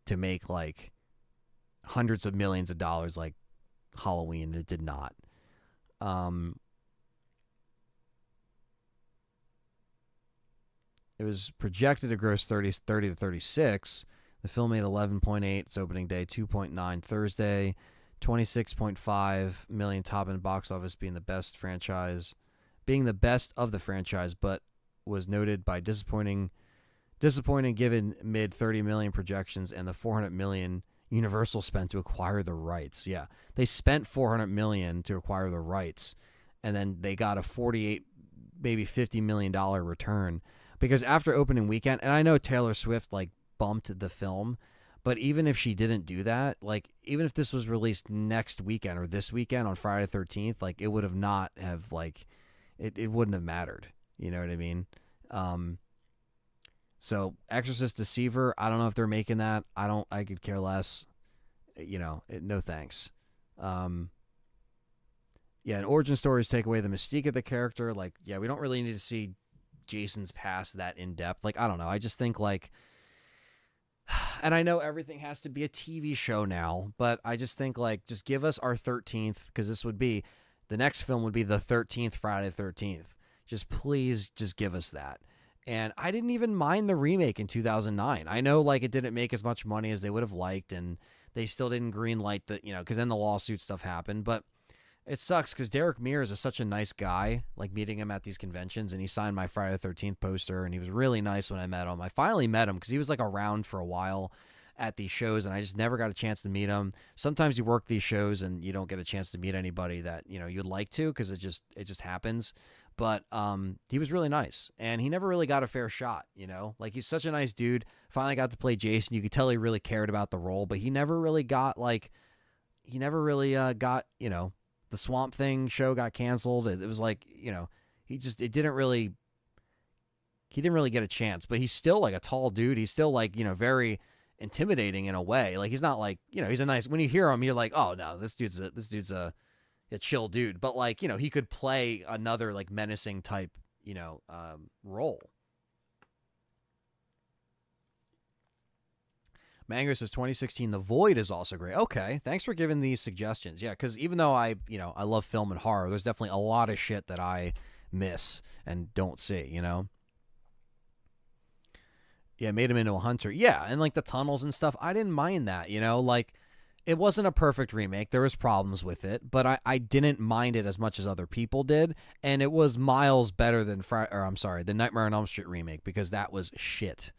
S1: to make like hundreds of millions of dollars like Halloween, and it did not. It was projected to gross 30 to 36. The film made 11.8 its opening day, 2.9 Thursday, 26.5 million top in box office, being the best of the franchise, but was noted by disappointing given mid 30 million projections and the 400 million Universal spent to acquire the rights. Yeah, they spent 400 million to acquire the rights, and then they got a 48, maybe $50 million return, because after opening weekend, and I know Taylor Swift like bumped the film, but even if she didn't do that, like even if this was released next weekend or this weekend on Friday the 13th, like it would have not have like it wouldn't have mattered. You know what I mean? So Exorcist Deceiver, I don't know if they're making that. I could care less. No thanks. Um, yeah, and origin stories take away the mystique of the character. Like, yeah, we don't really need to see Jason's past that in depth. Like, I don't know. I just think like, and I know everything has to be a TV show now, but I just think like, just give us our 13th, because the next film would be the 13th Friday the 13th. Just please, just give us that. And I didn't even mind the remake in 2009. I know like it didn't make as much money as they would have liked, and they still didn't green light because then the lawsuit stuff happened. But it sucks because Derek Mears is such a nice guy, like meeting him at these conventions, and he signed my Friday the 13th poster, and he was really nice when I met him. I finally met him because he was like around for a while at these shows, and I just never got a chance to meet him. Sometimes you work these shows and you don't get a chance to meet anybody that you'd like to, because it just happens. But he was really nice, and he never really got a fair shot. Like he's such a nice dude. Finally got to play Jason. You could tell he really cared about the role, but he never really got the Swamp Thing show got canceled. It was like, he didn't really get a chance, but he's still like a tall dude. He's still like, very intimidating in a way. Like he's not like, he's a nice, when you hear him, you're like, oh no, this dude's a chill dude. But like, he could play another like menacing type, role. Manger says 2016 The Void is also great. Okay, thanks for giving these suggestions. Yeah, because even though I love film and horror, there's definitely a lot of shit that I miss and don't see, Yeah, made him into a hunter. Yeah, and like the tunnels and stuff, I didn't mind that, like it wasn't a perfect remake. There was problems with it, but I didn't mind it as much as other people did, and it was miles better than the Nightmare on Elm Street remake, because that was shit.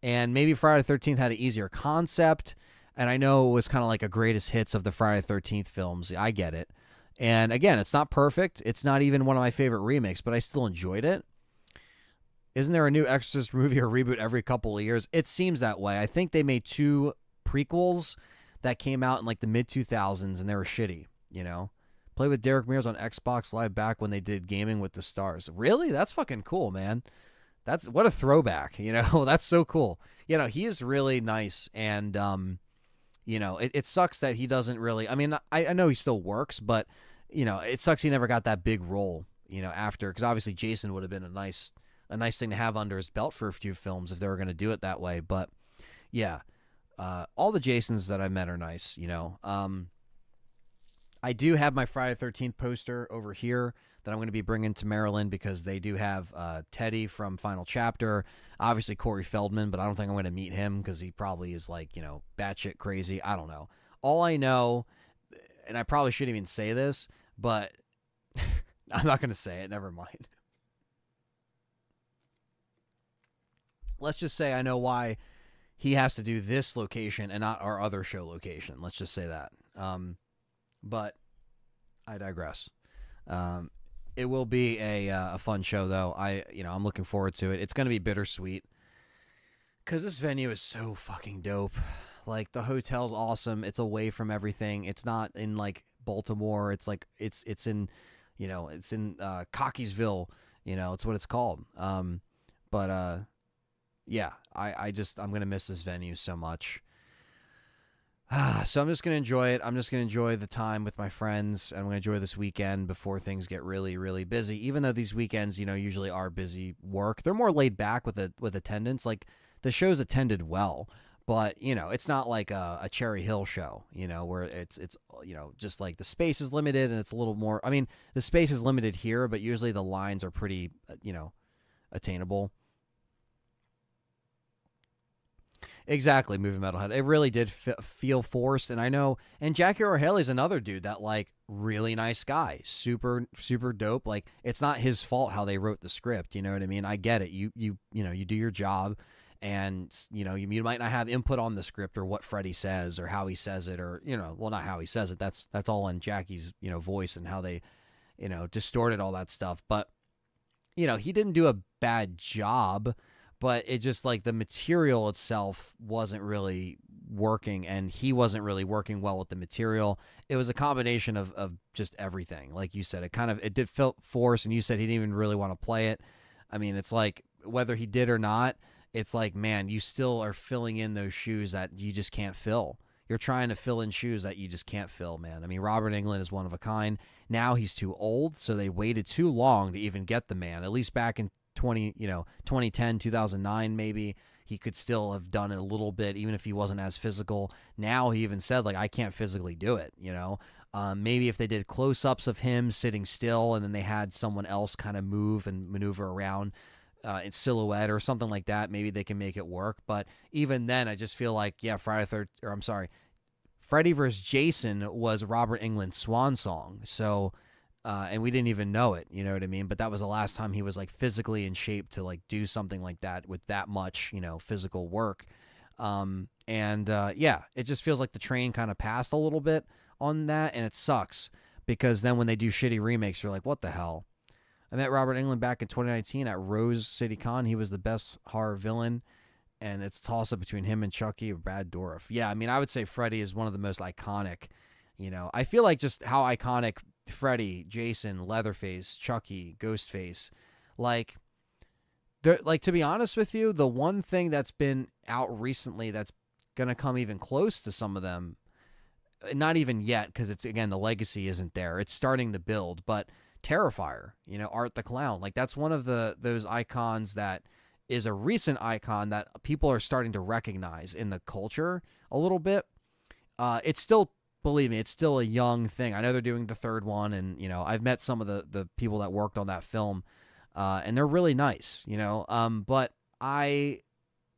S1: And maybe Friday the 13th had an easier concept, and I know it was kind of like a greatest hits of the Friday the 13th films. I get it. And again, it's not perfect. It's not even one of my favorite remakes, but I still enjoyed it. Isn't there a new Exorcist movie or reboot every couple of years? It seems that way. I think they made 2 prequels that came out in like the mid-2000s, and they were shitty, Play with Derek Mears on Xbox Live back when they did Gaming with the Stars. Really? That's fucking cool, man. That's what a throwback, That's so cool. He is really nice, and it sucks that he doesn't really. I mean, I know he still works, but it sucks he never got that big role, after, because obviously Jason would have been a nice thing to have under his belt for a few films if they were going to do it that way. But yeah, all the Jasons that I met are nice, I do have my Friday the 13th poster over here that I'm going to be bringing to Maryland, because they do have Teddy from Final Chapter, obviously Corey Feldman, but I don't think I'm going to meet him because he probably is like, batshit crazy. I don't know. All I know, and I probably shouldn't even say this, but I'm not going to say it. Never mind. Let's just say I know why he has to do this location and not our other show location. Let's just say that. But I digress. It will be a fun show, though. I'm looking forward to it. It's going to be bittersweet because this venue is so fucking dope. Like, the hotel's awesome. It's away from everything. It's not in like Baltimore. It's like it's in Cockeysville. It's what it's called. Yeah, I'm gonna miss this venue so much. So I'm just going to enjoy it. I'm just going to enjoy the time with my friends. I'm going to enjoy this weekend before things get really, really busy. Even though these weekends, usually are busy work. They're more laid back with attendance. Like, the show's attended well, but, it's not like a Cherry Hill show, where it's just like the space is limited and it's a little more. I mean, the space is limited here, but usually the lines are pretty, attainable. Exactly, movie metalhead. It really did feel forced, and I know. And Jackie Earle Haley's another dude that, like, really nice guy, super super dope. Like, it's not his fault how they wrote the script. You know what I mean? I get it. You do your job, and you might not have input on the script or what Freddie says or how he says it, or well, not how he says it. That's all in Jackie's voice and how they distorted all that stuff. But he didn't do a bad job. But it just, like, the material itself wasn't really working, and he wasn't really working well with the material. It was a combination of just everything. Like you said, it did feel forced, and you said he didn't even really want to play it. I mean, it's like, whether he did or not, it's like, man, you still are filling in those shoes that you just can't fill. You're trying to fill in shoes that you just can't fill, man. I mean, Robert Englund is one of a kind. Now he's too old, so they waited too long to even get the man. At least back in 2010, 2009 maybe, he could still have done it a little bit, even if he wasn't as physical. Now he even said, like, I can't physically do it, you know? Maybe if they did close-ups of him sitting still and then they had someone else kind of move and maneuver around in silhouette or something like that, maybe they can make it work. But even then, I just feel like, yeah, Freddy vs. Jason was Robert Englund's swan song. So, and we didn't even know it, you know what I mean? But that was the last time he was like physically in shape to like do something like that with that much, you know, physical work. Yeah, it just feels like the train kind of passed a little bit on that, and it sucks because then when they do shitty remakes, you're like, what the hell? I met Robert Englund back in 2019 at Rose City Con. He was the best horror villain, and it's a toss-up between him and Chucky or Brad Dourif. Yeah, I mean, I would say Freddy is one of the most iconic, you know. I feel like just how iconic Freddy, Jason, Leatherface, Chucky, Ghostface, like, to be honest with you, the one thing that's been out recently that's going to come even close to some of them, not even yet, because it's, again, the legacy isn't there. It's starting to build, but Terrifier, you know, Art the Clown, like that's one of those icons that is a recent icon that people are starting to recognize in the culture a little bit. It's still, believe me, it's still a young thing. I know they're doing the third one, and, you know, I've met some of the people that worked on that film, and they're really nice, you know. But I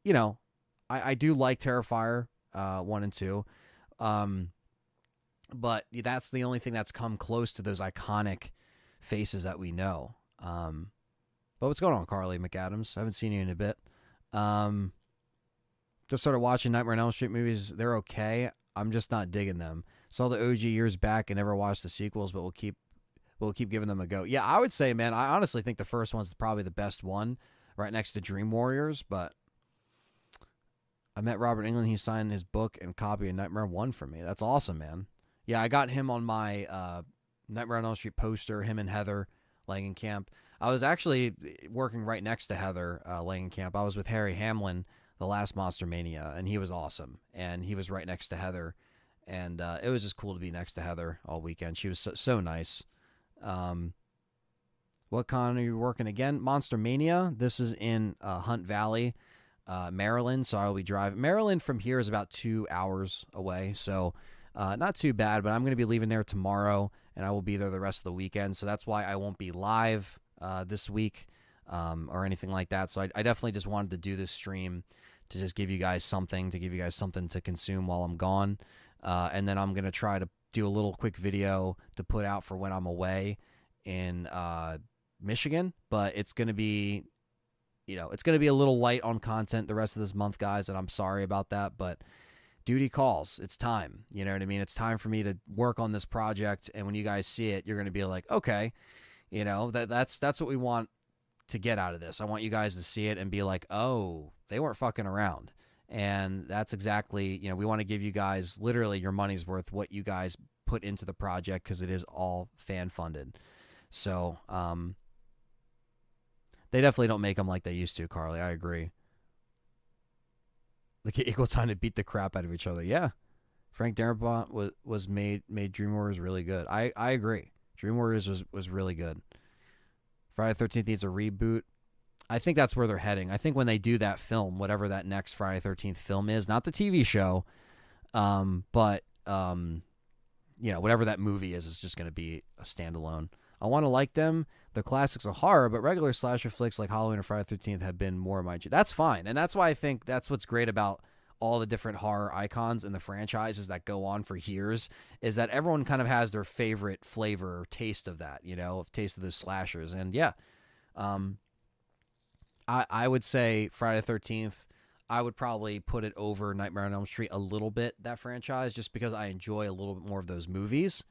S1: do like Terrifier 1 and 2. But that's the only thing that's come close to those iconic faces that we know. But what's going on, Carly McAdams? I haven't seen you in a bit. Just started watching Nightmare on Elm Street movies. They're okay. I'm just not digging them. Saw the OG years back and never watched the sequels, but we'll keep giving them a go. Yeah, I would say, man, I honestly think the first one's probably the best one, right next to Dream Warriors. But I met Robert Englund. He signed his book and copy of Nightmare 1 for me. That's awesome, man. Yeah, I got him on my Nightmare on Elm Street poster, him and Heather Langenkamp. I was actually working right next to Heather Langenkamp. I was with Harry Hamlin the last Monster Mania, and he was awesome. And he was right next to Heather, and it was just cool to be next to Heather all weekend. She was so nice. What con are you working again? Monster Mania. This is in Hunt Valley, Maryland, so I will be driving. Maryland from here is about 2 hours away, so not too bad, but I'm going to be leaving there tomorrow, and I will be there the rest of the weekend, so that's why I won't be live this week or anything like that. So I definitely just wanted to do this stream to just give you guys something, to consume while I'm gone, and then I'm going to try to do a little quick video to put out for when I'm away in Michigan, but it's going to be, it's going to be a little light on content the rest of this month, guys, and I'm sorry about that, but duty calls. It's time. You know what I mean? It's time for me to work on this project, and when you guys see it, you're going to be like, okay, that's what we want to get out of this. I want you guys to see it and be like, oh, they weren't fucking around. And that's exactly, we want to give you guys literally your money's worth, what you guys put into the project, because it is all fan funded. So, they definitely don't make them like they used to, Carly. I agree. Like equal time to beat the crap out of each other. Yeah. Frank Darabont was made Dream Warriors really good. I agree. Dream Warriors was really good. Friday the 13th needs a reboot. I think that's where they're heading. I think when they do that film, whatever that next Friday the 13th film is, not the TV show, but whatever that movie is just going to be a standalone. I want to like them. The classics of horror, but regular slasher flicks like Halloween or Friday the 13th have been more my... That's fine, and that's why I think that's what's great about all the different horror icons and the franchises that go on for years, is that everyone kind of has their favorite flavor or taste of that, taste of those slashers. And yeah, I would say Friday the 13th, I would probably put it over Nightmare on Elm Street a little bit, that franchise, just because I enjoy a little bit more of those movies.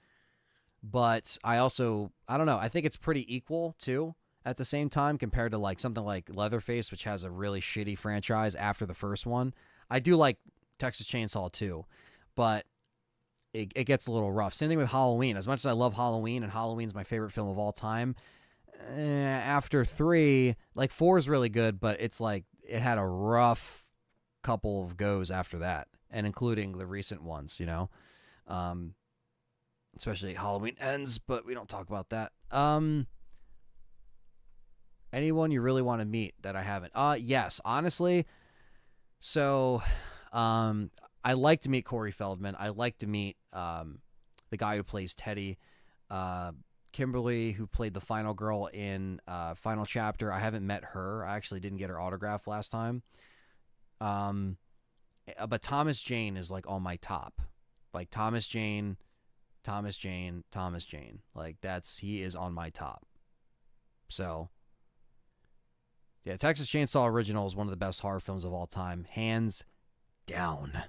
S1: But I don't know, I think it's pretty equal, too, at the same time, compared to like something like Leatherface, which has a really shitty franchise after the first one. I do like Texas Chainsaw, too, but it gets a little rough. Same thing with Halloween. As much as I love Halloween, and Halloween's my favorite film of all time, after 3, like 4 is really good, but it's like it had a rough couple of goes after that, and including the recent ones, um, especially Halloween Ends, but we don't talk about that. Anyone you really want to meet that I haven't? Yes, honestly. So, I like to meet Corey Feldman. I like to meet the guy who plays Teddy. Kimberly, who played the final girl in Final Chapter. I haven't met her. I actually didn't get her autograph last time. But Thomas Jane is like on my top. Like Thomas Jane. Like he is on my top. So, yeah, Texas Chainsaw Original is one of the best horror films of all time. Hands down.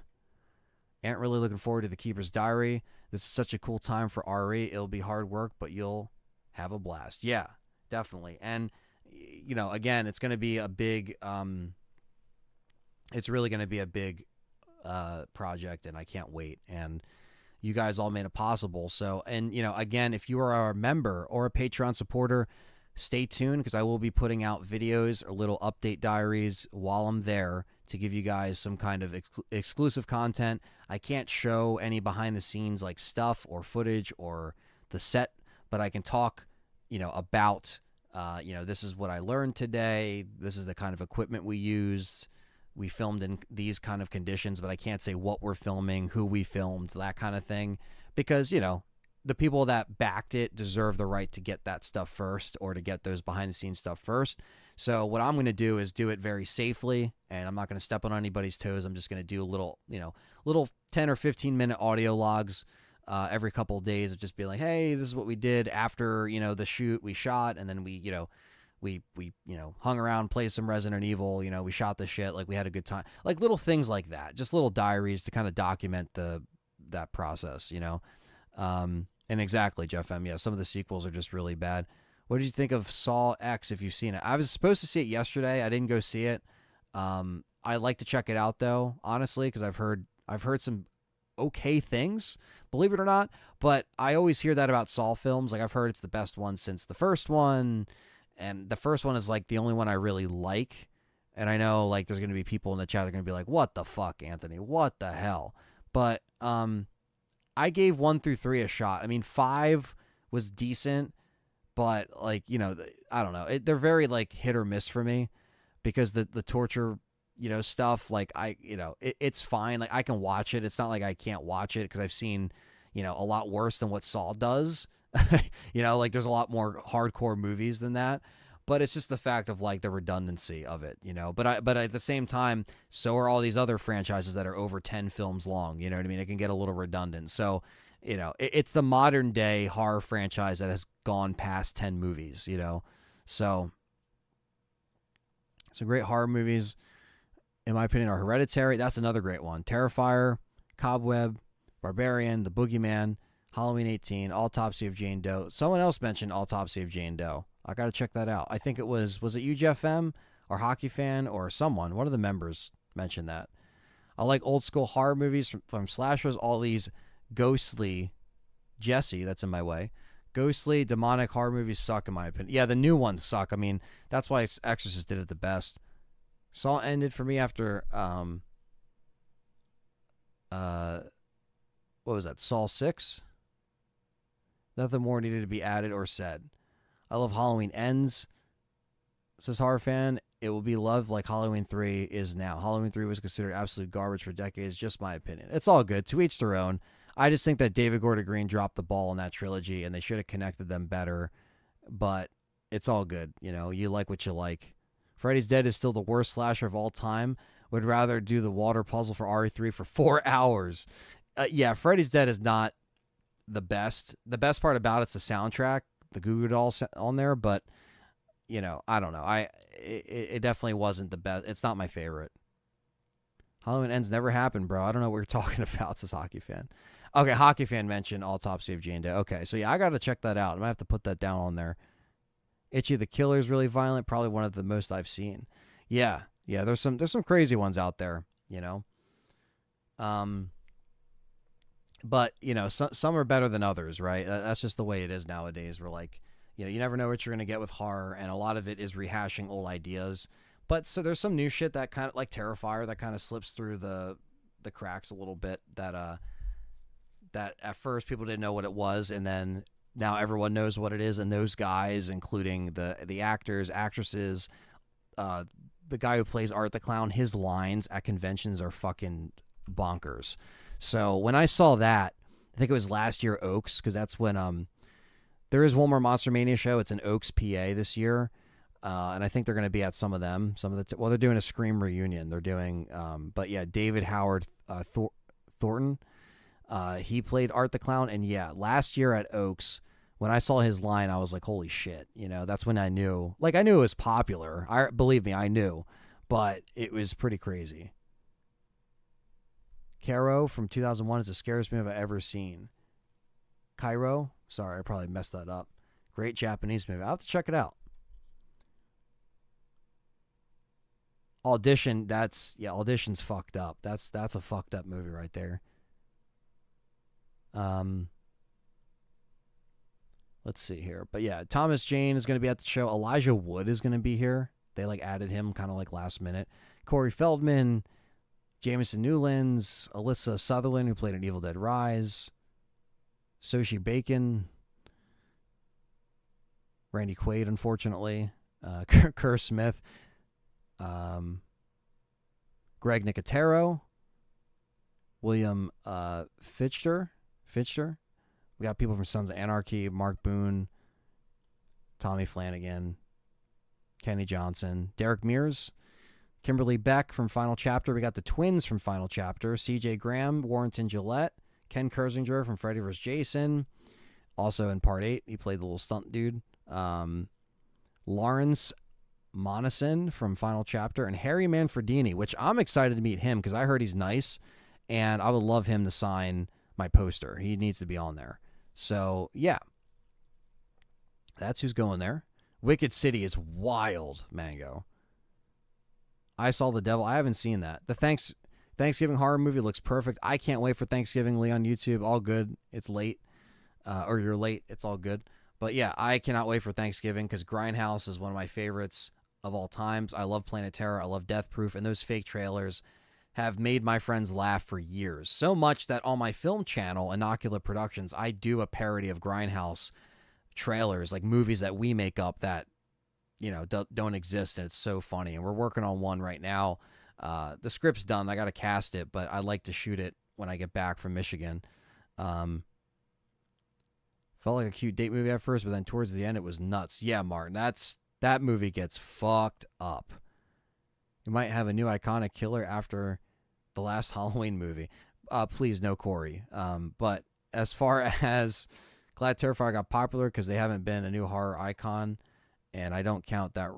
S1: Ain't really looking forward to The Keeper's Diary. This is such a cool time for RE. It'll be hard work, but you'll have a blast. Yeah, definitely. And, again, it's going to be a big, it's really going to be a big project, and I can't wait. And you guys all made it possible. So, and, again, if you are a member or a Patreon supporter, stay tuned because I will be putting out videos or little update diaries while I'm there to give you guys some kind of exclusive content. I can't show any behind the scenes like stuff or footage or the set, but I can talk, about, this is what I learned today. This is the kind of equipment we used. We filmed in these kind of conditions, but I can't say what we're filming, who we filmed, that kind of thing, because, the people that backed it deserve the right to get that stuff first or to get those behind the scenes stuff first. So what I'm going to do is do it very safely, and I'm not going to step on anybody's toes. I'm just going to do a little 10 or 15 minute audio logs every couple of days of just being like, hey, this is what we did after, the shoot we shot. And then we hung around, played some Resident Evil, we shot the shit. Like we had a good time, like little things like that, just little diaries to kind of document that process, And exactly, Jeff M. Yeah, some of the sequels are just really bad. What did you think of Saw X if you've seen it? I was supposed to see it yesterday. I didn't go see it. I'd like to check it out though, honestly, because I've heard some okay things, believe it or not. But I always hear that about Saw films. Like I've heard it's the best one since the first one, and the first one is like the only one I really like. And I know like there's gonna be people in the chat that are gonna be like, "What the fuck, Anthony? What the hell?" But I gave 1 through 3 a shot. I mean, 5 was decent, but like, I don't know. They're very like hit or miss for me because the torture, stuff, like it's fine. Like I can watch it. It's not like I can't watch it because I've seen, a lot worse than what Saw does. Like there's a lot more hardcore movies than that. But it's just the fact of like the redundancy of it, But at the same time, so are all these other franchises that are over 10 films long. You know what I mean? It can get a little redundant. So, it's the modern day horror franchise that has gone past 10 movies. So some great horror movies, in my opinion, are Hereditary. That's another great one. Terrifier, Cobweb, Barbarian, The Boogeyman, Halloween 18, Autopsy of Jane Doe. Someone else mentioned Autopsy of Jane Doe. I got to check that out. I think it was it you, Jeff M, or Hockey Fan, or someone, one of the members mentioned that. I like old school horror movies from slashers, all these ghostly, Jesse, that's in my way, ghostly, demonic horror movies suck in my opinion. Yeah, the new ones suck. I mean, that's why Exorcist did it the best. Saw ended for me after, what was that, Saw 6? Nothing more needed to be added or said. I love Halloween Ends, says Horror Fan. It will be loved like Halloween 3 is now. Halloween 3 was considered absolute garbage for decades, just my opinion. It's all good. To each their own. I just think that David Gordon Green dropped the ball in that trilogy, and they should have connected them better. But it's all good. You like what you like. Freddy's Dead is still the worst slasher of all time. Would rather do the water puzzle for RE3 for 4 hours. Yeah, Freddy's Dead is not the best. The best part about it's the soundtrack. The Goo Goo Dolls on there, but I don't know. It definitely wasn't the best. It's not my favorite. Halloween Ends never happened, bro. I don't know what you're talking about, says Hockey Fan. Okay, Hockey Fan mentioned Autopsy of Jane Doe. Okay, so yeah, I gotta check that out. I'm gonna have to put that down on there. Itchy the Killer is really violent, probably one of the most I've seen. Yeah, there's some crazy ones out there, But, some are better than others, right? That's just the way it is nowadays. We're like, you never know what you're going to get with horror, and a lot of it is rehashing old ideas. But so there's some new shit that kind of like Terrifier that kind of slips through the cracks a little bit. That at first people didn't know what it was, and then now everyone knows what it is. And those guys, including the actors, actresses, the guy who plays Art the Clown, his lines at conventions are fucking bonkers. So when I saw that, I think it was last year Oaks, because that's when there is one more Monster Mania show. It's in Oaks, PA this year. And I think they're going to be at some of them. Well, they're doing a Scream reunion. They're doing, but yeah, David Howard Thornton. He played Art the Clown, and yeah, last year at Oaks, when I saw his line, I was like, holy shit. That's when I knew. Like, I knew it was popular. Believe me, I knew. But it was pretty crazy. Caro from 2001 is the scariest movie I've ever seen. Cairo? Sorry, I probably messed that up. Great Japanese movie. I'll have to check it out. Audition, Audition's fucked up. That's a fucked up movie right there. Let's see here. But yeah, Thomas Jane is going to be at the show. Elijah Wood is going to be here. They added him kind of last minute. Corey Feldman, Jameson Newlands, Alyssa Sutherland, who played in Evil Dead Rise, Soshi Bacon, Randy Quaid, unfortunately, Kerr Smith, Greg Nicotero, William Fichter. We got people from Sons of Anarchy, Mark Boone, Tommy Flanagan, Kenny Johnson, Derek Mears, Kimberly Beck from Final Chapter. We got the twins from Final Chapter, CJ Graham, Warrington Gillette, Ken Kersinger from Freddy vs. Jason. Also in Part 8, he played the little stunt dude. Lawrence Monison from Final Chapter, and Harry Manfredini, which I'm excited to meet him because I heard he's nice, and I would love him to sign my poster. He needs to be on there. So, yeah. That's who's going there. Wicked City is wild, Mango. I Saw the Devil. I haven't seen that. The Thanksgiving horror movie looks perfect. I can't wait for Thanksgiving, Lee, on YouTube. All good. It's late. Or you're late. It's all good. But yeah, I cannot wait for Thanksgiving because Grindhouse is one of my favorites of all times. I love Planet Terror. I love Death Proof. And those fake trailers have made my friends laugh for years. So much that on my film channel, Inocula Productions, I do a parody of Grindhouse trailers, like movies that we make up that, don't exist, and it's so funny. And we're working on one right now. The script's done. I got to cast it, but I'd like to shoot it when I get back from Michigan. Felt like a cute date movie at first, but then towards the end, it was nuts. Yeah, Martin, that movie gets fucked up. You might have a new iconic killer after the last Halloween movie. Please, no Corey. But as far as glad Terrifier got popular because they haven't been a new horror icon, and I don't count that,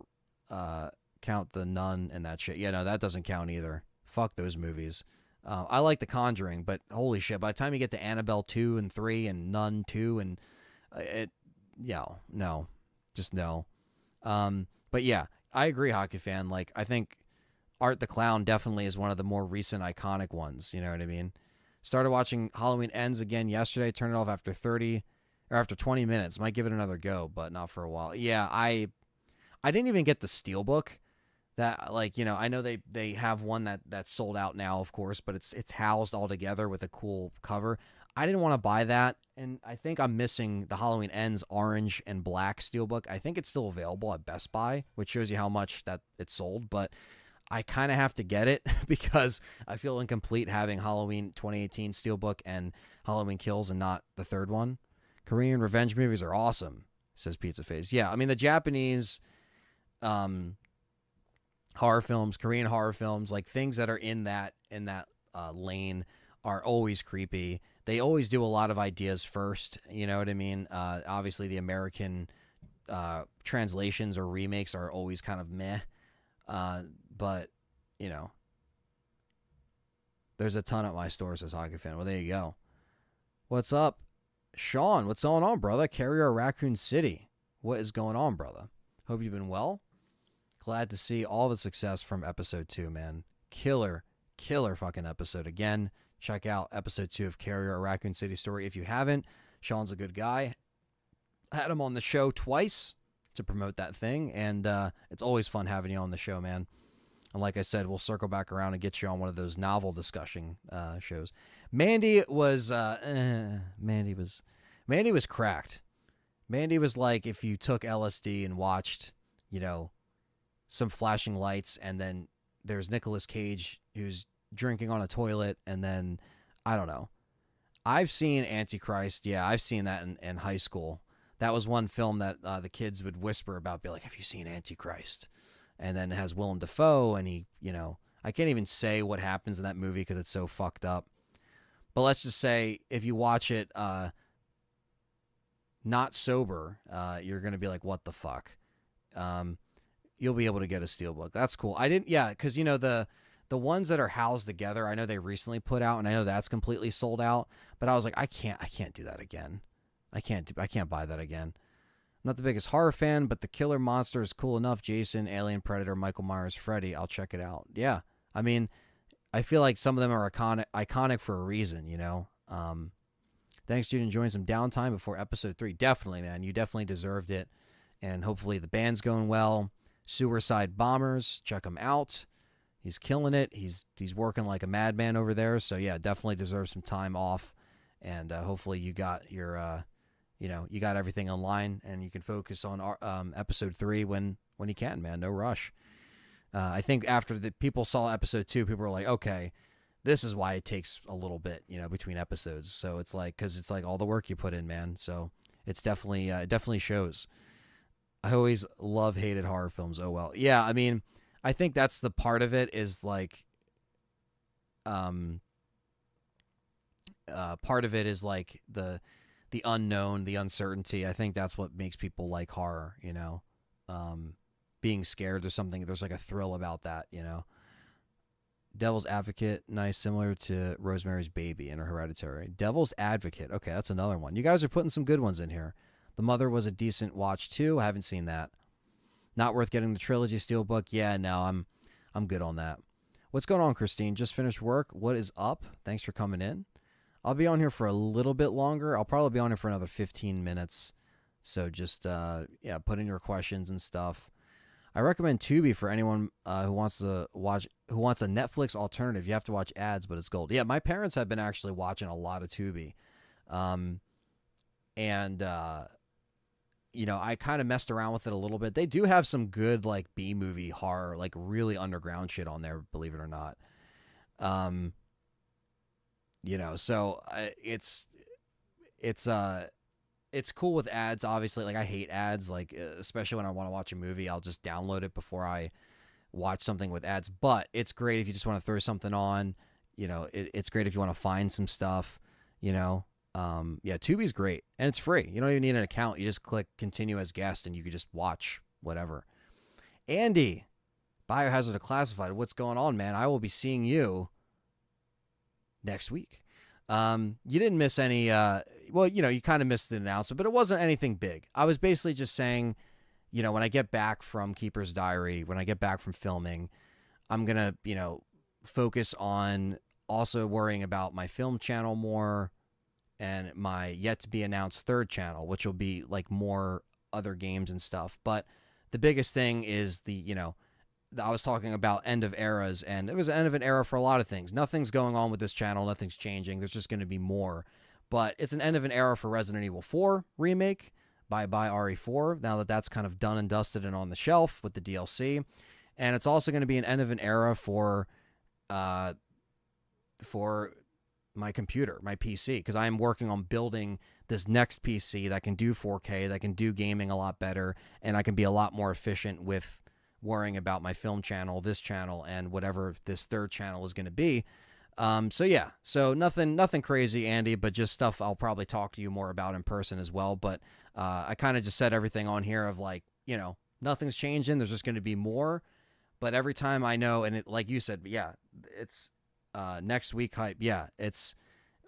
S1: count the Nun and that shit. Yeah, no, that doesn't count either. Fuck those movies. I like The Conjuring, but holy shit, by the time you get to Annabelle 2 and 3 and Nun 2 and no. Just no. But yeah, I agree, Hockey Fan. I think Art the Clown definitely is one of the more recent iconic ones. You know what I mean? Started watching Halloween Ends again yesterday. Turned it off after 20 minutes. Might give it another go, but not for a while. Yeah, I didn't even get the Steelbook. That I know they have one that's sold out now, of course, but it's housed all together with a cool cover. I didn't want to buy that, and I think I'm missing the Halloween Ends orange and black Steelbook. I think it's still available at Best Buy, which shows you how much that it's sold, but I kind of have to get it because I feel incomplete having Halloween 2018 Steelbook and Halloween Kills and not the third one. Korean revenge movies are awesome, says Pizza Face. Yeah, I mean, the Japanese horror films, Korean horror films, things that are in that lane are always creepy. They always do a lot of ideas first, you know what I mean? Obviously, the American translations or remakes are always kind of meh. But, there's a ton at my store, says Hockey Fan. Well, there you go. What's up? Sean, what's going on, brother? Carrier Raccoon City. What is going on, brother? Hope you've been well. Glad to see all the success from episode 2, man. Killer fucking episode. Again, check out episode 2 of Carrier Raccoon City Story if you haven't. Sean's a good guy. I had him on the show twice to promote that thing, and it's always fun having you on the show, man. And like I said, we'll circle back around and get you on one of those novel discussion shows. Mandy was Mandy was cracked. Mandy was like if you took LSD and watched, you know, some flashing lights, and then there's Nicolas Cage who's drinking on a toilet, and then I don't know. I've seen Antichrist. Yeah, I've seen that in high school. That was one film that the kids would whisper about, be like, "Have you seen Antichrist?" And then it has Willem Dafoe, and he, I can't even say what happens in that movie because it's so fucked up. But let's just say if you watch it not sober, you're gonna be like, "What the fuck?" You'll be able to get a steelbook. That's cool. I didn't, yeah, because the ones that are housed together, I know they recently put out, and I know that's completely sold out. But I was like, I can't do that again. I can't buy that again. I'm not the biggest horror fan, but the killer monster is cool enough. Jason, Alien, Predator, Michael Myers, Freddy. I'll check it out. Yeah, I mean, I feel like some of them are iconic for a reason. Thanks, dude. Enjoying some downtime before episode 3. Definitely, man. You definitely deserved it, and hopefully the band's going well. Suicide Bombers, check him out. He's killing it. He's working like a madman over there. So yeah, definitely deserves some time off, and hopefully you got your you got everything online, and you can focus on our, episode 3 when you can, man. No rush. I think after the people saw episode 2, people were like, okay, this is why it takes a little bit, between episodes. So it's like, because it's like all the work you put in, man. So it's definitely it definitely shows. I always hated horror films. Oh well. Yeah, I mean, I think that's the part of it is like part of it is like the unknown, the uncertainty. I think that's what makes people like horror, being scared. There's like a thrill about that, Devil's Advocate, nice, similar to Rosemary's Baby in Hereditary. Devil's Advocate, okay, that's another one. You guys are putting some good ones in here. The Mother was a decent watch too. I haven't seen that. Not worth getting the trilogy steelbook. Yeah, no, I'm good on that. What's going on, Christine? Just finished work. What is up? Thanks for coming in. I'll be on here for a little bit longer. I'll probably be on here for another 15 minutes. So just put in your questions and stuff. I recommend Tubi for anyone who wants a Netflix alternative. You have to watch ads, but it's gold. Yeah, my parents have been actually watching a lot of Tubi. I kind of messed around with it a little bit. They do have some good like B-movie horror, like really underground shit on there, believe it or not. So it's cool with ads, obviously. Like I hate ads, like especially when I want to watch a movie, I'll just download it before I watch something with ads. But it's great if you just want to throw something on. It's great if you want to find some stuff. Tubi's great, and it's free. You don't even need an account. You just click continue as guest, and you can just watch whatever. Andy, Biohazard Declassified, what's going on, man? I will be seeing you next week. You didn't miss any, you kind of missed the announcement, but it wasn't anything big. I was basically just saying, when I get back from Keeper's Diary, when I get back from filming, I'm going to, focus on also worrying about my film channel more, and my yet to be announced 3rd channel, which will be like more other games and stuff. But the biggest thing is I was talking about end of eras, and it was the end of an era for a lot of things. Nothing's going on with this channel. Nothing's changing. There's just going to be more. But it's an end of an era for Resident Evil 4 remake by RE4, now that that's kind of done and dusted and on the shelf with the DLC. And it's also going to be an end of an era for my computer, my PC, because I am working on building this next PC that can do 4K, that can do gaming a lot better, and I can be a lot more efficient with worrying about my film channel, this channel, and whatever this 3rd channel is going to be. So nothing crazy, Andy, but just stuff I'll probably talk to you more about in person as well. But I kind of just said everything on here of like, nothing's changing. There's just going to be more. But every time I know, and it, like you said, yeah, it's next week hype. Yeah,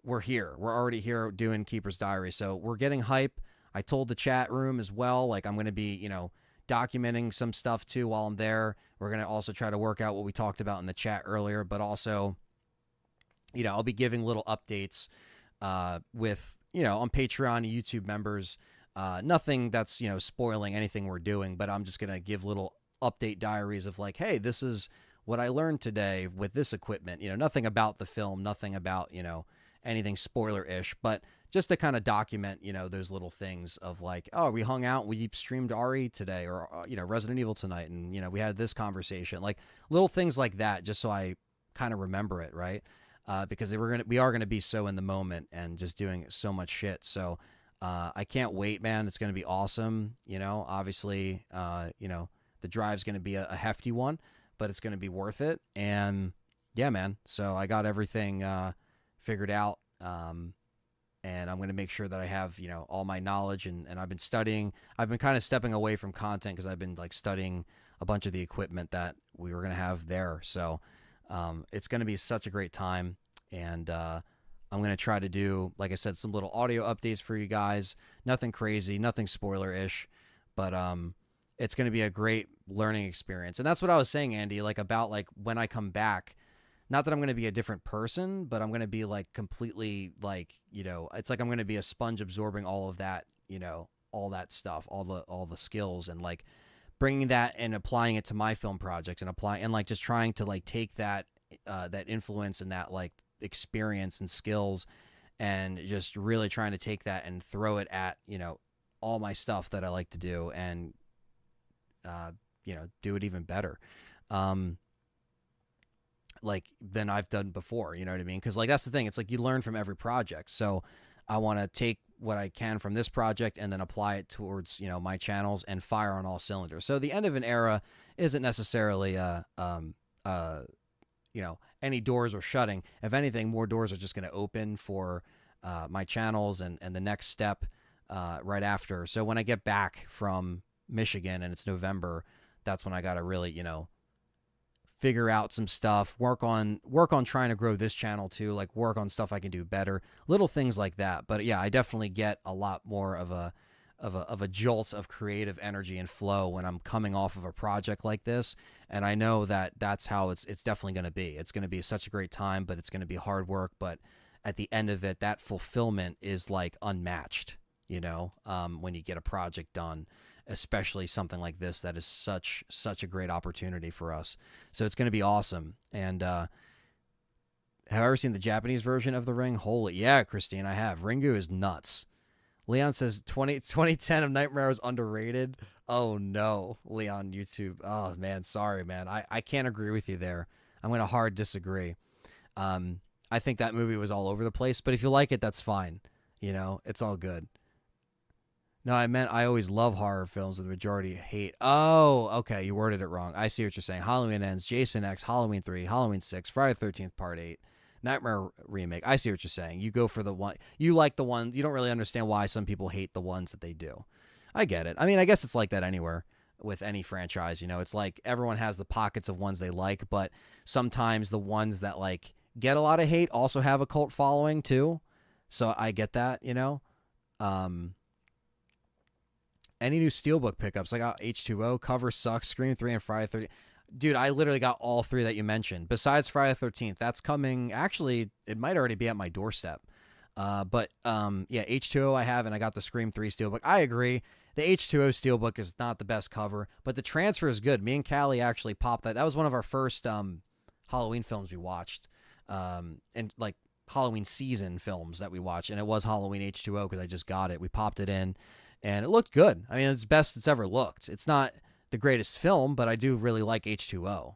S1: we're here. We're already here doing Keeper's Diary. So we're getting hype. I told the chat room as well, like I'm going to be, documenting some stuff too while I'm there. We're going to also try to work out what we talked about in the chat earlier, but also, I'll be giving little updates with, on Patreon and YouTube members. Nothing that's, spoiling anything we're doing, but I'm just going to give little update diaries of like, hey, this is what I learned today with this equipment, nothing about the film, nothing about, anything spoiler-ish, but just to kind of document, those little things of like, oh, we hung out, we streamed RE today, or, Resident Evil tonight, and, we had this conversation, like little things like that, just so I kind of remember it, right? Because we are gonna be so in the moment and just doing so much shit. So I can't wait, man. It's gonna be awesome. Obviously, the drive's gonna be a hefty one, but it's gonna be worth it. And yeah, man. So I got everything figured out. And I'm going to make sure that I have, all my knowledge, and I've been studying. I've been kind of stepping away from content because I've been like studying a bunch of the equipment that we were going to have there. So it's going to be such a great time. And I'm going to try to do, like I said, some little audio updates for you guys. Nothing crazy, nothing spoiler-ish, but it's going to be a great learning experience. And that's what I was saying, Andy, like about like when I come back. Not that I'm going to be a different person, but I'm going to be like completely like, it's like I'm going to be a sponge absorbing all of that, all that stuff, all the skills, and like bringing that and applying it to my film projects, and like just trying to like take that that influence and that like experience and skills, and just really trying to take that and throw it at, all my stuff that I like to do, and do it even better. Like than I've done before, you know what I mean? Because like that's the thing, it's like you learn from every project. So I want to take what I can from this project and then apply it towards my channels and fire on all cylinders. So the end of an era isn't necessarily any doors are shutting. If anything, more doors are just going to open for my channels and the next step right after. So when I get back from Michigan and it's November, that's when I got to really figure out some stuff, work on trying to grow this channel too, like work on stuff I can do better, little things like that. But yeah, I definitely get a lot more of a jolt of creative energy and flow when I'm coming off of a project like this. And I know that that's how it's definitely going to be. It's going to be such a great time, but it's going to be hard work. But at the end of it, that fulfillment is like unmatched, when you get a project done, especially something like this that is such a great opportunity for us. So it's going to be awesome. And have I ever seen the Japanese version of The Ring? Holy yeah, Christine, I have. Ringu is nuts. Leon says 2010 of Nightmare is underrated. Oh no, Leon, YouTube. Oh man, sorry man. I can't agree with you there. I'm going to hard disagree. I think that movie was all over the place, but if you like it, that's fine. It's all good. No, I meant I always love horror films and the majority hate. Oh, okay, you worded it wrong. I see what you're saying. Halloween Ends, Jason X, Halloween 3, Halloween 6, Friday the 13th Part 8, Nightmare Remake. I see what you're saying. You go for the one. You like the one. You don't really understand why some people hate the ones that they do. I get it. I mean, I guess it's like that anywhere with any franchise. It's like everyone has the pockets of ones they like, but sometimes the ones that like get a lot of hate also have a cult following too. So I get that, Any new Steelbook pickups? I got H2O, Cover Sucks, Scream 3, and Friday 13th. Dude, I literally got all three that you mentioned. Besides Friday 13th, that's coming. Actually, it might already be at my doorstep. But yeah, H2O I have, and I got the Scream 3 Steelbook. I agree. The H2O Steelbook is not the best cover, but the transfer is good. Me and Callie actually popped that. That was one of our first Halloween films we watched. And like Halloween season films that we watched. And it was Halloween H2O because I just got it. We popped it in. And it looked good. I mean, it's the best it's ever looked. It's not the greatest film, but I do really like H2O,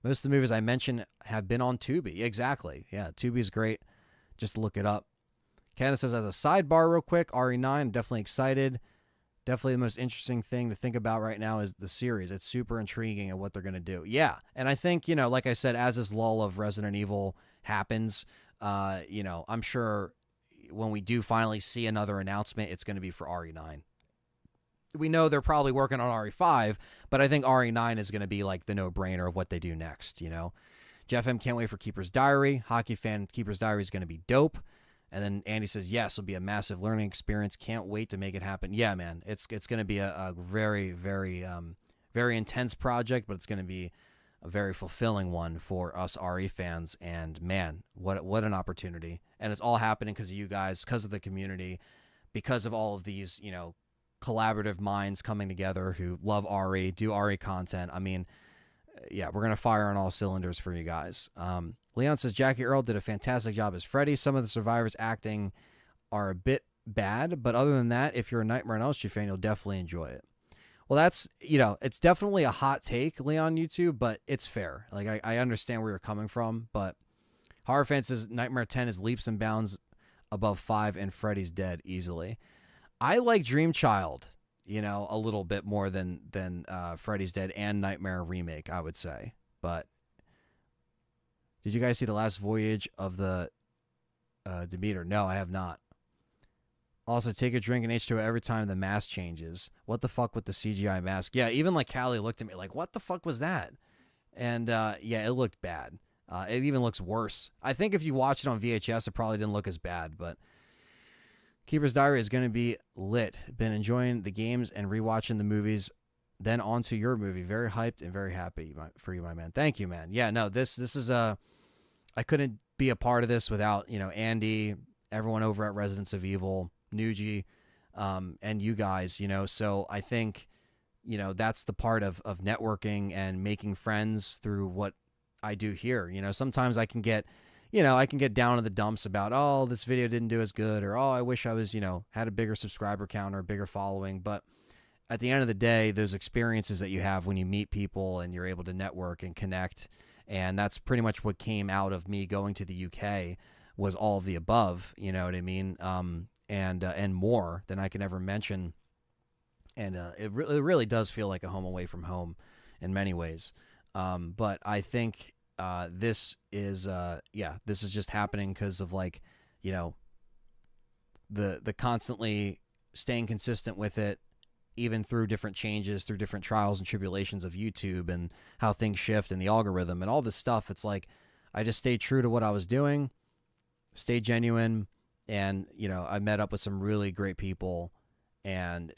S1: Most of the movies I mentioned have been on Tubi. Exactly. Yeah, Tubi's great. Just look it up. Candace says, as a sidebar real quick, RE9, I'm definitely excited. Definitely the most interesting thing to think about right now is the series. It's super intriguing at what they're going to do. Yeah, and I think, like I said, as this lull of Resident Evil happens, I'm sure when we do finally see another announcement, it's going to be for RE9. We know they're probably working on RE5, but I think RE9 is going to be like the no-brainer of what they do next, Jeff M. can't wait for Keeper's Diary. Hockey fan, Keeper's Diary is going to be dope. And then Andy says, yes, it'll be a massive learning experience. Can't wait to make it happen. Yeah, man, it's going to be a very, very, very intense project, but it's going to be a very fulfilling one for us RE fans. And man, what an opportunity. And it's all happening because of you guys, because of the community, because of all of these, collaborative minds coming together who love RE, do RE content. I mean, yeah, we're gonna fire on all cylinders for you guys. Leon says Jackie Earle did a fantastic job as Freddy. Some of the survivors acting are a bit bad, but other than that, if you're a Nightmare on Elm Street fan, you'll definitely enjoy it. Well, that's, it's definitely a hot take, Leon YouTube, but it's fair. Like, I understand where you're coming from, but Horror Fan says Nightmare 10 is leaps and bounds above 5 and Freddy's Dead easily. I like Dream Child, a little bit more than Freddy's Dead and Nightmare Remake, I would say. But did you guys see the last voyage of the Demeter? No, I have not. Also, take a drink in H2O every time the mask changes. What the fuck with the CGI mask? Yeah, even like Callie looked at me like, what the fuck was that? And yeah, it looked bad. It even looks worse. I think if you watch it on VHS, it probably didn't look as bad, but Keeper's Diary is going to be lit. Been enjoying the games and rewatching the movies. Then on to your movie. Very hyped and very happy for you, my man. Thank you, man. Yeah, no, this is I couldn't be a part of this without, Andy, everyone over at Residents of Evil, Nuji, and you guys, So I think, that's the part of networking and making friends through what I do here. Sometimes I can get down in the dumps about, oh, this video didn't do as good, or, oh, I wish I was, had a bigger subscriber count or a bigger following. But at the end of the day, those experiences that you have when you meet people and you're able to network and connect, and that's pretty much what came out of me going to the UK was all of the above, you know what I mean? And more than I can ever mention. And it really does feel like a home away from home in many ways. But I think this is just happening because of the constantly staying consistent with it, even through different changes, through different trials and tribulations of YouTube and how things shift and the algorithm and all this stuff. It's like I just stayed true to what I was doing, stayed genuine, and I met up with some really great people. And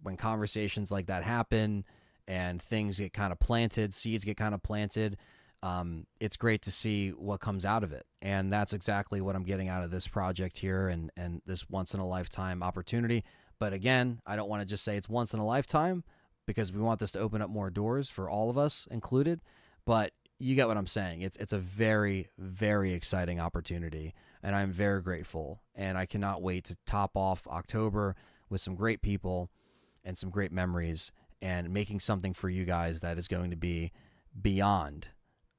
S1: when conversations like that happen and things get kind of planted, seeds get kind of planted, it's great to see what comes out of it. And that's exactly what I'm getting out of this project here and this once-in-a-lifetime opportunity. But again, I don't want to just say it's once in a lifetime because we want this to open up more doors for all of us included. But you get what I'm saying. It's a very, very exciting opportunity, and I'm very grateful. And I cannot wait to top off October with some great people and some great memories and making something for you guys that is going to be beyond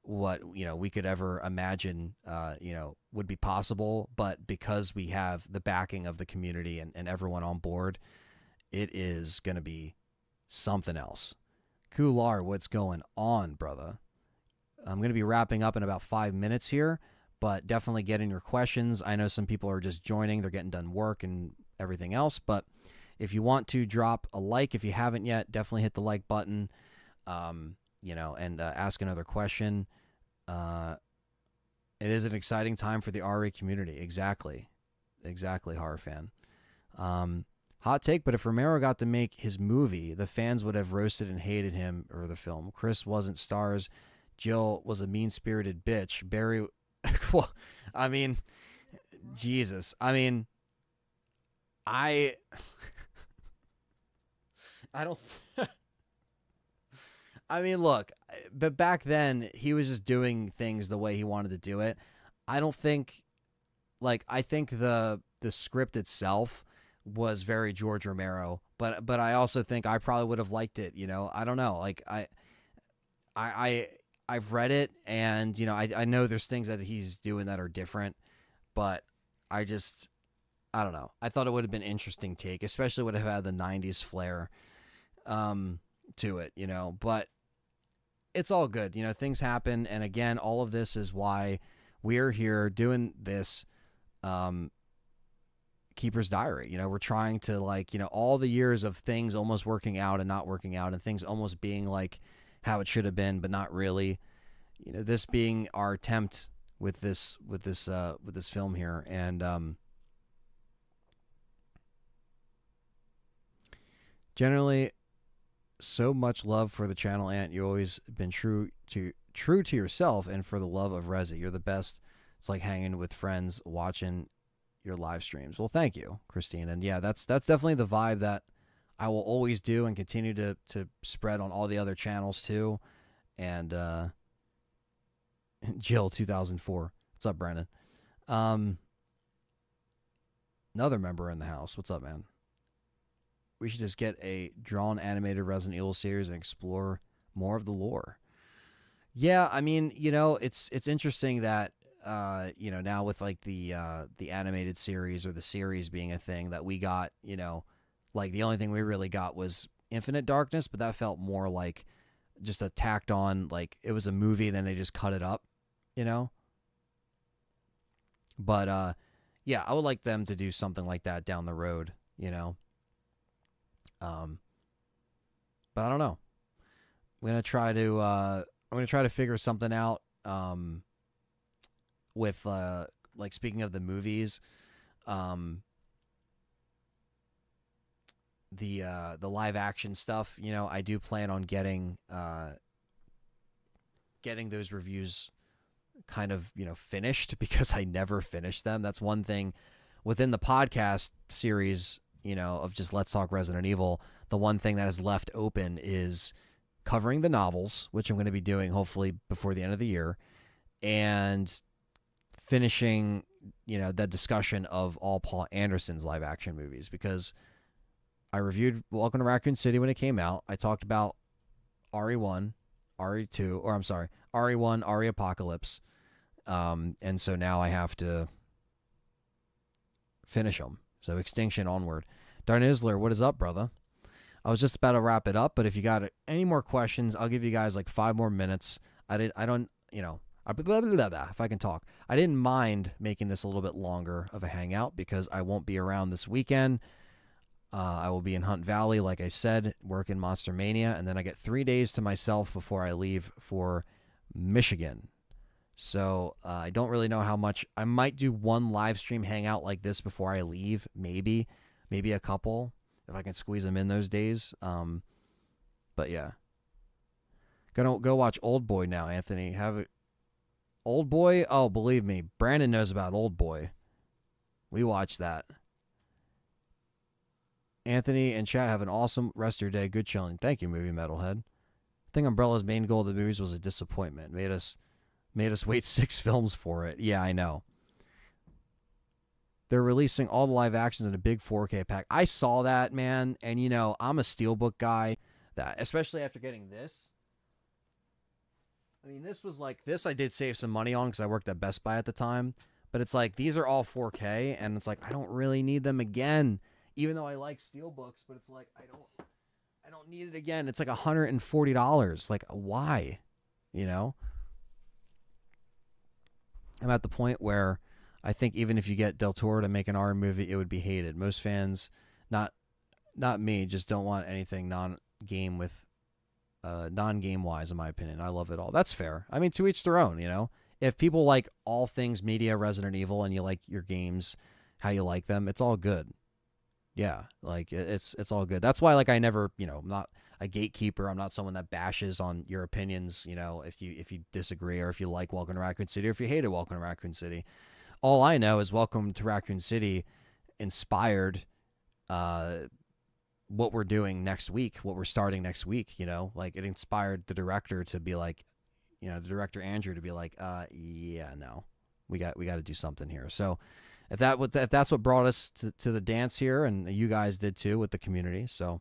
S1: what we could ever imagine would be possible. But because we have the backing of the community and everyone on board, it is going to be something else. Kular, what's going on, brother? I'm going to be wrapping up in about 5 minutes here, but definitely get in your questions. I know some people are just joining, they're getting done work and everything else, but if you want to drop a like, if you haven't yet, definitely hit the like button. And ask another question. It is an exciting time for the RA community. Exactly, Horror Fan. Hot take, but if Romero got to make his movie, the fans would have roasted and hated him or the film. Chris wasn't S.T.A.R.S. Jill was a mean-spirited bitch. Barry, well, I mean, Jesus. I mean, I don't... I mean, look, but back then, he was just doing things the way he wanted to do it. I don't think, I think the script itself was very George Romero, but I also think I probably would have liked it, I don't know. I've read it, and, I know there's things that he's doing that are different, but I don't know. I thought it would have been an interesting take, especially would have had the 90s flair to it, but it's all good. Things happen. And again, all of this is why we're here doing this Keeper's Diary. We're trying to all the years of things almost working out and not working out and things almost being like how it should have been, but not really, this being our attempt with this film here. And generally, so much love for the channel, Ant. You always been true to yourself and for the love of Resi. You're the best. It's like hanging with friends watching your live streams. Well, thank you, Christine. And yeah, that's definitely the vibe that I will always do and continue to spread on all the other channels too. and Jill 2004. What's up, Brandon? Um, Another member in the house. What's up, man? We should just get a drawn animated Resident Evil series and explore more of the lore. Yeah, I mean, it's interesting that now with like the animated series or the series being a thing that we got, like the only thing we really got was Infinite Darkness, but that felt more like just a tacked on, like it was a movie, then they just cut it up, you know. But yeah, I would like them to do something like that down the road, you know. Um, but I don't know. I'm gonna try to figure something out. With like speaking of the movies, um, the live action stuff. I do plan on getting those reviews kind of finished because I never finished them. That's one thing within the podcast series, of just Let's Talk Resident Evil. The one thing that is left open is covering the novels, which I'm going to be doing hopefully before the end of the year, and finishing, the discussion of all Paul Anderson's live action movies, because I reviewed Welcome to Raccoon City when it came out. I talked about RE1, RE2, or I'm sorry, RE1, RE Apocalypse. And so now I have to finish them. So Extinction onward. Darn Isler, what is up, brother? I was just about to wrap it up, but if you got any more questions, I'll give you guys like 5 more minutes. If I can talk. I didn't mind making this a little bit longer of a hangout because I won't be around this weekend. I will be in Hunt Valley, like I said, working Monster Mania, and then I get 3 days to myself before I leave for Michigan. So I don't really know how much. I might do one live stream hangout like this before I leave, maybe a couple if I can squeeze them in those days. But yeah, gonna go watch Old Boy now, Anthony. Have it. Old Boy? Oh, believe me, Brandon knows about Old Boy. We watched that. Anthony and chat, have an awesome rest of your day. Good chilling. Thank you, Movie Metalhead. I think Umbrella's main goal of the movies was a disappointment. Made us wait 6 films for it. Yeah, I know. They're releasing all the live actions in a big 4K pack. I saw that, man, and I'm a Steelbook guy. That especially after getting this. I mean, this was like this. I did save some money on because I worked at Best Buy at the time. But it's like these are all 4K, and it's like I don't really need them again. Even though I like Steelbooks, but it's like I don't need it again. It's like $140. Like why? I'm at the point where I think even if you get Detore to make an R movie, it would be hated. Most fans, not me, just don't want anything non-game wise, in my opinion. I love it all. That's fair. I mean, to each their own, If people like all things media Resident Evil and you like your games, how you like them, it's all good. Yeah, like it's all good. That's why, like, I never, I'm not a gatekeeper. I'm not someone that bashes on your opinions. If you disagree or if you like Welcome to Raccoon City or if you hated Welcome to Raccoon City. All I know is Welcome to Raccoon City inspired what we're doing next week, what we're starting next week. Like it inspired the director to be like, the director Andrew to be like, yeah, no, we got to do something here. So. If that's what brought us to the dance here, and you guys did too with the community, so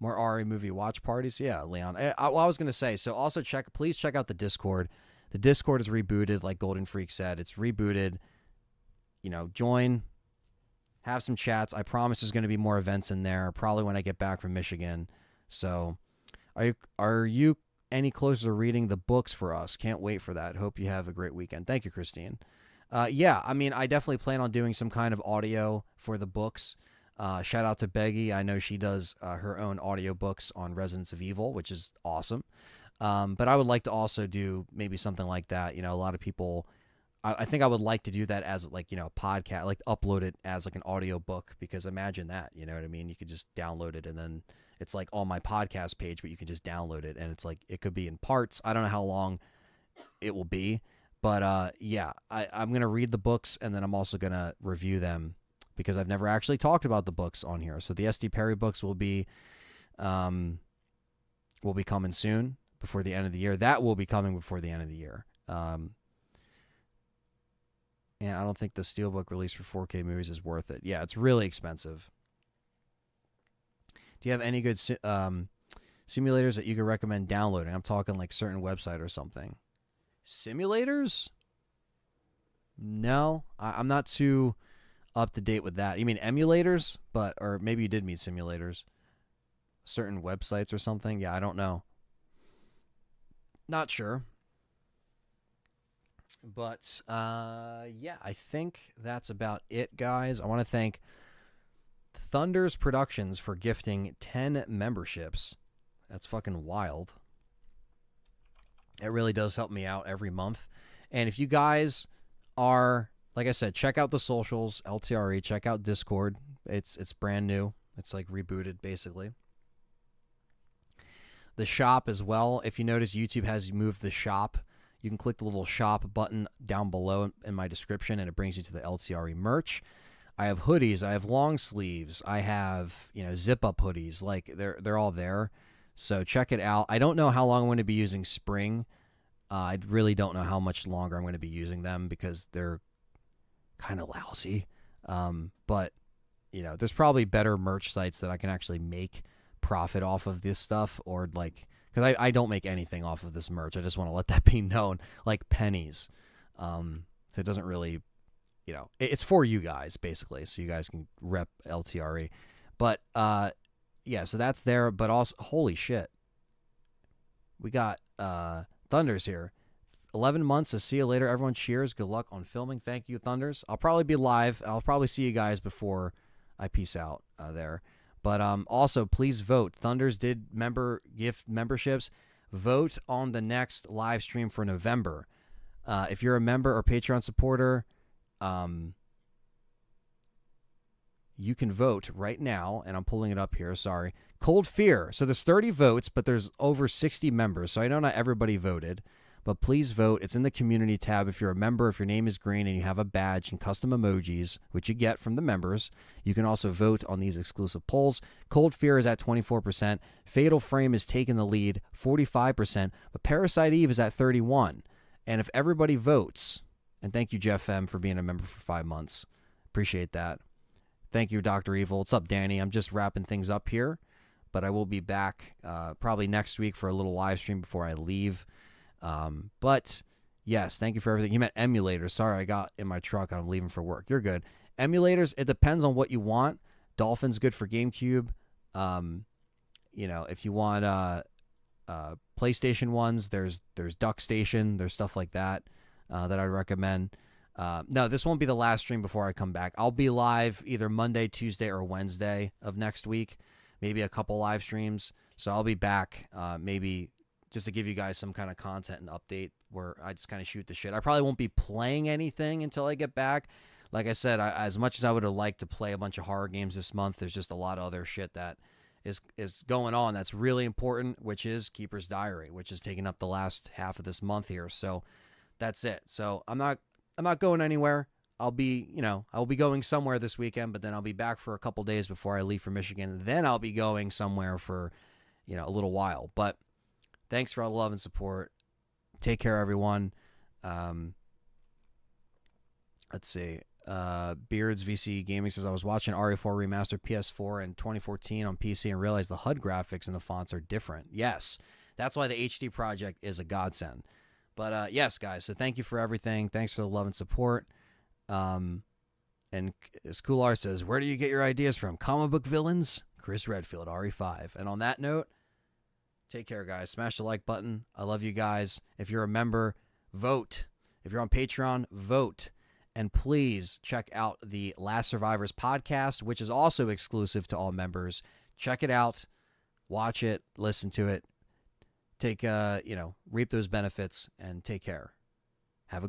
S1: more RE movie watch parties, yeah, Leon. I was gonna say, so also please check out the Discord. The Discord is rebooted, like Golden Freak said, it's rebooted. Join, have some chats. I promise there's gonna be more events in there, probably when I get back from Michigan. So, are you any closer to reading the books for us? Can't wait for that. Hope you have a great weekend. Thank you, Christine. Yeah, I mean, I definitely plan on doing some kind of audio for the books. Shout out to Beggy. I know she does her own audiobooks on Residents of Evil, which is awesome. But I would like to also do maybe something like that. A lot of people, I think I would like to do that as like, podcast, like upload it as like an audio book, because imagine that, you know what I mean? You could just download it and then it's like on my podcast page, but you can just download it and it's like, it could be in parts. I don't know how long it will be. But yeah, I'm going to read the books, and then I'm also going to review them because I've never actually talked about the books on here. So the S.T.A.R.S books will be coming soon. before the end of the year. That will be coming before the end of the year. And I don't think the Steelbook release for 4K movies is worth it. Yeah, it's really expensive. Do you have any good simulators that you could recommend downloading? I'm talking like certain website or something. Simulators? No, I'm not too up to date with that. You mean emulators? Or maybe you did mean simulators. Certain websites or something? Yeah, I don't know. Not sure. But yeah, I think that's about it, guys. I want to thank Thunder's Productions for gifting 10 memberships. That's fucking wild. It really does help me out every month. And if you guys are, like I said, check out the socials, LTRE, check out Discord. It's brand new. It's like rebooted, basically. The shop as well. If you notice, YouTube has moved the shop. You can click the little shop button down below in my description, and it brings you to the LTRE merch. I have hoodies. I have long sleeves. I have, zip-up hoodies. Like, they're all there. So check it out. I don't know how long I'm going to be using Spring. I really don't know how much longer I'm going to be using them because they're kind of lousy. But, there's probably better merch sites that I can actually make profit off of this stuff, or like, because I don't make anything off of this merch. I just want to let that be known, like pennies. So it doesn't really, it's for you guys basically, so you guys can rep LTRE. But yeah, so that's there. But also, holy shit, we got Thunders here. 11 months to see you later. Everyone cheers. Good luck on filming. Thank you, Thunders. I'll probably be live. I'll probably see you guys before I peace out there. But also, please vote. Thunders did gift memberships. Vote on the next live stream for November. If you're a member or Patreon supporter, you can vote right now, and I'm pulling it up here. Sorry. Cold Fear. So there's 30 votes, but there's over 60 members. So I know not everybody voted, but please vote. It's in the community tab. If you're a member, if your name is green and you have a badge and custom emojis, which you get from the members, you can also vote on these exclusive polls. Cold Fear is at 24%. Fatal Frame is taking the lead, 45%. But Parasite Eve is at 31%. And if everybody votes, and thank you, Jeff M., for being a member for 5 months. Appreciate that. Thank you, Dr. Evil. What's up, Danny? I'm just wrapping things up here, but I will be back probably next week for a little live stream before I leave. But yes, thank you for everything. You meant emulators. Sorry, I got in my truck. I'm leaving for work. You're good. Emulators, it depends on what you want. Dolphin's good for GameCube. If you want PlayStation ones, there's Duck Station. There's stuff like that that I'd recommend. No, this won't be the last stream before I come back. I'll be live either Monday, Tuesday, or Wednesday of next week. Maybe a couple live streams. So I'll be back maybe just to give you guys some kind of content and update where I just kind of shoot the shit. I probably won't be playing anything until I get back. Like I said, as much as I would have liked to play a bunch of horror games this month, there's just a lot of other shit that is going on that's really important, which is Keeper's Diary, which is taking up the last half of this month here. So that's it. So I'm not going anywhere. I'll be going somewhere this weekend, but then I'll be back for a couple days before I leave for Michigan. Then I'll be going somewhere for, a little while. But thanks for all the love and support. Take care, everyone. Let's see. Beards VC Gaming says, I was watching RE4 Remastered PS4 in 2014 on PC and realized the HUD graphics and the fonts are different. Yes, that's why the HD project is a godsend. But yes, guys, so thank you for everything. Thanks for the love and support. And Schoolar says, where do you get your ideas from? Comic book villains? Chris Redfield, RE5. And on that note, take care, guys. Smash the like button. I love you guys. If you're a member, vote. If you're on Patreon, vote. And please check out the Last Survivors podcast, which is also exclusive to all members. Check it out. Watch it. Listen to it. Take, reap those benefits and take care. Have a good